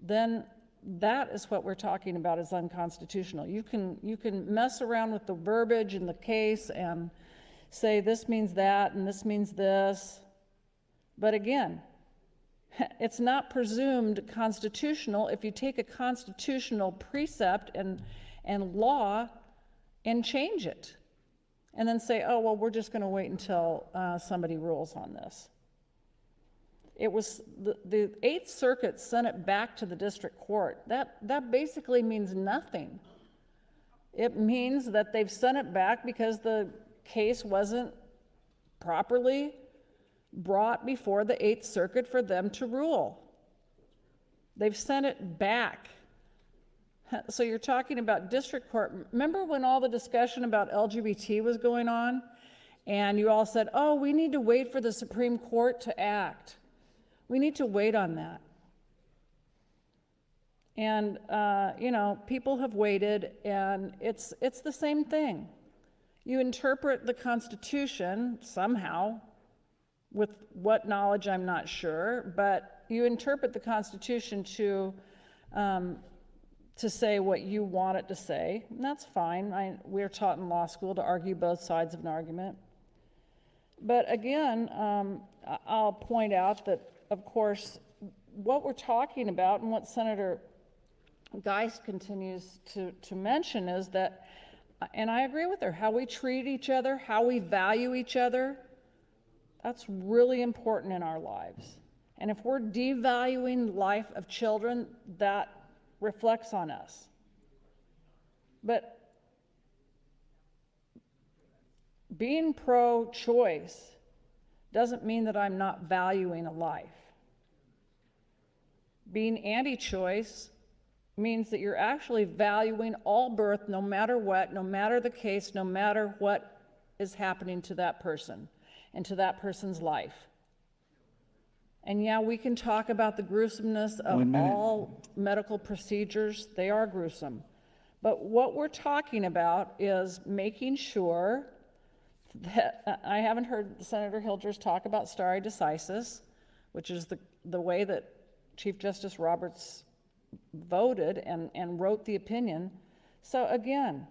then that is what we're talking about as unconstitutional. You can mess around with the verbiage in the case and say this means that and this means this, but again, it's not presumed constitutional if you take a constitutional precept and law and change it and then say, oh, well, we're just going to wait until somebody rules on this. It was the Eighth Circuit sent it back to the district court. That basically means nothing. It means that they've sent it back because the case wasn't properly brought before the Eighth Circuit for them to rule. They've sent it back. So you're talking about district court. Remember when all the discussion about LGBT was going on? And you all said, oh, we need to wait for the Supreme Court to act. We need to wait on that. And, you know, people have waited, and it's the same thing. You interpret the Constitution somehow, with what knowledge I'm not sure, but you interpret the Constitution to say what you want it to say, and that's fine. We're taught in law school to argue both sides of an argument. But again, I'll point out that, of course, what we're talking about and what Senator Geist continues to mention is that, and I agree with her, how we treat each other, how we value each other, that's really important in our lives. And if we're devaluing the life of children, that reflects on us. But being pro-choice doesn't mean that I'm not valuing a life. Being anti-choice means that you're actually valuing all birth, no matter what, no matter the case, no matter what is happening to that person and to that person's life. And yeah, we can talk about the gruesomeness of all medical procedures. They are gruesome. But what we're talking about is making sure that, I haven't heard Senator Hilgers talk about stare decisis, which is the way that Chief Justice Roberts voted and wrote the opinion. So again,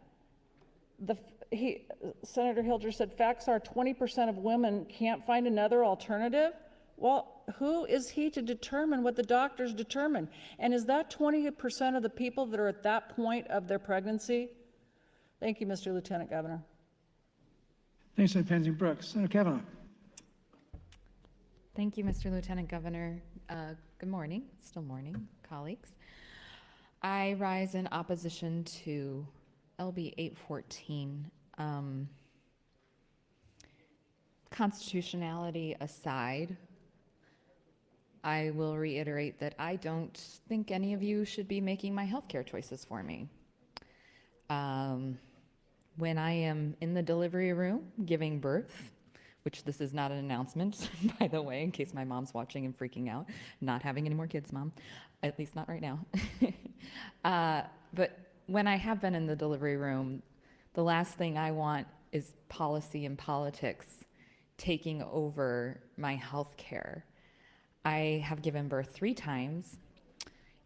Senator Hilgers said facts are 20% of women can't find another alternative. Well, who is he to determine what the doctors determine? And is that 20% of the people that are at that point of their pregnancy? Thank you, Mr. Lieutenant Governor. Thanks, Senator Pansy Brooks. Senator Kavanaugh. Thank you, Mr. Lieutenant Governor. Good morning, still morning, colleagues. I rise in opposition to LB 814. Constitutionality aside, I will reiterate that I don't think any of you should be making my healthcare choices for me. When I am in the delivery room giving birth, which this is not an announcement, by the way, in case my mom's watching and freaking out, not having any more kids, Mom, at least not right now. But when I have been in the delivery room, the last thing I want is policy and politics taking over my health care. I have given birth 3 times.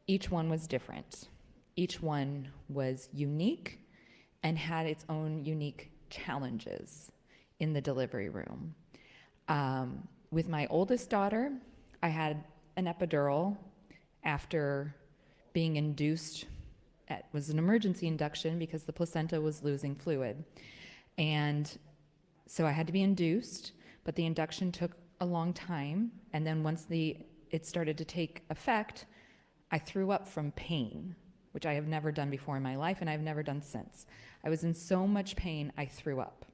Each one was different. Each one was unique and had its own unique challenges in the delivery room. With my oldest daughter, I had an epidural after being induced. It was an emergency induction because the placenta was losing fluid. And so I had to be induced, but the induction took a long time. And then once it started to take effect, I threw up from pain, which I have never done before in my life, and I've never done since. I was in so much pain, I threw up.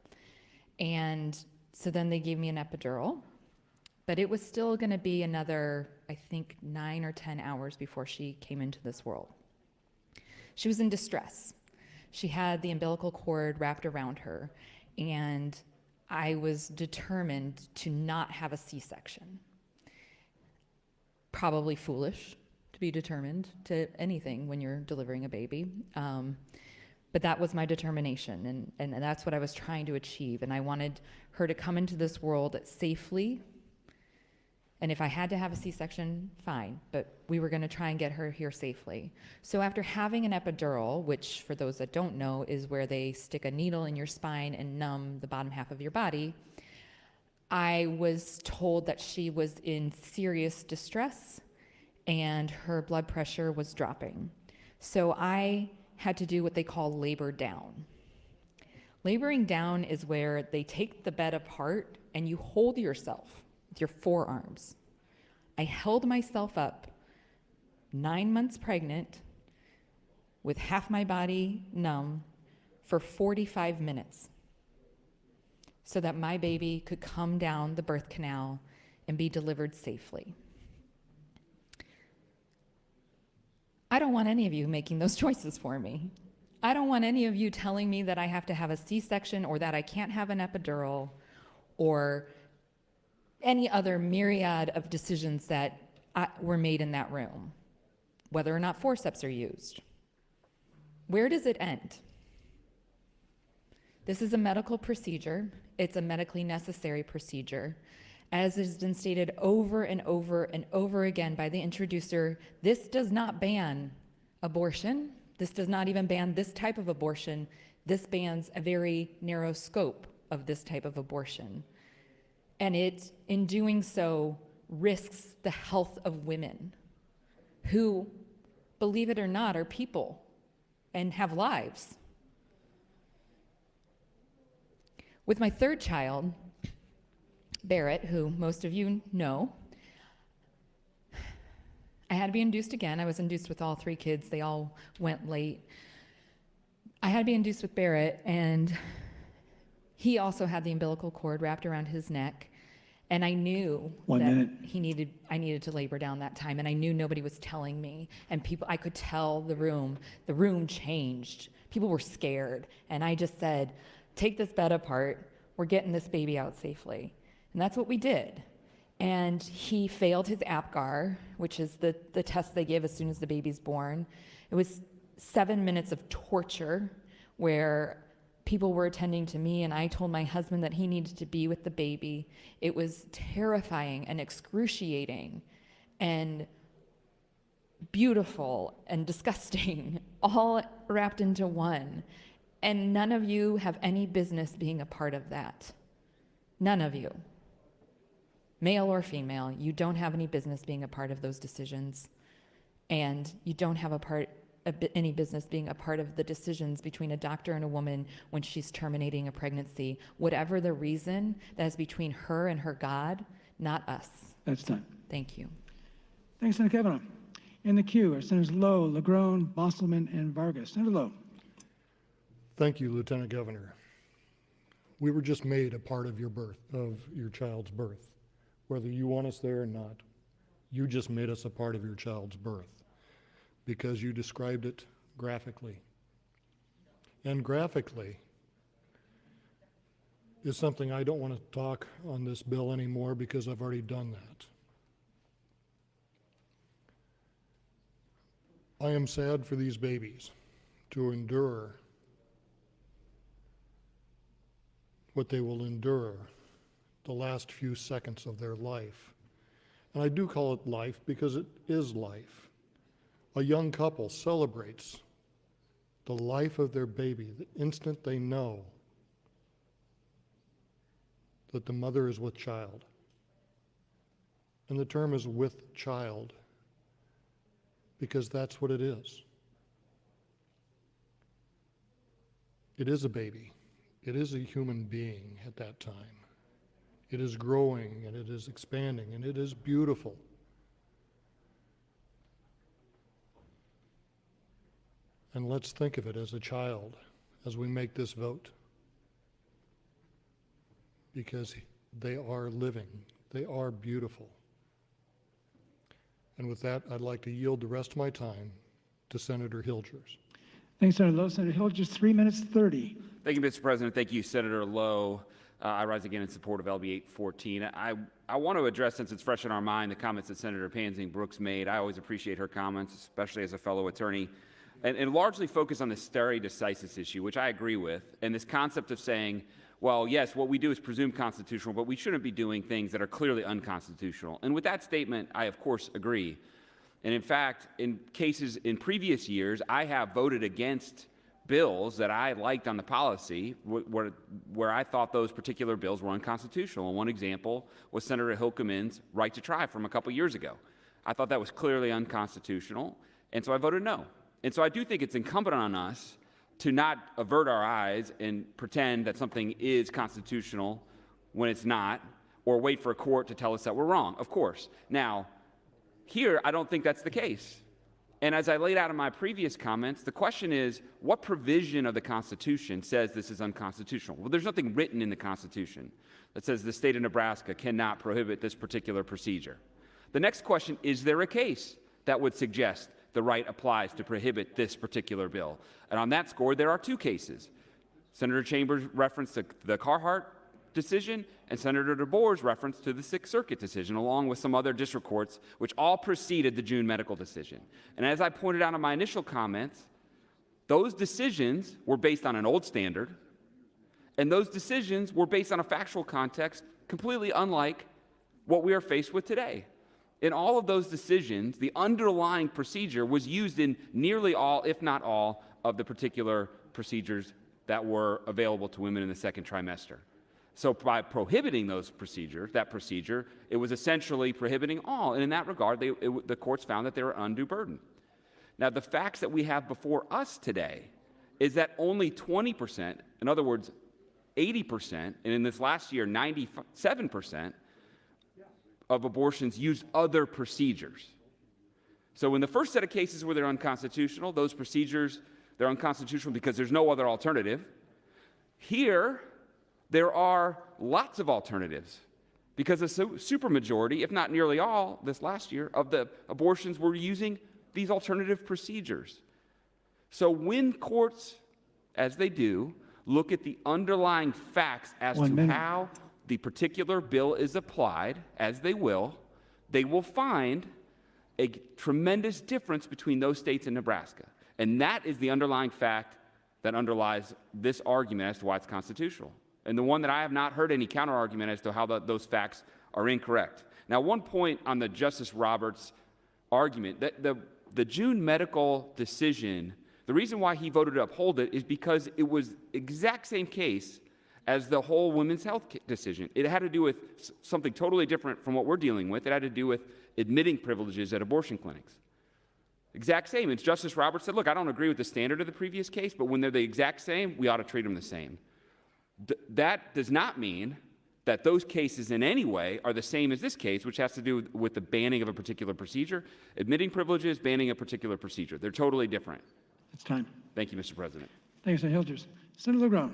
And so then they gave me an epidural, but it was still gonna be another, I think, 9 or 10 hours before she came into this world. She was in distress. She had the umbilical cord wrapped around her, and I was determined to not have a C-section. Probably foolish to be determined to anything when you're delivering a baby. But that was my determination, and that's what I was trying to achieve. And I wanted her to come into this world safely. And if I had to have a C-section, fine, but we were gonna try and get her here safely. So after having an epidural, which for those that don't know, is where they stick a needle in your spine and numb the bottom half of your body, I was told that she was in serious distress and her blood pressure was dropping. So I had to do what they call labor down. Laboring down is where they take the bed apart and you hold yourself with your forearms. I held myself up, 9 months pregnant, with half my body numb, for 45 minutes, so that my baby could come down the birth canal and be delivered safely. I don't want any of you making those choices for me. I don't want any of you telling me that I have to have a C-section or that I can't have an epidural or any other myriad of decisions that were made in that room, whether or not forceps are used. Where does it end? This is a medical procedure. It's a medically necessary procedure. As has been stated over and over and over again by the introducer, this does not ban abortion. This does not even ban this type of abortion. This bans a very narrow scope of this type of abortion. And it, in doing so, risks the health of women who, believe it or not, are people and have lives. With my third child, Barrett, who most of you know, I had to be induced again. I was induced with all 3 kids. They all went late. I had to be induced with Barrett, and he also had the umbilical cord wrapped around his neck. And I knew One minute. I needed to labor down that time, and I knew nobody was telling me. And I could tell the room changed. People were scared. And I just said, take this bed apart. We're getting this baby out safely. And that's what we did. And he failed his APGAR, which is the test they give as soon as the baby's born. It was 7 minutes of torture where people were attending to me, and I told my husband that he needed to be with the baby. It was terrifying and excruciating and beautiful and disgusting, all wrapped into one. And none of you have any business being a part of that. None of you. Male or female, you don't have any business being a part of those decisions. And you don't have any business being a part of the decisions between a doctor and a woman when she's terminating a pregnancy. Whatever the reason, that is between her and her God, not us. That's time. Thank you. Thanks, Senator Kavanaugh. In the queue are Senators Lowe, Legrone, Bostelman, and Vargas. Senator Lowe. Thank you, Lieutenant Governor. We were just made a part of your child's birth. Whether you want us there or not, you just made us a part of your child's birth because you described it graphically. And graphically is something I don't want to talk on this bill anymore because I've already done that. I am sad for these babies to endure what they will endure the last few seconds of their life. And I do call it life because it is life. A young couple celebrates the life of their baby the instant they know that the mother is with child. And the term is with child because that's what it is. It is a baby. It is a human being at that time. It is growing and it is expanding and it is beautiful. And let's think of it as a child as we make this vote. Because they are living, they are beautiful. And with that, I'd like to yield the rest of my time to Senator Hilgers. Thanks, Senator Lowe. Senator Hilgers, 3 minutes 30. Thank you, Mr. President. Thank you, Senator Lowe. I rise again in support of LB 814. I want to address, since it's fresh in our mind, the comments that Senator Pansing Brooks made. I always appreciate her comments, especially as a fellow attorney, and largely focus on the stare decisis issue, which I agree with, and this concept of saying, well, yes, what we do is presumed constitutional, but we shouldn't be doing things that are clearly unconstitutional. And with that statement, I, of course, agree. And in fact, in cases in previous years, I have voted against bills that I liked on the policy where I thought those particular bills were unconstitutional. And one example was Senator Hilkeman's right to try from a couple years ago. I thought that was clearly unconstitutional, and so I voted no. And so I do think it's incumbent on us to not avert our eyes and pretend that something is constitutional when it's not, or wait for a court to tell us that we're wrong, of course. Now, here, I don't think that's the case. And as I laid out in my previous comments, the question is, what provision of the Constitution says this is unconstitutional? Well, there's nothing written in the Constitution that says the state of Nebraska cannot prohibit this particular procedure. The next question, is there a case that would suggest the right applies to prohibit this particular bill? And on that score, there are two cases. Senator Chambers referenced the Carhart decision, and Senator DeBoer's reference to the Sixth Circuit decision, along with some other district courts, which all preceded the June medical decision. And as I pointed out in my initial comments, those decisions were based on an old standard, and those decisions were based on a factual context completely unlike what we are faced with today. In all of those decisions, the underlying procedure was used in nearly all, if not all, of the particular procedures that were available to women in the second trimester. So by prohibiting that procedure, it was essentially prohibiting all. And in that regard, the courts found that they were undue burden. Now, the facts that we have before us today is that only 20%, in other words, 80%, and in this last year, 97% of abortions use other procedures. So in the first set of cases where they're unconstitutional, those procedures, they're unconstitutional because there's no other alternative. Here, there are lots of alternatives because a supermajority, if not nearly all, this last year, of the abortions were using these alternative procedures. So when courts, as they do, look at the underlying facts as to how the particular bill is applied, as they will find a tremendous difference between those states and Nebraska. And that is the underlying fact that underlies this argument as to why it's constitutional. And the one that I have not heard any counterargument as to how those facts are incorrect. Now, one point on the Justice Roberts argument, that the June medical decision, the reason why he voted to uphold it is because it was exact same case as the whole women's health decision. It had to do with something totally different from what we're dealing with. It had to do with admitting privileges at abortion clinics. Exact same. And Justice Roberts said, look, I don't agree with the standard of the previous case, but when they're the exact same, we ought to treat them the same. That does not mean that those cases in any way are the same as this case, which has to do with the banning of a particular procedure. Admitting privileges, banning a particular procedure. They're totally different. It's time. Thank you, Mr. President. Thank you, Senator Hilgers. Senator LeGrone.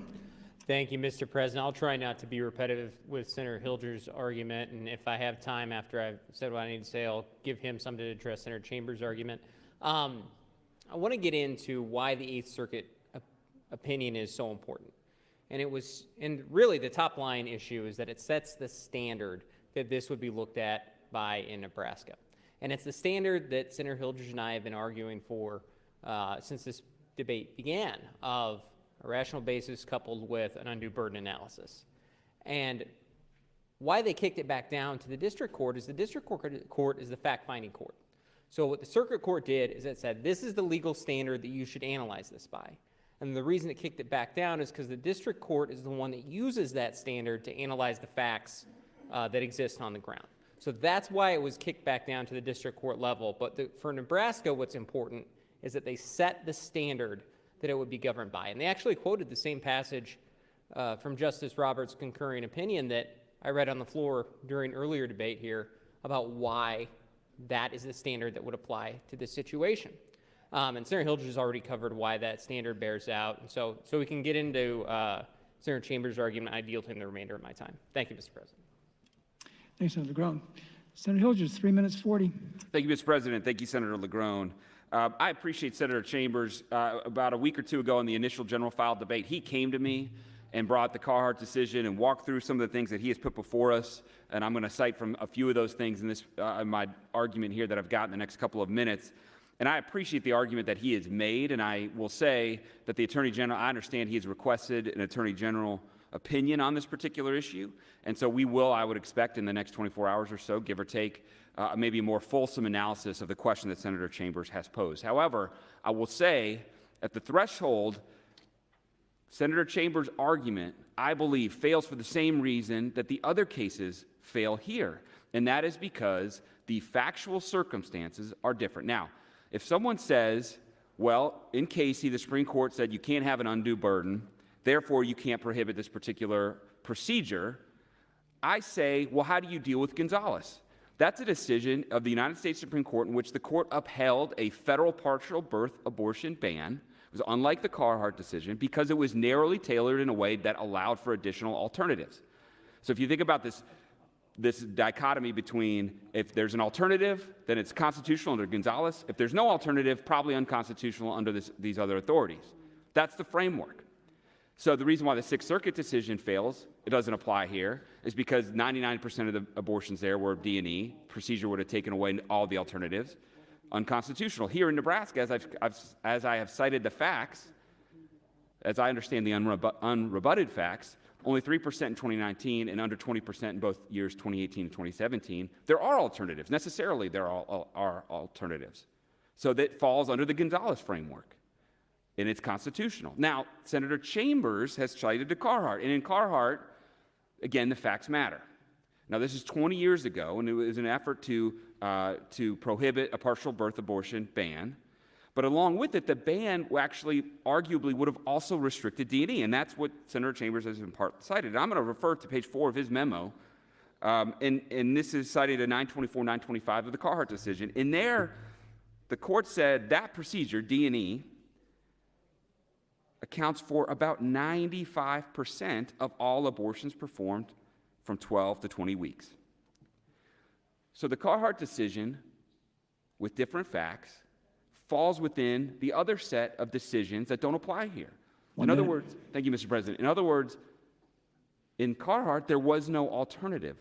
Thank you, Mr. President. I'll try not to be repetitive with Senator Hilgers' argument, and if I have time after I've said what I need to say, I'll give him something to address Senator Chambers' argument. I want to get into why the Eighth Circuit opinion is so important. And really the top line issue is that it sets the standard that this would be looked at by in Nebraska. And it's the standard that Senator Hilgers and I have been arguing for since this debate began, of a rational basis coupled with an undue burden analysis. And why they kicked it back down to the district court is the district court is the fact-finding court. So what the circuit court did is it said, this is the legal standard that you should analyze this by. And the reason it kicked it back down is because the district court is the one that uses that standard to analyze the facts that exist on the ground. So that's why it was kicked back down to the district court level. But for Nebraska, what's important is that they set the standard that it would be governed by. And they actually quoted the same passage from Justice Roberts' concurring opinion that I read on the floor during earlier debate here about why that is the standard that would apply to this situation. And Senator Hilgers has already covered why that standard bears out. And so we can get into Senator Chambers' argument. I yield him the remainder of my time. Thank you, Mr. President. Thanks, Senator LeGrone. Senator Hilgers, 3 minutes 40. Thank you, Mr. President. Thank you, Senator LeGrone. I appreciate Senator Chambers. About a week or two ago in the initial general file debate, he came to me and brought the Carhart decision and walked through some of the things that he has put before us. And I'm going to cite from a few of those things in this my argument here that I've got in the next couple of minutes. And I appreciate the argument that he has made, and I will say that the Attorney General, I understand he has requested an Attorney General opinion on this particular issue, and so we will, I would expect, in the next 24 hours or so, give or take, maybe a more fulsome analysis of the question that Senator Chambers has posed. However, I will say, at the threshold, Senator Chambers' argument, I believe, fails for the same reason that the other cases fail here, and that is because the factual circumstances are different. Now, if someone says, well, in Casey, the Supreme Court said you can't have an undue burden, therefore you can't prohibit this particular procedure, I say, well, how do you deal with Gonzalez? That's a decision of the United States Supreme Court in which the court upheld a federal partial birth abortion ban. It was unlike the Carhart decision because it was narrowly tailored in a way that allowed for additional alternatives. So if you think about this dichotomy between if there's an alternative, then it's constitutional under Gonzalez. If there's no alternative, probably unconstitutional under these other authorities. That's the framework. So the reason why the Sixth Circuit decision fails, it doesn't apply here, is because 99% of the abortions there were D&E. Procedure would have taken away all the alternatives. Unconstitutional. Here in Nebraska, as I have cited the facts, as I understand the unrebutted facts, only 3% in 2019 and under 20% in both years 2018 and 2017. There are alternatives. Necessarily, there are alternatives. So that falls under the Gonzalez framework, and it's constitutional. Now, Senator Chambers has cited to Carhart, and in Carhart, Again, the facts matter. Now, this is 20 years ago, and it was an effort to prohibit a partial birth abortion ban. But along with it, the ban actually arguably would have also restricted D&E, and that's what Senator Chambers has in part cited. And I'm going to refer to page 4 of his memo, and this is cited in 924, 925 of the Carhart decision. In there, the court said that procedure, D&E, accounts for about 95% of all abortions performed from 12 to 20 weeks. So the Carhart decision, with different facts, falls within the other set of decisions that don't apply here. In other words, thank you, Mr. President. In other words, in Carhart, there was no alternative.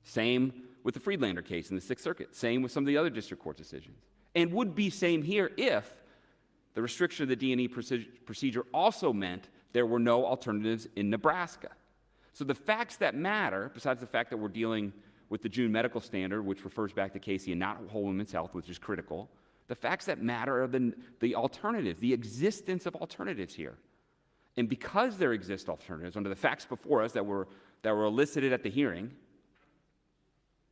Same with the Friedlander case in the Sixth Circuit. Same with some of the other district court decisions. And would be same here if the restriction of the D&E procedure also meant there were no alternatives in Nebraska. So the facts that matter, besides the fact that we're dealing with the June medical standard, which refers back to Casey and not whole women's health, which is critical, the facts that matter are the alternatives, the existence of alternatives here. And because there exist alternatives under the facts before us that were elicited at the hearing,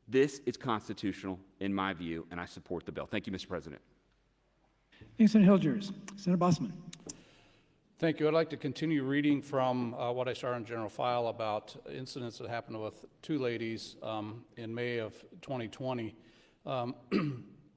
this is constitutional in my view, and I support the bill. Thank you, Mr. President. Thank you, Senator Hilgers. Senator Bossman. Thank you. I'd like to continue reading from what I started in general file about incidents that happened with two ladies in May of 2020.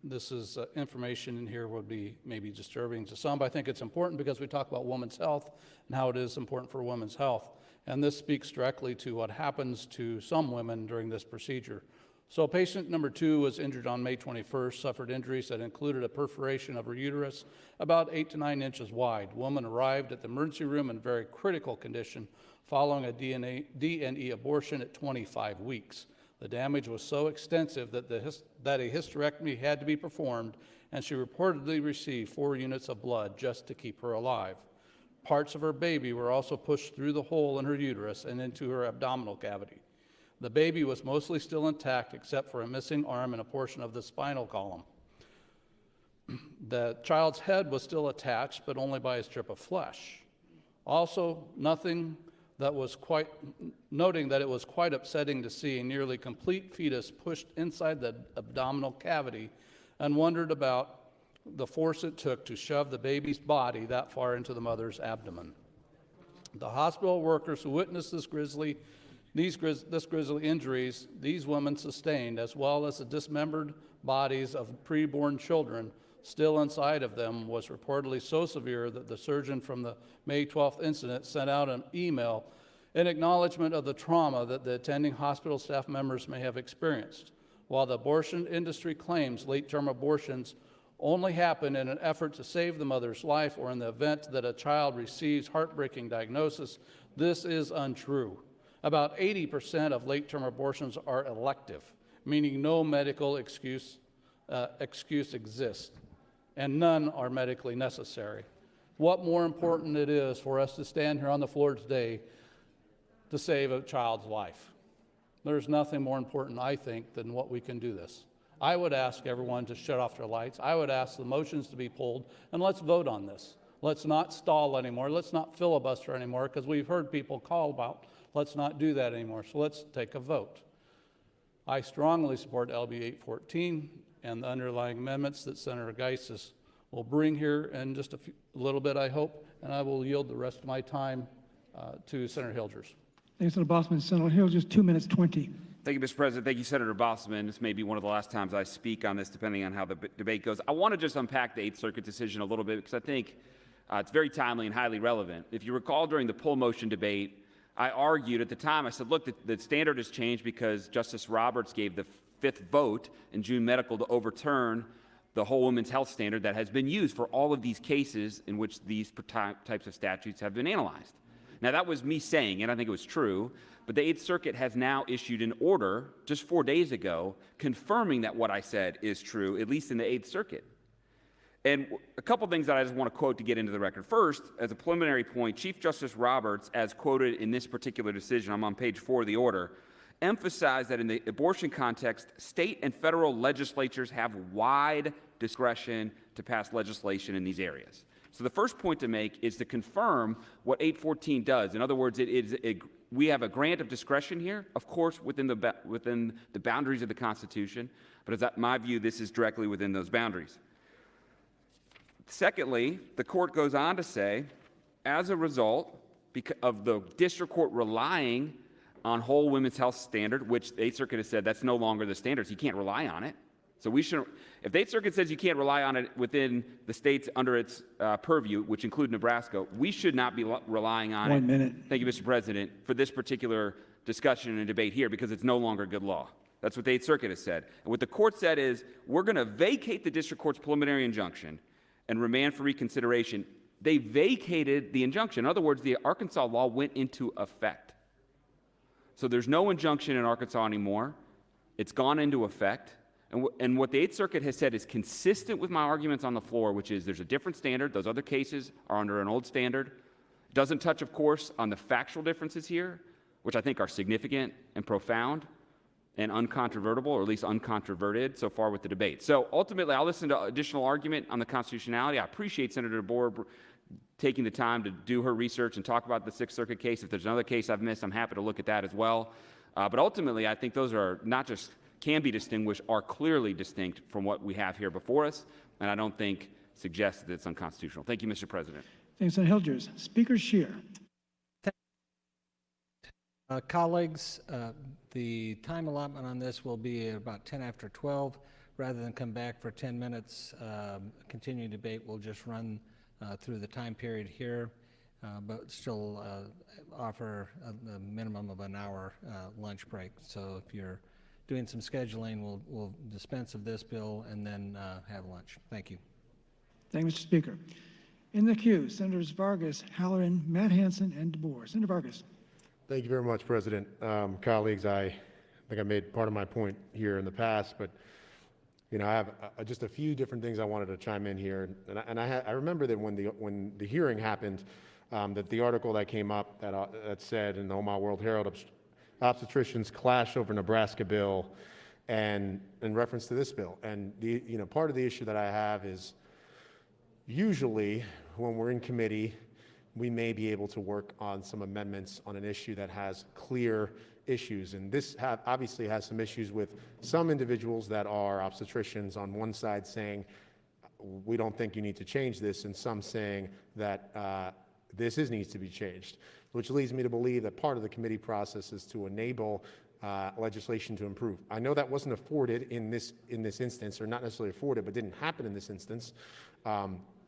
This is information in here would be maybe disturbing to some, but I think it's important because we talk about women's health and how it is important for women's health. And this speaks directly to what happens to some women during this procedure. So patient number 2 was injured on May 21st, suffered injuries that included a perforation of her uterus about 8 to 9 inches wide. Woman arrived at the emergency room in very critical condition following a D&E abortion at 25 weeks. The damage was so extensive that a hysterectomy had to be performed, and she reportedly received 4 units of blood just to keep her alive. Parts of her baby were also pushed through the hole in her uterus and into her abdominal cavity. The baby was mostly still intact except for a missing arm and a portion of the spinal column. The child's head was still attached, but only by a strip of flesh. Also, noting that it was quite upsetting to see a nearly complete fetus pushed inside the abdominal cavity, and wondered about the force it took to shove the baby's body that far into the mother's abdomen. The hospital workers who witnessed this grisly injuries these women sustained, as well as the dismembered bodies of preborn children still inside of them, was reportedly so severe that the surgeon from the May 12th incident sent out an email in acknowledgement of the trauma that the attending hospital staff members may have experienced. While the abortion industry claims late-term abortions only happen in an effort to save the mother's life or in the event that a child receives heartbreaking diagnosis, this is untrue. About 80% of late-term abortions are elective, meaning no medical excuse exists, and none are medically necessary. What more important it is for us to stand here on the floor today to save a child's life. There's nothing more important, I think, than what we can do this. I would ask everyone to shut off their lights. I would ask the motions to be pulled, and let's vote on this. Let's not stall anymore. Let's not filibuster anymore, because we've heard people call about let's not do that anymore. So let's take a vote. I strongly support LB 814 and the underlying amendments that Senator Geisses will bring here in just a little bit, I hope, and I will yield the rest of my time to Senator Hilgers. Thank you, Senator Bossman. Senator Hilgers, 2 minutes 20. Thank you, Mr. President. Thank you, Senator Bossman. This may be one of the last times I speak on this, depending on how the debate goes. I want to just unpack the Eighth Circuit decision a little bit because I think it's very timely and highly relevant. If you recall, during the pull motion debate, I argued at the time, I said, look, the standard has changed because Justice Roberts gave the 5th vote in June Medical to overturn the whole women's health standard that has been used for all of these cases in which these types of statutes have been analyzed. Now, that was me saying it. I think it was true. But the Eighth Circuit has now issued an order just 4 days ago confirming that what I said is true, at least in the Eighth Circuit. And a couple things that I just want to quote to get into the record. First, as a preliminary point, Chief Justice Roberts, as quoted in this particular decision, I'm on page 4 of the order, emphasized that in the abortion context, state and federal legislatures have wide discretion to pass legislation in these areas. So the first point to make is to confirm what 814 does. In other words, it is we have a grant of discretion here, of course, within the boundaries of the Constitution, but as my view, this is directly within those boundaries. Secondly, the court goes on to say, as a result of the district court relying on whole women's health standard, which the Eighth Circuit has said that's no longer the standard, so you can't rely on it. So we shouldn't, if the Eighth Circuit says you can't rely on it within the states under its purview, which include Nebraska, we should not be relying on it. 1 minute. Thank you, Mr. President, for this particular discussion and debate here, because it's no longer good law. That's what the Eighth Circuit has said. And what the court said is, we're going to vacate the district court's preliminary injunction and remand for reconsideration. They vacated the injunction. In other words, the Arkansas law went into effect. So there's no injunction in Arkansas anymore. It's gone into effect. And what the Eighth Circuit has said is consistent with my arguments on the floor, which is there's a different standard. Those other cases are under an old standard. It doesn't touch, of course, on the factual differences here, which I think are significant and profound and uncontrovertible, or at least uncontroverted so far with the debate. So ultimately, I'll listen to additional argument on the constitutionality. I appreciate Senator DeBoer taking the time to do her research and talk about the Sixth Circuit case. If there's another case I've missed, I'm happy to look at that as well. But ultimately, I think those are not just can be distinguished, are clearly distinct from what we have here before us, and I don't think suggests that it's unconstitutional. Thank you, Mr. President. Thanks, Senator Hilgers. Speaker Scheer. Colleagues, the time allotment on this will be about 10 after 12. Rather than come back for 10 minutes, continuing debate, we'll just run through the time period here, but still offer a minimum of an hour lunch break. So if you're doing some scheduling, we'll dispense of this bill and then have lunch. Thank you. Thank you, Mr. Speaker. In the queue, Senators Vargas, Halloran, Matt Hansen, and DeBoer. Senator Vargas. Thank you very much, President. Colleagues, I think I made part of my point here in the past, but I have just a few different things I wanted to chime in here. And I remember that when the hearing happened, that the article that came up that said in the Omaha World Herald, obstetricians clash over Nebraska bill, and in reference to this bill. And part of the issue that I have is usually when we're in committee, we may be able to work on some amendments on an issue that has clear issues. And this obviously has some issues with some individuals that are obstetricians on one side saying, we don't think you need to change this, and some saying that this needs to be changed, which leads me to believe that part of the committee process is to enable legislation to improve. I know that wasn't afforded in this instance, or not necessarily afforded, but didn't happen in this instance.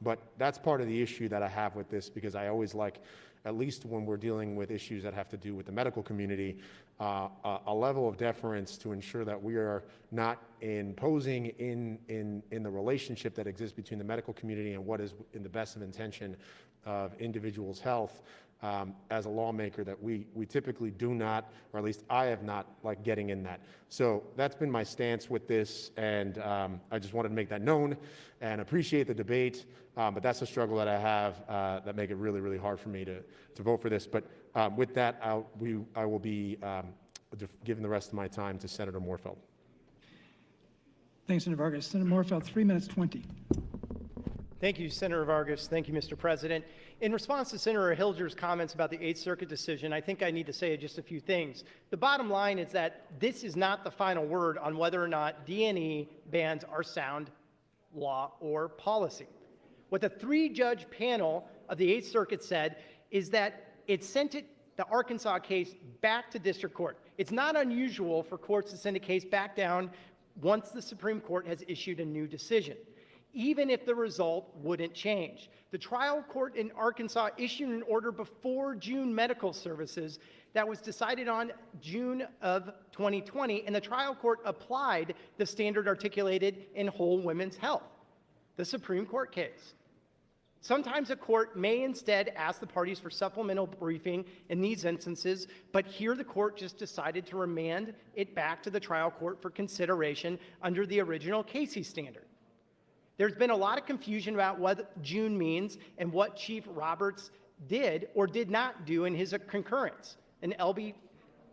But that's part of the issue that I have with this, because I always like, at least when we're dealing with issues that have to do with the medical community, a level of deference to ensure that we are not imposing in the relationship that exists between the medical community and what is in the best of intention of individuals' health. As a lawmaker, that we typically do not, or at least I have not, like getting in that. So that's been my stance with this, and I just wanted to make that known and appreciate the debate, but that's a struggle that I have that make it really, really hard for me to vote for this. But with that, I will be giving the rest of my time to Senator Moorfeld. Thanks, Senator Vargas. Senator Moorfeld, 3 minutes 20. Thank you, Senator Vargas. Thank you, Mr. President. In response to Senator Hilger's comments about the Eighth Circuit decision, I think I need to say just a few things. The bottom line is that this is not the final word on whether or not D&E bans are sound law or policy. What the three-judge panel of the Eighth Circuit said is that it sent the Arkansas case back to district court. It's not unusual for courts to send a case back down once the Supreme Court has issued a new decision, even if the result wouldn't change. The trial court in Arkansas issued an order before June Medical Services that was decided on June of 2020, and the trial court applied the standard articulated in Whole Women's Health, the Supreme Court case. Sometimes a court may instead ask the parties for supplemental briefing in these instances, but here the court just decided to remand it back to the trial court for consideration under the original Casey standard. There's been a lot of confusion about what June means and what Chief Roberts did or did not do in his concurrence in LB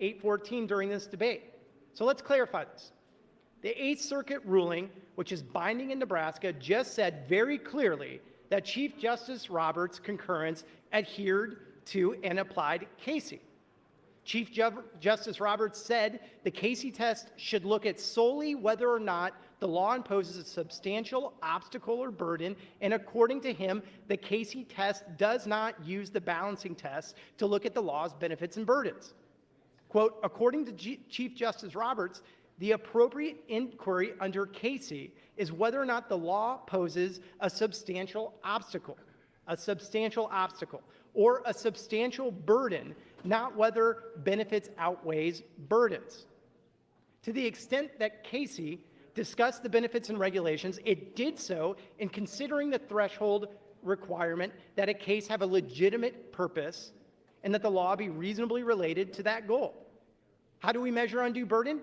814 during this debate. So let's clarify this. The Eighth Circuit ruling, which is binding in Nebraska, just said very clearly that Chief Justice Roberts' concurrence adhered to and applied Casey. Chief Justice Roberts said the Casey test should look at solely whether or not the law imposes a substantial obstacle or burden, and according to him, the Casey test does not use the balancing test to look at the law's benefits and burdens. Quote, according to Chief Justice Roberts, the appropriate inquiry under Casey is whether or not the law poses a substantial obstacle, or a substantial burden, not whether benefits outweighs burdens. To the extent that Casey discussed the benefits and regulations, it did so in considering the threshold requirement that a case have a legitimate purpose and that the law be reasonably related to that goal. How do we measure undue burden?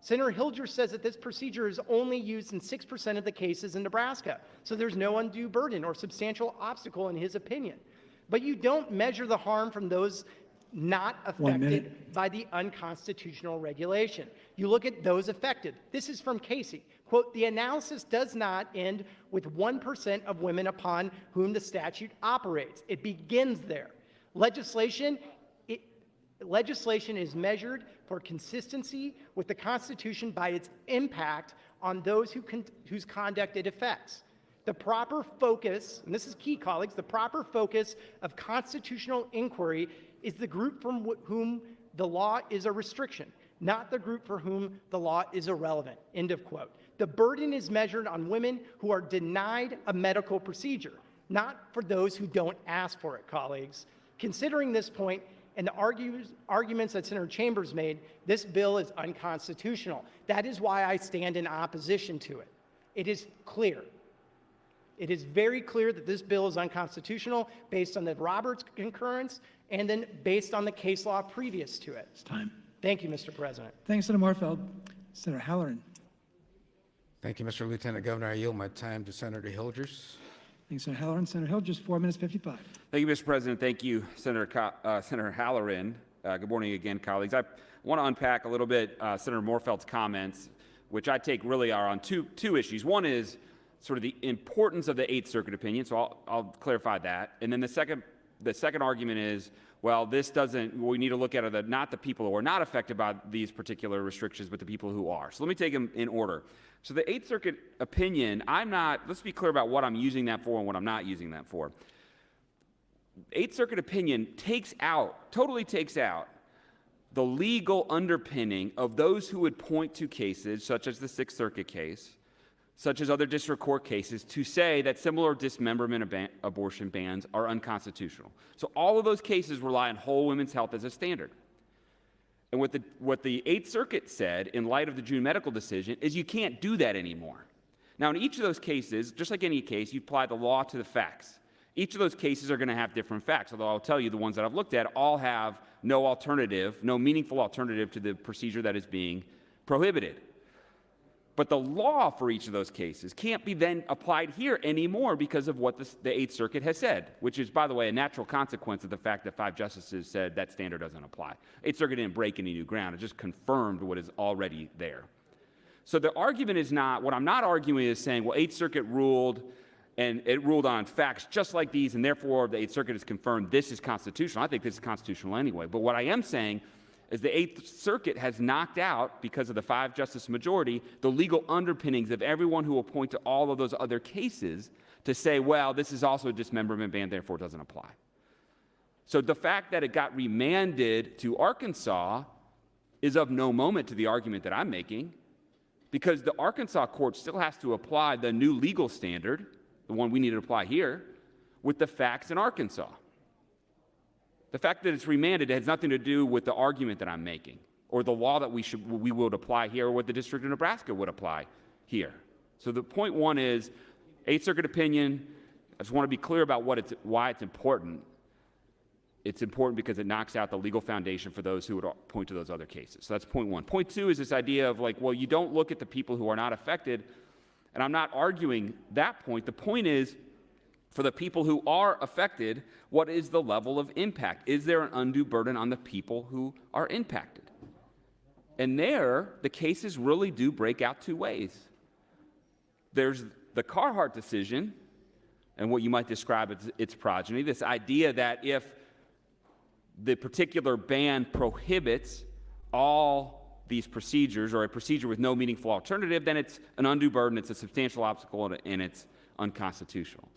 Senator Hilger says that this procedure is only used in 6% of the cases in Nebraska, so there's no undue burden or substantial obstacle in his opinion. But you don't measure the harm from those not affected by the unconstitutional regulation. You look at those affected. This is from Casey. Quote, the analysis does not end with 1% of women upon whom the statute operates. It begins there. Legislation is measured for consistency with the Constitution by its impact on those whose conduct it affects. The proper focus, and this is key, colleagues, the proper focus of constitutional inquiry is the group from whom the law is a restriction, not the group for whom the law is irrelevant, end of quote. The burden is measured on women who are denied a medical procedure, not for those who don't ask for it, colleagues. Considering this point and the arguments that Senator Chambers made, this bill is unconstitutional. That is why I stand in opposition to it. It is clear. It is very clear that this bill is unconstitutional based on the Roberts concurrence and then based on the case law previous to it. It's time. Thank you, Mr. President. Thanks, Senator Morfeld. Senator Halloran. Thank you, Mr. Lieutenant Governor. I yield my time to Senator Hilgers. Thanks, Senator Halloran. Senator Hilgers, 4 minutes 55. Thank you, Mr. President. Thank you, Senator Halloran. Good morning again, colleagues. I want to unpack a little bit Senator Morfeld's comments, which I take really are on two issues. One is sort of the importance of the Eighth Circuit opinion, so I'll clarify that. And then the second argument is, well, this doesn't, we need to look at not the people who are not affected by these particular restrictions, but the people who are. So let me take them in order. So the Eighth Circuit opinion, let's be clear about what I'm using that for and what I'm not using that for. Eighth Circuit opinion totally takes out the legal underpinning of those who would point to cases, such as the Sixth Circuit case, such as other district court cases, to say that similar dismemberment abortion bans are unconstitutional. So all of those cases rely on whole women's health as a standard. And what the Eighth Circuit said in light of the June medical decision is you can't do that anymore. Now, in each of those cases, just like any case, you apply the law to the facts. Each of those cases are going to have different facts, although I'll tell you the ones that I've looked at all have no meaningful alternative to the procedure that is being prohibited. But the law for each of those cases can't be then applied here anymore because of what the Eighth Circuit has said, which is, by the way, a natural consequence of the fact that 5 justices said that standard doesn't apply. Eighth Circuit didn't break any new ground. It just confirmed what is already there. So the argument is not, what I'm not arguing is saying, well, Eighth Circuit ruled, and it ruled on facts just like these, and therefore the Eighth Circuit has confirmed this is constitutional. I think this is constitutional anyway. But what I am saying is the Eighth Circuit has knocked out, because of the 5-justice majority, the legal underpinnings of everyone who will point to all of those other cases to say, well, this is also a dismemberment ban, therefore it doesn't apply. So the fact that it got remanded to Arkansas is of no moment to the argument that I'm making, because the Arkansas court still has to apply the new legal standard, the one we need to apply here, with the facts in Arkansas. The fact that it's remanded has nothing to do with the argument that I'm making, or the law that we would apply here, or what the District of Nebraska would apply here. So the point one is, Eighth Circuit opinion, I just want to be clear about why it's important. It's important because it knocks out the legal foundation for those who would point to those other cases. So that's point one. Point two is this idea of like, well, you don't look at the people who are not affected, and I'm not arguing that point. The point is, for the people who are affected, what is the level of impact? Is there an undue burden on the people who are impacted? And there, the cases really do break out two ways. There's the Carhart decision, and what you might describe as its progeny, this idea that if the particular ban prohibits all these procedures or a procedure with no meaningful alternative, then it's an undue burden, it's a substantial obstacle, and it's unconstitutional.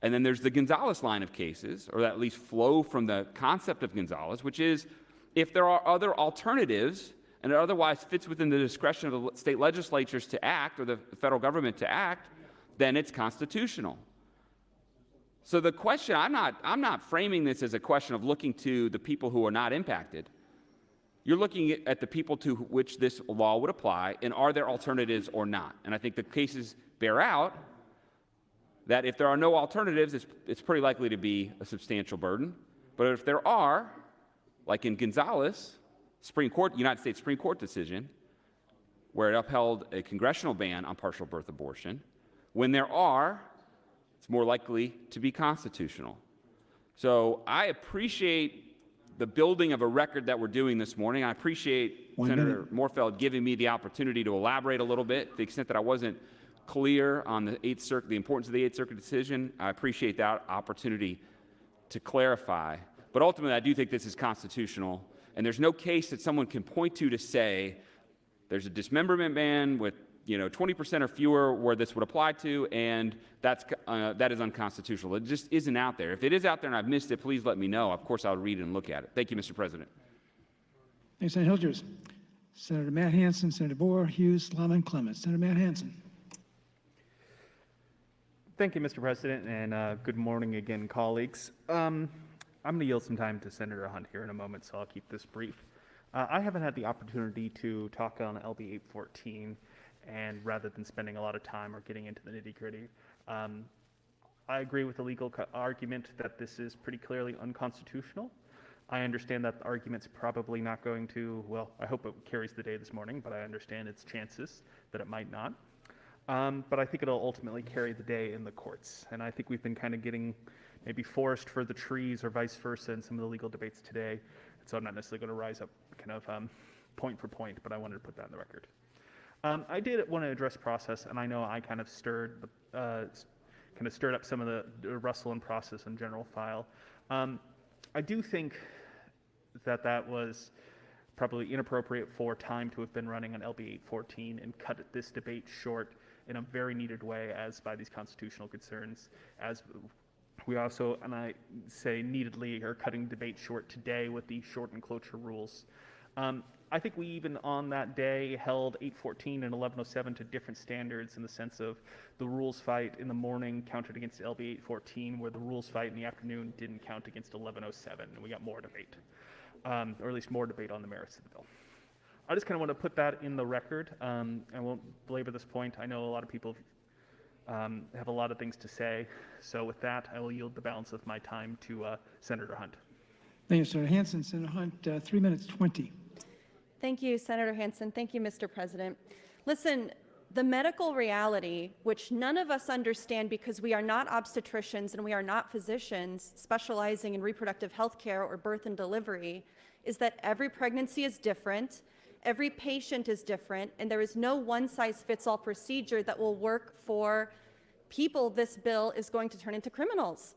And then there's the Gonzalez line of cases, or at least flow from the concept of Gonzalez, which is if there are other alternatives and it otherwise fits within the discretion of the state legislatures to act or the federal government to act, then it's constitutional. So the question, I'm not framing this as a question of looking to the people who are not impacted. You're looking at the people to which this law would apply, and are there alternatives or not? And I think the cases bear out that if there are no alternatives, it's pretty likely to be a substantial burden. But if there are, like in Gonzalez, United States Supreme Court decision, where it upheld a congressional ban on partial birth abortion, when there are, it's more likely to be constitutional. So I appreciate the building of a record that we're doing this morning. I appreciate Senator Moorfeld giving me the opportunity to elaborate a little bit, to the extent that I wasn't clear on the Eighth Circuit, the importance of the Eighth Circuit decision. I appreciate that opportunity to clarify. But ultimately, I do think this is constitutional, and there's no case that someone can point to say there's a dismemberment ban with 20% or fewer where this would apply to, and that is unconstitutional. It just isn't out there. If it is out there and I've missed it, please let me know. Of course, I'll read it and look at it. Thank you, Mr. President. Thanks, Senator Hilgers. Senator Matt Hansen, Senator Boer, Hughes, Lama, and Clements. Senator Matt Hansen. Thank you, Mr. President, and good morning again, colleagues. I'm going to yield some time to Senator Hunt here in a moment, so I'll keep this brief. I haven't had the opportunity to talk on LB 814, and rather than spending a lot of time or getting into the nitty-gritty, I agree with the legal argument that this is pretty clearly unconstitutional. I understand that the argument's probably not going to, well, I hope it carries the day this morning, but I understand its chances that it might not. But I think it'll ultimately carry the day in the courts. And I think we've been kind of getting maybe forest for the trees or vice versa in some of the legal debates today. So I'm not necessarily going to rise up kind of point for point, but I wanted to put that on the record. I did want to address process, and I know I kind of stirred up some of the rustle and process and general file. I do think that was probably inappropriate for time to have been running on LB 814 and cut this debate short in a very needed way as by these constitutional concerns, as we also, and I say neededly, are cutting debate short today with the shortened cloture rules. I think we even on that day held 814 and 1107 to different standards in the sense of the rules fight in the morning counted against LB 814, where the rules fight in the afternoon didn't count against 1107, and we got more debate, or at least more debate on the merits of the bill. I just kind of want to put that in the record. I won't belabor this point. I know a lot of people have a lot of things to say. So with that, I will yield the balance of my time to Senator Hunt. Thank you, Senator Hansen. Senator Hunt, 3 minutes 20. Thank you, Senator Hansen. Thank you, Mr. President. Listen, the medical reality, which none of us understand because we are not obstetricians and we are not physicians specializing in reproductive health care or birth and delivery, is that every pregnancy is different, every patient is different, and there is no one-size-fits-all procedure that will work for people this bill is going to turn into criminals.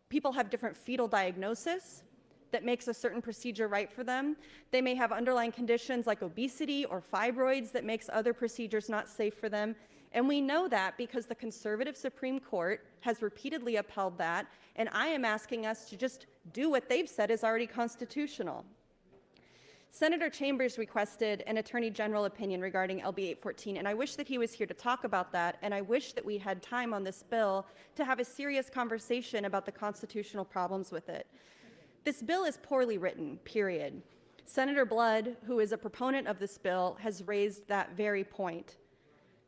People have different fetal diagnosis that makes a certain procedure right for them. They may have underlying conditions like obesity or fibroids that makes other procedures not safe for them. And we know that because the conservative Supreme Court has repeatedly upheld that, and I am asking us to just do what they've said is already constitutional. Senator Chambers requested an Attorney General opinion regarding LB 814, and I wish that he was here to talk about that, and I wish that we had time on this bill to have a serious conversation about the constitutional problems with it. This bill is poorly written, period. Senator Blood, who is a proponent of this bill, has raised that very point.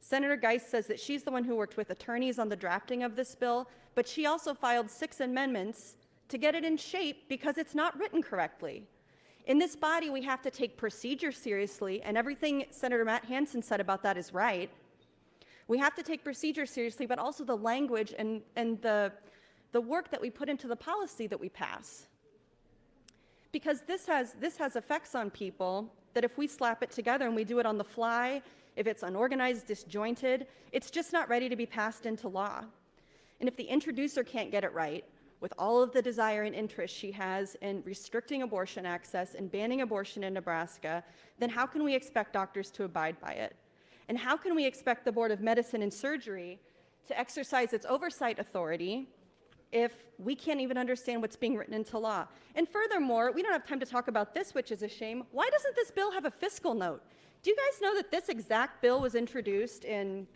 Senator Geis says that she's the one who worked with attorneys on the drafting of this bill, but she also filed 6 amendments to get it in shape because it's not written correctly. In this body, we have to take procedure seriously, and everything Senator Matt Hansen said about that is right. We have to take procedure seriously, but also the language and the work that we put into the policy that we pass. Because this has effects on people that if we slap it together and we do it on the fly, if it's unorganized, disjointed, it's just not ready to be passed into law. And if the introducer can't get it right, with all of the desire and interest she has in restricting abortion access and banning abortion in Nebraska, then how can we expect doctors to abide by it? And how can we expect the Board of Medicine and Surgery to exercise its oversight authority if we can't even understand what's being written into law? And furthermore, we don't have time to talk about this, which is a shame. Why doesn't this bill have a fiscal note? Do you guys know that this exact bill was introduced in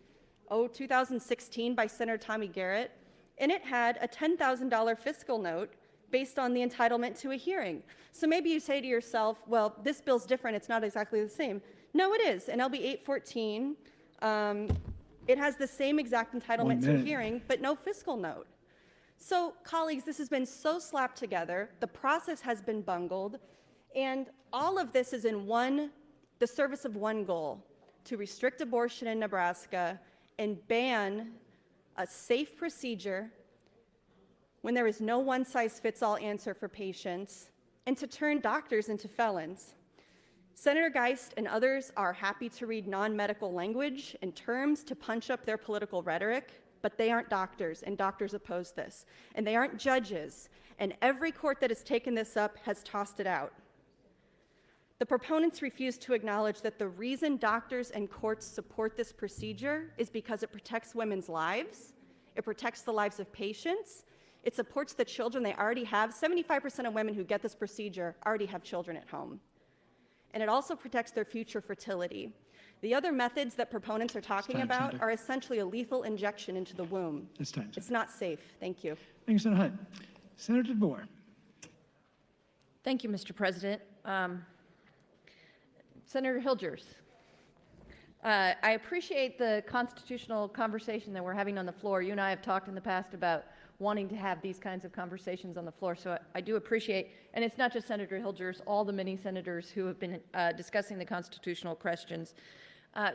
2016 by Senator Tommy Garrett, and it had a $10,000 fiscal note based on the entitlement to a hearing? So maybe you say to yourself, well, this bill's different, it's not exactly the same. No, it is. In LB 814, it has the same exact entitlement to a hearing, but no fiscal note. So, colleagues, this has been so slapped together, the process has been bungled, and all of this is in the service of one goal: to restrict abortion in Nebraska and ban a safe procedure when there is no one-size-fits-all answer for patients, and to turn doctors into felons. Senator Geist and others are happy to read non-medical language and terms to punch up their political rhetoric, but they aren't doctors, and doctors oppose this. And they aren't judges, and every court that has taken this up has tossed it out. The proponents refuse to acknowledge that the reason doctors and courts support this procedure is because it protects women's lives, it protects the lives of patients, it supports the children they already have. 75% of women who get this procedure already have children at home. And it also protects their future fertility. The other methods that proponents are talking about are essentially a lethal injection into the womb. It's not safe. Thank you. Thank you, Senator Hunt. Senator DeBoer. Thank you, Mr. President. Senator Hilgers, I appreciate the constitutional conversation that we're having on the floor. You and I have talked in the past about wanting to have these kinds of conversations on the floor, so I do appreciate, and it's not just Senator Hilgers, all the many senators who have been discussing the constitutional questions.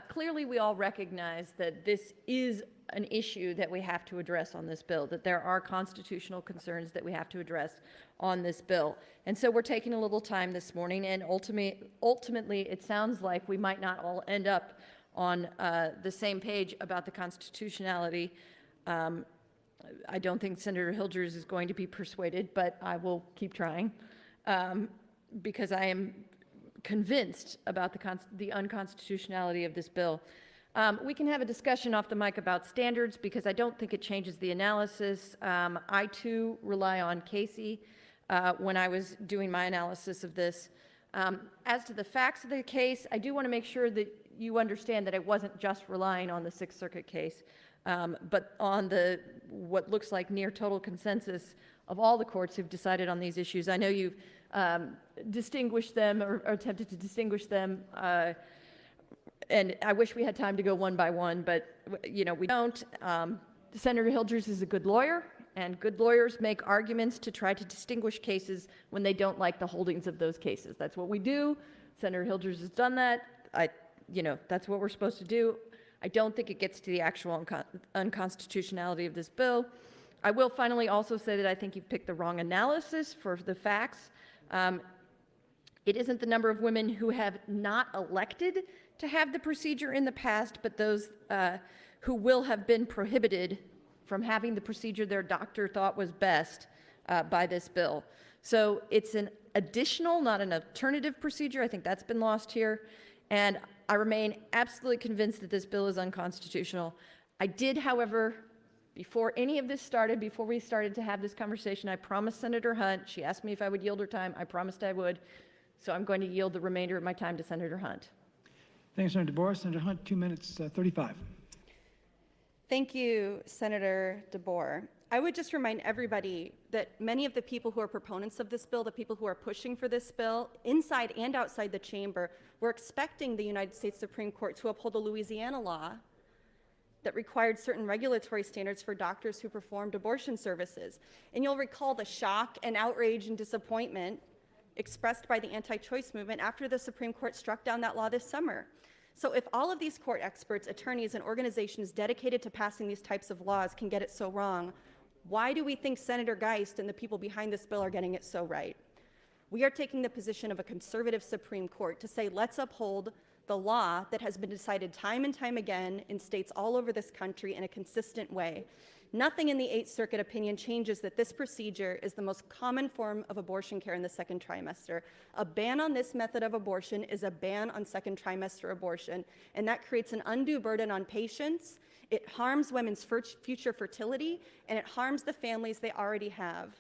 Clearly, we all recognize that this is an issue that we have to address on this bill, that there are constitutional concerns that we have to address on this bill. And so we're taking a little time this morning, and ultimately it sounds like we might not all end up on the same page about the constitutionality. I don't think Senator Hilgers is going to be persuaded, but I will keep trying because I am convinced about the unconstitutionality of this bill. We can have a discussion off the mic about standards because I don't think it changes the analysis. I too rely on Casey when I was doing my analysis of this. As to the facts of the case, I do want to make sure that you understand that I wasn't just relying on the Sixth Circuit case, but on what looks like near total consensus of all the courts who've decided on these issues. I know you've distinguished them or attempted to distinguish them, and I wish we had time to go one by one, but we don't. Senator Hilgers is a good lawyer, and good lawyers make arguments to try to distinguish cases when they don't like the holdings of those cases. That's what we do. Senator Hilgers has done that. That's what we're supposed to do. I don't think it gets to the actual unconstitutionality of this bill. I will finally also say that I think you've picked the wrong analysis for the facts. It isn't the number of women who have not elected to have the procedure in the past, but those who will have been prohibited from having the procedure their doctor thought was best by this bill. So it's an additional, not an alternative procedure. I think that's been lost here. And I remain absolutely convinced that this bill is unconstitutional. I did, however, before any of this started, before we started to have this conversation, I promised Senator Hunt, she asked me if I would yield her time, I promised I would, so I'm going to yield the remainder of my time to Senator Hunt. Thank you, Senator DeBoer. Senator Hunt, 2 minutes, 35. Thank you, Senator DeBoer. I would just remind everybody that many of the people who are proponents of this bill, the people who are pushing for this bill, inside and outside the chamber, were expecting the United States Supreme Court to uphold a Louisiana law that required certain regulatory standards for doctors who performed abortion services. And you'll recall the shock and outrage and disappointment expressed by the anti-choice movement after the Supreme Court struck down that law this summer. So if all of these court experts, attorneys, and organizations dedicated to passing these types of laws can get it so wrong, why do we think Senator Geist and the people behind this bill are getting it so right? We are taking the position of a conservative Supreme Court to say, let's uphold the law that has been decided time and time again in states all over this country in a consistent way. Nothing in the Eighth Circuit opinion changes that this procedure is the most common form of abortion care in the second trimester. A ban on this method of abortion is a ban on second trimester abortion, and that creates an undue burden on patients. It harms women's future fertility, and it harms the families they already have.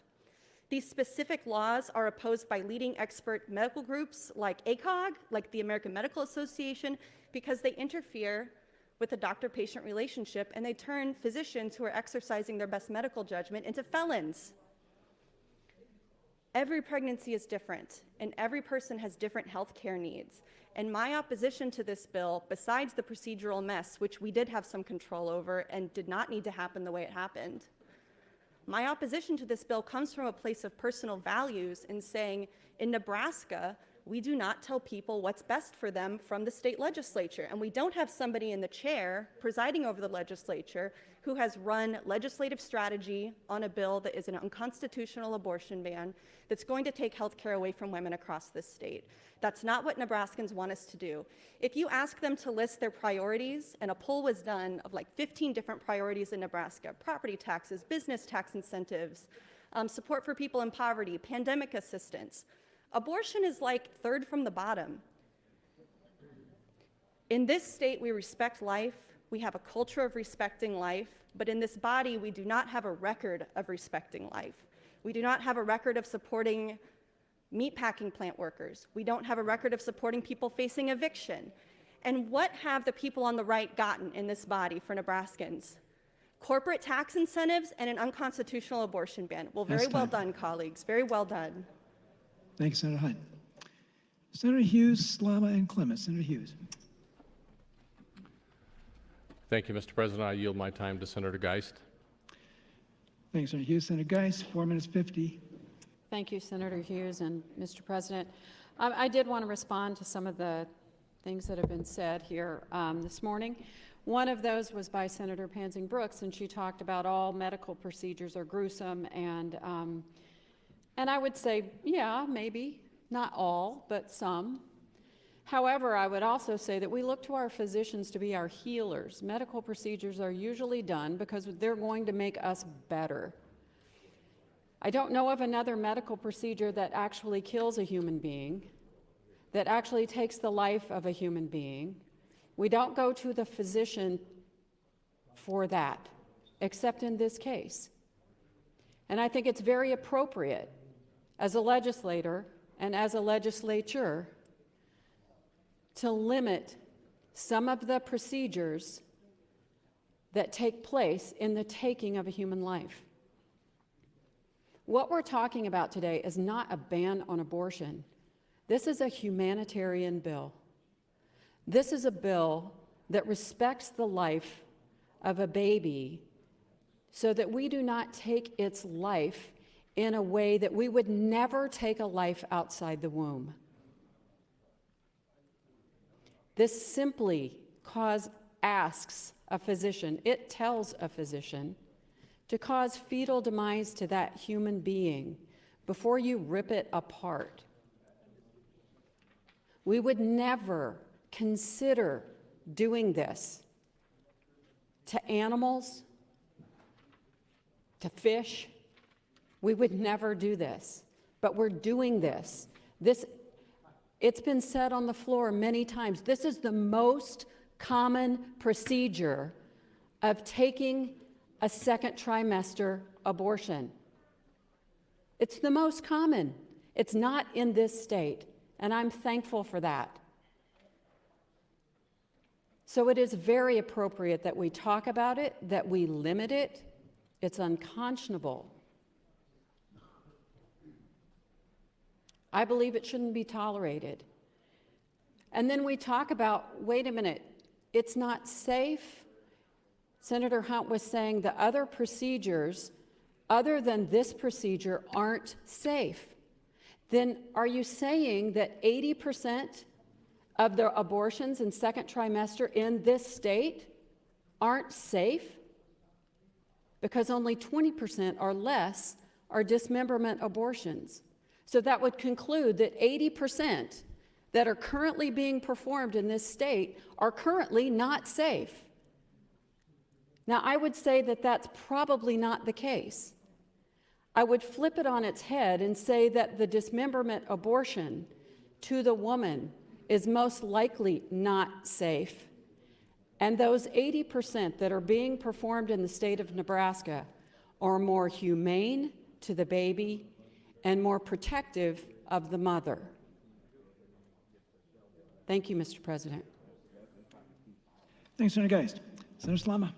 These specific laws are opposed by leading expert medical groups like ACOG, like the American Medical Association, because they interfere with the doctor-patient relationship, and they turn physicians who are exercising their best medical judgment into felons. Every pregnancy is different, and every person has different health care needs. And my opposition to this bill, besides the procedural mess, which we did have some control over and did not need to happen the way it happened, my opposition to this bill comes from a place of personal values in saying, in Nebraska, we do not tell people what's best for them from the state legislature. And we don't have somebody in the chair presiding over the legislature who has run legislative strategy on a bill that is an unconstitutional abortion ban that's going to take health care away from women across this state. That's not what Nebraskans want us to do. If you ask them to list their priorities, and a poll was done of like 15 different priorities in Nebraska: property taxes, business tax incentives, support for people in poverty, pandemic assistance, abortion is like third from the bottom. In this state, we respect life. We have a culture of respecting life. But in this body, we do not have a record of respecting life. We do not have a record of supporting meatpacking plant workers. We don't have a record of supporting people facing eviction. And what have the people on the right gotten in this body for Nebraskans? Corporate tax incentives and an unconstitutional abortion ban. Well, very well done, colleagues. Very well done. Thank you, Senator Hunt. Senator Hughes, Slama, and Clements. Senator Hughes. Thank you, Mr. President. I yield my time to Senator Geist. Thanks, Senator Hughes. Senator Geist, 4 minutes 50. Thank you, Senator Hughes and Mr. President. I did want to respond to some of the things that have been said here this morning. One of those was by Senator Pansing Brooks, and she talked about all medical procedures are gruesome, and I would say, yeah, maybe, not all, but some. However, I would also say that we look to our physicians to be our healers. Medical procedures are usually done because they're going to make us better. I don't know of another medical procedure that actually kills a human being, that actually takes the life of a human being. We don't go to the physician for that, except in this case. And I think it's very appropriate as a legislator and as a legislature to limit some of the procedures that take place in the taking of a human life. What we're talking about today is not a ban on abortion. This is a humanitarian bill. This is a bill that respects the life of a baby so that we do not take its life in a way that we would never take a life outside the womb. This simply asks a physician, it tells a physician, to cause fetal demise to that human being before you rip it apart. We would never consider doing this to animals, to fish. We would never do this, but we're doing this. It's been said on the floor many times, this is the most common procedure of taking a second trimester abortion. It's the most common. It's not in this state, and I'm thankful for that. So it is very appropriate that we talk about it, that we limit it. It's unconscionable. I believe it shouldn't be tolerated. And then we talk about, wait a minute, it's not safe. Senator Hunt was saying the other procedures, other than this procedure, aren't safe. Then are you saying that 80% of the abortions in second trimester in this state aren't safe? Because only 20% or less are dismemberment abortions. So that would conclude that 80% that are currently being performed in this state are currently not safe. Now, I would say that that's probably not the case. I would flip it on its head and say that the dismemberment abortion to the woman is most likely not safe. And those 80% that are being performed in the state of Nebraska are more humane to the baby and more protective of the mother. Thank you, Mr. President. Thanks, Senator Geist. Senator Slama.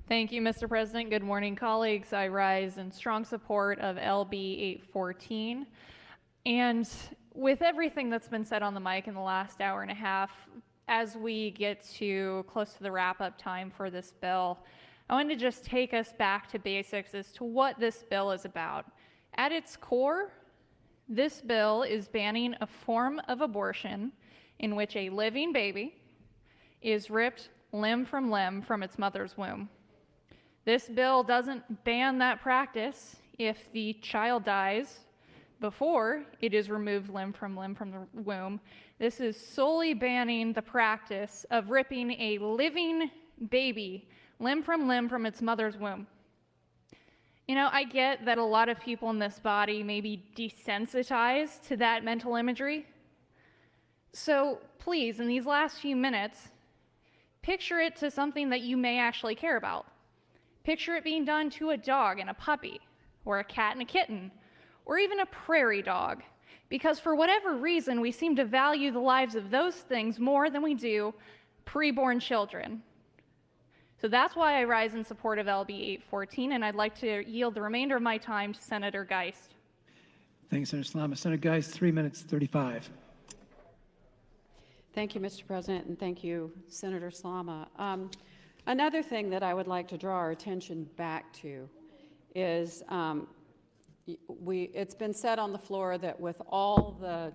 Thank you, Mr. President. Good morning, colleagues. I rise in strong support of LB 814. And with everything that's been said on the mic in the last hour and a half, as we get to close to the wrap-up time for this bill, I want to just take us back to basics as to what this bill is about. At its core, this bill is banning a form of abortion in which a living baby is ripped limb from its mother's womb. This bill doesn't ban that practice if the child dies before it is removed limb from the womb. This is solely banning the practice of ripping a living baby limb from its mother's womb. You know, I get that a lot of people in this body may be desensitized to that mental imagery. So please, in these last few minutes, picture it to something that you may actually care about. Picture it being done to a dog and a puppy, or a cat and a kitten, or even a prairie dog, because for whatever reason, we seem to value the lives of those things more than we do preborn children. So that's why I rise in support of LB 814, and I'd like to yield the remainder of my time to Senator Geist. Thanks, Senator Slama. Senator Geist, 3 minutes 35. Thank you, Mr. President, and thank you, Senator Slama. Another thing that I would like to draw our attention back to is it's been said on the floor that with all the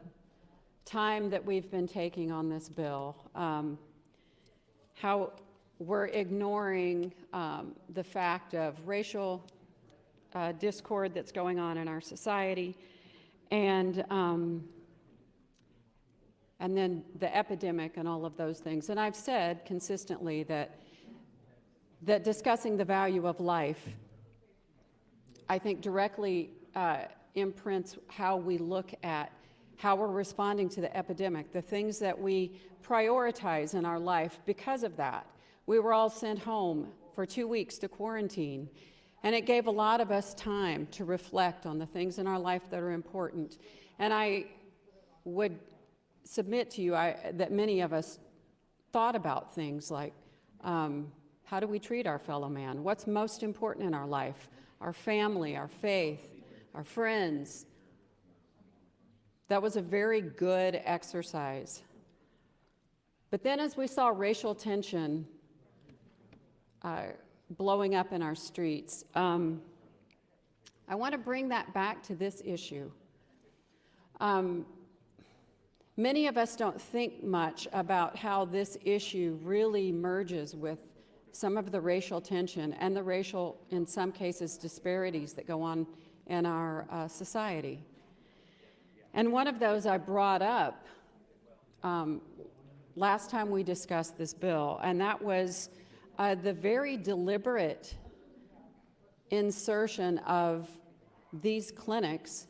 time that we've been taking on this bill, how we're ignoring the fact of racial discord that's going on in our society, and then the epidemic and all of those things. And I've said consistently that discussing the value of life, I think, directly imprints how we look at how we're responding to the epidemic, the things that we prioritize in our life because of that. We were all sent home for 2 weeks to quarantine, and it gave a lot of us time to reflect on the things in our life that are important. And I would submit to you that many of us thought about things like, how do we treat our fellow man? What's most important in our life? Our family, our faith, our friends. That was a very good exercise. But then as we saw racial tension blowing up in our streets, I want to bring that back to this issue. Many of us don't think much about how this issue really merges with some of the racial tension and the racial, in some cases, disparities that go on in our society. And one of those I brought up last time we discussed this bill, and that was the very deliberate insertion of these clinics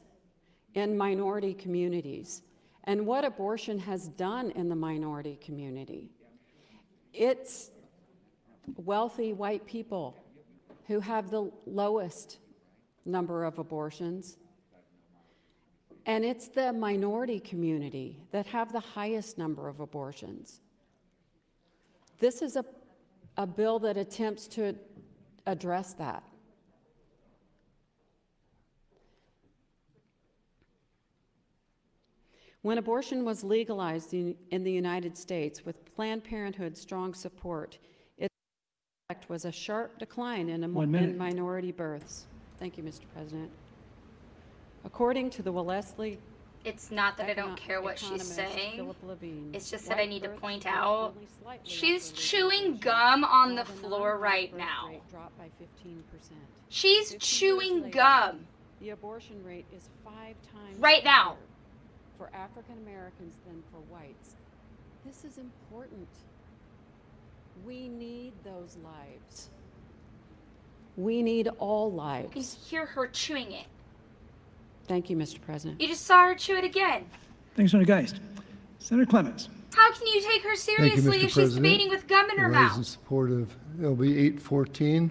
in minority communities and what abortion has done in the minority community. It's wealthy white people who have the lowest number of abortions, and it's the minority community that have the highest number of abortions. This is a bill that attempts to address that. When abortion was legalized in the United States with Planned Parenthood's strong support, its effect was a sharp decline in minority births. Thank you, Mr. President. According to the Wellesley, it's not that I don't care what she's saying. It's just that I need to point out she's chewing gum on the floor right now. She's chewing gum. The abortion rate is 5 times right now for African Americans than for whites. This is important. We need those lives. We need all You can lives. hear her chewing it. Thank you, Mr. President. You just saw her chew it again. Thanks, Senator Geist. Senator Clements. How can you take her seriously if she's debating with gum in her I rise in mouth? support of LB 814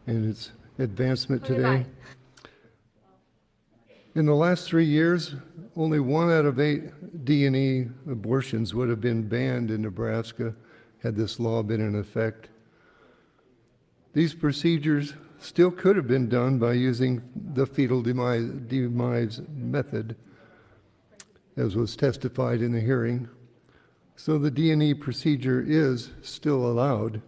and its advancement Put it today. by. In the last 3 years, only 1 out of 8 D&E abortions would have been banned in Nebraska had this law been in effect. These procedures still could have been done by using the fetal demise method, as was testified in the hearing. So the D&E procedure is still allowed.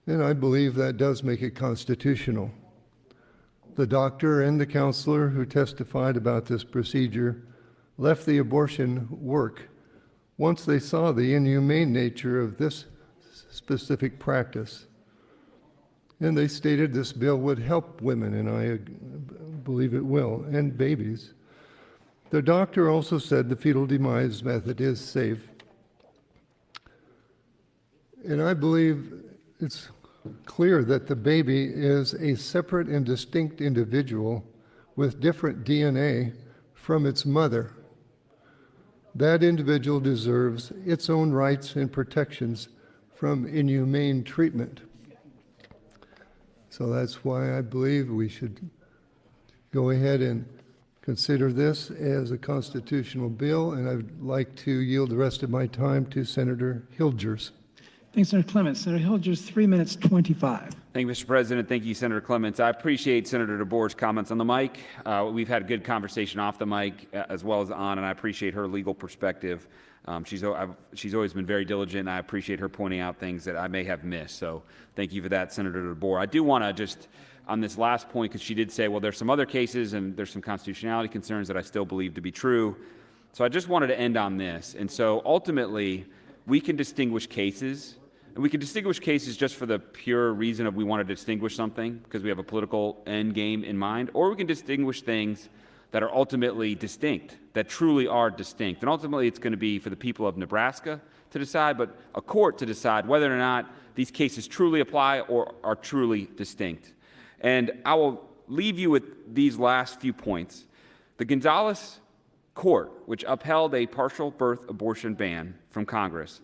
And I believe that does make it constitutional. The doctor and the counselor who testified about this procedure left the abortion work once they saw the inhumane nature of this specific practice. And they stated this bill would help women, and I believe it will, and babies. The doctor also said the fetal demise method is safe. And I believe it's clear that the baby is a separate and distinct individual with different DNA from its mother. That individual deserves its own rights and protections from inhumane treatment. So that's why I believe we should go ahead and consider this as a constitutional bill, and I'd like to yield the rest of my time to Senator Hilgers. Thanks, Senator Clements. Senator Hilgers, 3 minutes 25. Thank you, Mr. President. Thank you, Senator Clements. I appreciate Senator DeBoer's comments on the mic. We've had a good conversation off the mic as well as on, and I appreciate her legal perspective. She's always been very diligent, and I appreciate her pointing out things that I may have missed. So thank you for that, Senator DeBoer. I do want to just, on this last point, because she did say, well, there's some other cases and there's some constitutionality concerns that I still believe to be true. So I just wanted to end on this. And so ultimately, we can distinguish cases. And we can distinguish cases just for the pure reason of we want to distinguish something because we have a political end game in mind, or we can distinguish things that are ultimately distinct, that truly are distinct. And ultimately, it's going to be for the people of Nebraska to decide, but a court to decide whether or not these cases truly apply or are truly distinct. And I will leave you with these last few points. The Gonzales Court, which upheld a partial birth abortion ban from Congress,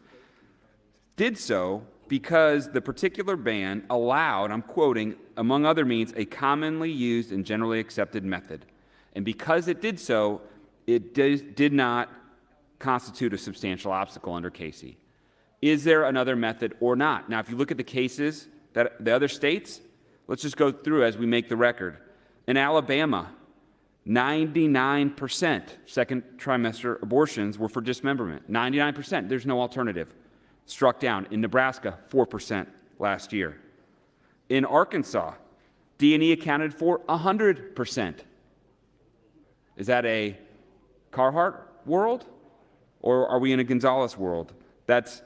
did so because the particular ban allowed, I'm quoting, among other means, a commonly used and generally accepted method. And because it did so, it did not constitute a substantial obstacle under Casey. Is there another method or not? Now, if you look at the cases that the other states, let's just go through as we make the record. In Alabama, 99% second trimester abortions were for dismemberment. 99%. There's no alternative. Struck down. In Nebraska, 4% last year. In Arkansas, D&E accounted for 100%. Is that a Carhart world, or are we in a Gonzales world? That's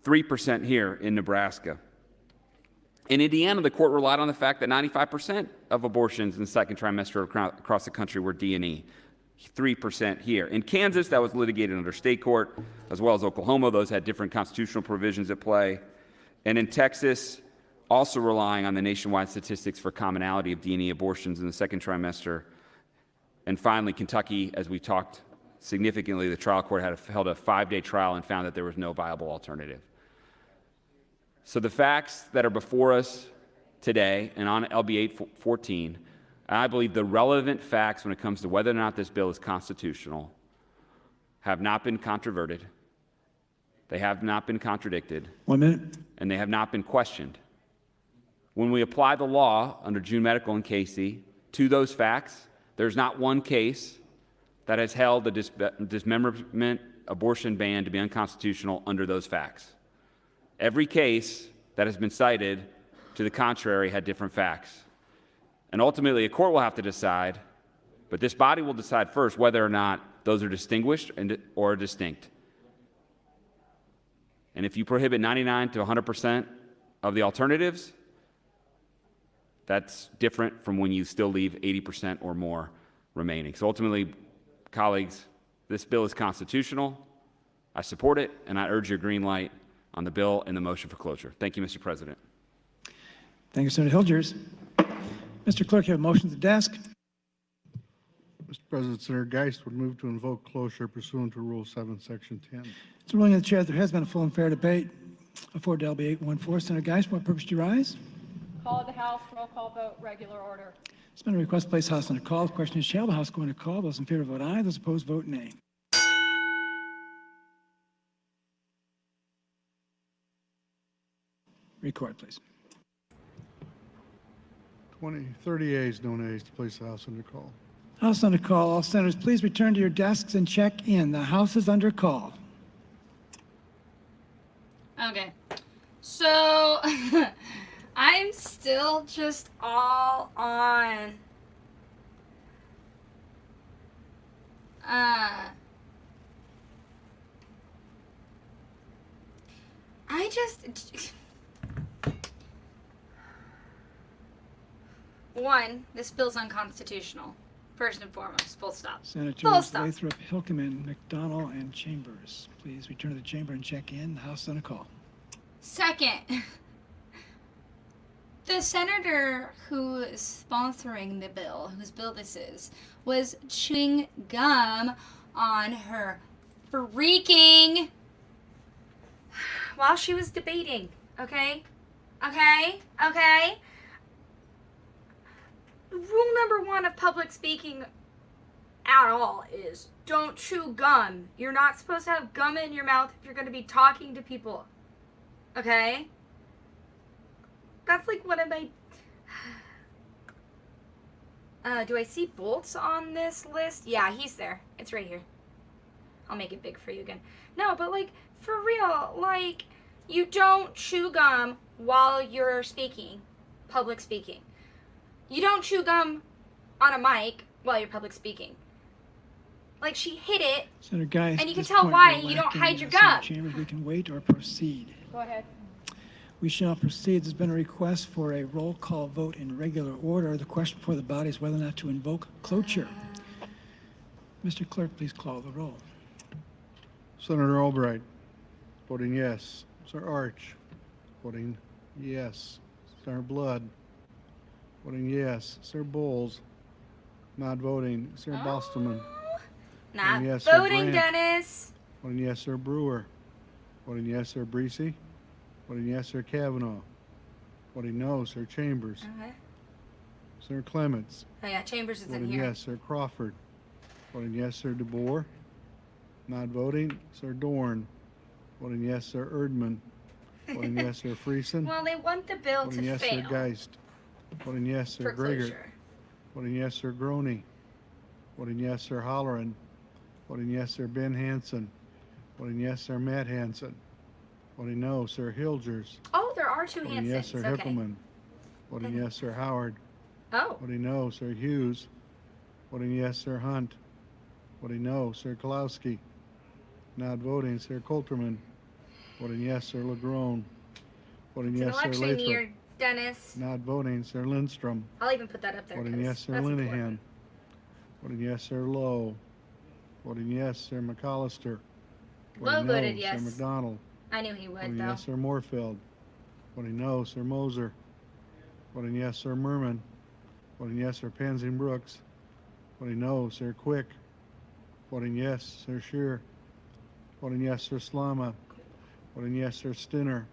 3% here in Nebraska. In Indiana, the court relied on the fact that 95% of abortions in the second trimester across the country were D&E. 3% here. In Kansas, that was litigated under state court, as well as Oklahoma. Those had different constitutional provisions at play. And in Texas, also relying on the nationwide statistics for commonality of D&E abortions in the second trimester. And finally, Kentucky, as we talked significantly, the trial court held a 5-day trial and found that there was no viable alternative. So the facts that are before us today and on LB 814, I believe the relevant facts when it comes to whether or not this bill is constitutional have not been controverted, they have not been contradicted. 1 minute. And they have not been questioned. When we apply the law under June Medical and Casey to those facts, there's not one case that has held the dismemberment abortion ban to be unconstitutional under those facts. Every case that has been cited to the contrary had different facts. And ultimately, a court will have to decide, but this body will decide first whether or not those are distinguished or distinct. And if you prohibit 99 to 100% of the alternatives, that's different from when you still leave 80% or more remaining. So ultimately, colleagues, this bill is constitutional. I support it, and I urge your green light on the bill and the motion for closure. Thank you, Mr. President. Thank you, Senator Hilgers. Mr. Clerk, you have a motion at the desk. Mr. President, Senator Geist would move to invoke cloture pursuant to Rule 7, Section 10. It's a ruling of the chair that there has been a full and fair debate afforded LB 814. Senator Geist, for what purpose do you rise? Call of the House, roll call vote, regular order. It's been a request to place House under call. The question is, shall the House go under call? Those in favor vote aye. Those opposed vote nay. Record, please. 30 yeas, no nays to place the House under call. House under call. All senators, please return to your desks and check in. The House is under call. Okay. So, I'm still just all on. I just. One, this bill's unconstitutional. First and foremost, full stop. Senators Full stop. Lathrop, Hilkeman, McDonald, and Chambers. Please return to the chamber and check in. The House is under call. Second, the senator who is sponsoring the bill, whose bill this is, was chewing gum on her freaking while she was debating. Okay? Okay? Okay? Rule number 1 of public speaking at all is don't chew gum. You're not supposed to have gum in your mouth if you're going to be talking to people. Okay? That's like one of my... do I see Bolts on this list? Yeah, he's there. It's right here. I'll make it big for you again. No, but like, for real, like, you don't chew gum while you're speaking. Public speaking. You don't chew gum on a mic while you're public speaking. Like, she hit it, Senator Geist, and you at can this tell point, why we're you don't lacking hide your Senate gum. Chambers, we can wait or proceed. Go ahead. We shall proceed. There's been a request for a roll call vote in regular order. The question before the body is whether or not to invoke cloture. Mr. Clerk, please call the roll. Senator Albright, voting yes. Sir Arch, voting yes. Senator Blood, voting yes. Sir Bowles, not voting. Sir Bostelman, Not voting yes. Sir voting, Grant, Dennis. voting yes. Sir Brewer, voting yes. Sir Breesy, voting yes. Sir Kavanaugh, voting no. Sir Chambers, Okay. Sir Clements, Oh yeah, Chambers is in voting here. yes. Sir Crawford, voting yes. Sir DeBoer, not voting. Sir Dorn, voting yes. Sir Erdman, voting yes. Sir Friesen, Well, they want the bill voting to yes. fail. Sir Geist, voting yes. Sir For Gregor, closure. voting yes. Sir Groney, voting yes. Sir Holleran, voting yes. Sir Ben Hansen, voting yes. Sir Matt Hansen, voting no. Sir Hilgers, Oh, there are two voting yes. Hansons. Sir Okay. Hippelman, voting yes. Sir Howard, Oh. voting no. Sir Hughes, voting yes. Sir Hunt, voting no. Sir Kalowski, not voting. Sir Coulterman, voting yes. Sir Legrone, voting It's an yes. Sir election Lathrop, year, Dennis. not voting. Sir Lindstrom, I'll even put that up there. voting 'cause yes. Sir that's Linehan, important. voting yes. Sir Lowe, voting yes. Sir McAllister, Lowe voting no. voted yes. Sir McDonald, I knew he would, voting though. yes. Sir Moorfield, voting no. Sir Moser, voting yes. Sir Merman, voting yes. Sir Pansy Brooks, voting no. Sir Quick, voting yes. Sir Shear, voting yes. Sir Slama, voting yes. Sir Stinner,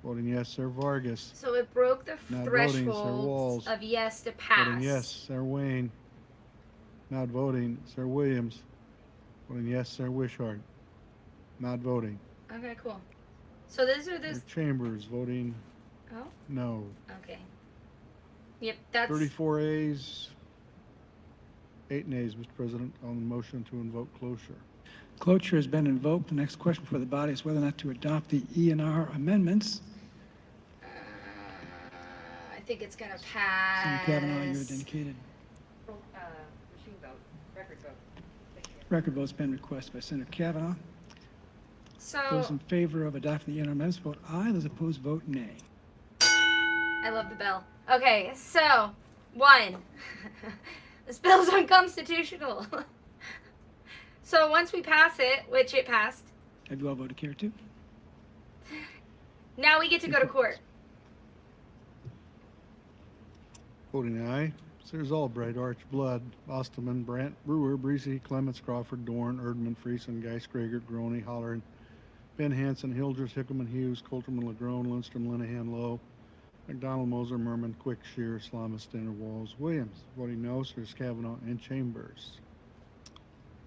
voting yes. Sir Vargas, So it broke the not voting. Sir threshold Walls, of yes to pass. voting yes. Sir Wayne, not voting. Sir Williams, voting yes. Sir Wishart, not voting. Okay, cool. So those are Sir those. Chambers, voting Oh, no. okay. Yep, that's. 34 A's, 8 nays, Mr. President, on the motion to invoke cloture. Cloture has been invoked. The next question before the body is whether or not to adopt the E&R amendments. I think it's gonna pass. Senator Kavanaugh, you had indicated. Machine vote, record vote. Record vote's been requested by Senator Kavanaugh. So Those in favor of adopting the E&R amendments vote aye. Those opposed vote nay. I love the bill. Okay, so 1. This bill's unconstitutional. So once we pass it, which it passed, Have you all voted here too? now we get to go to court. Voting aye. Sears Albright, Arch Blood, Osterman, Brandt, Brewer, Breezy, Clements, Crawford, Dorn, Erdman, Friesen, Geis, Gragert, Groney, Holleran, Ben Hansen, Hilders, Hickman, Hughes, Coulterman, LaGrone, Lindstrom, Linehan, Lowe, McDonald, Moser, Merman, Quick, Shear, Slamas, Stanner, Walls, Williams. Voting no, Sears Kavanaugh and Chambers.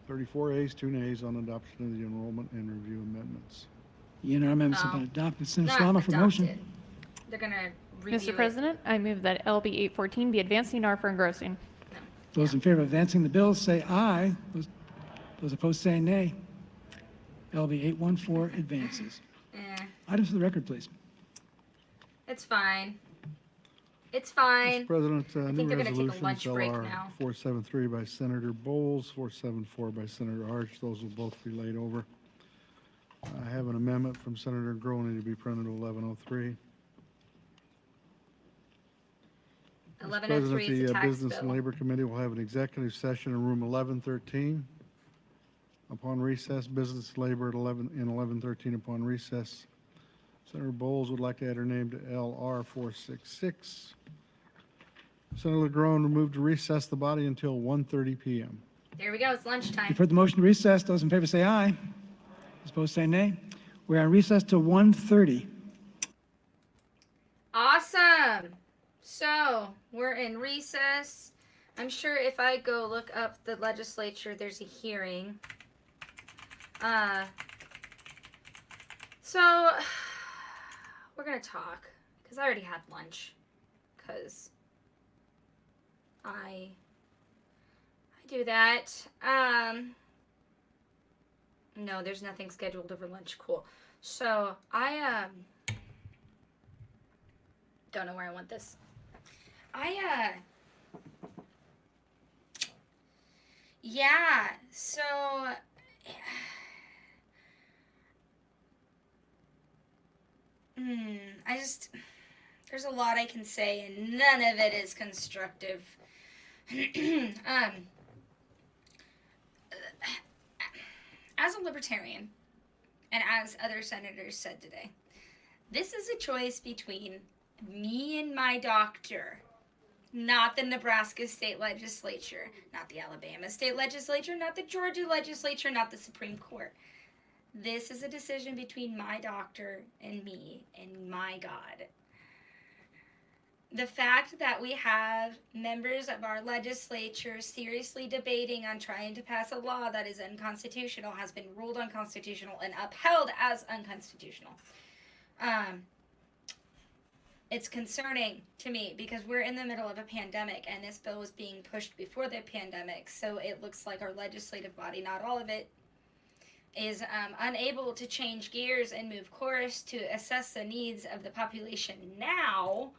34 ayes, 2 nays on adoption of the enrollment and review amendments. The ENR amendments have been adopted. Senator Not Slama for motion. adopted. They're gonna review Mr. it. President, I move that LB 814 be advanced ENR for engrossing. Those in favor of advancing the bill say aye. Those opposed say nay. LB 814 advances. Items for the record, please. It's fine. It's fine. Mr. President, I think new they're gonna take a resolutions lunch break LR now. 473 by Senator Bowles, 474 by Senator Arch. Those will both be laid over. I have an amendment from Senator Groney to be printed 1103. Mr. 1103 is President, a the tax Business and bill. Labor Committee will have an executive session in room 1113. Upon recess, Business Labor at 1113 upon recess. Senator Bowles would like to add her name to LR 466. Senator LaGrone will move to recess the body until 1:30 p.m. There we go. It's lunchtime. You've heard the motion to recess. Those in favor say aye. Those opposed say nay. We're on recess to 1:30. Awesome. So we're in recess. I'm sure if I go look up the legislature, there's a hearing. So we're gonna talk because I already had lunch. Because I do that. No, there's nothing scheduled over lunch. Cool. So I don't know where I want this. Yeah, so there's a lot I can say and none of it is constructive. As a libertarian, and as other senators said today, this is a choice between me and my doctor, not the Nebraska state legislature, not the Alabama state legislature, not the Georgia legislature, not the Supreme Court. This is a decision between my doctor and me and my God. The fact that we have members of our legislature seriously debating on trying to pass a law that is unconstitutional has been ruled unconstitutional and upheld as unconstitutional. It's concerning to me because we're in the middle of a pandemic and this bill was being pushed before the pandemic. So it looks like our legislative body, not all of it, is unable to change gears and move course to assess the needs of the population now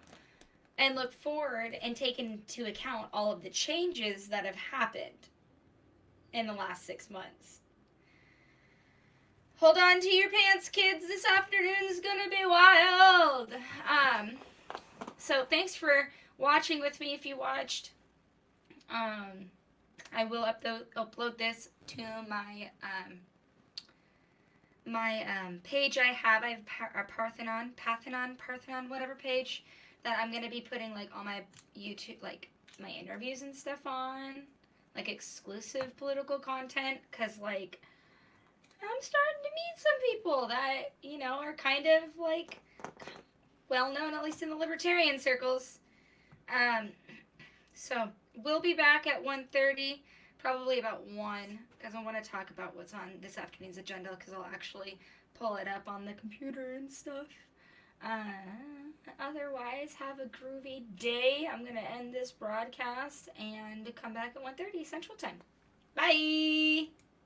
and look forward and take into account all of the changes that have happened in the last 6 months. Hold on to your pants, kids. This afternoon is gonna be wild. So thanks for watching with me if you watched. I will upload this to my page I have a Parthenon, whatever page that I'm gonna be putting like all my YouTube, like my interviews and stuff on, like exclusive political content, cause like I'm starting to meet some people that, you know, are kind of like well known, at least in the libertarian circles. So we'll be back at 1:30, probably about 1, because I want to talk about what's on this afternoon's agenda, because I'll actually pull it up on the computer and stuff. Otherwise, have a groovy day. I'm going to end this broadcast and come back at 1:30 Central Time. Bye!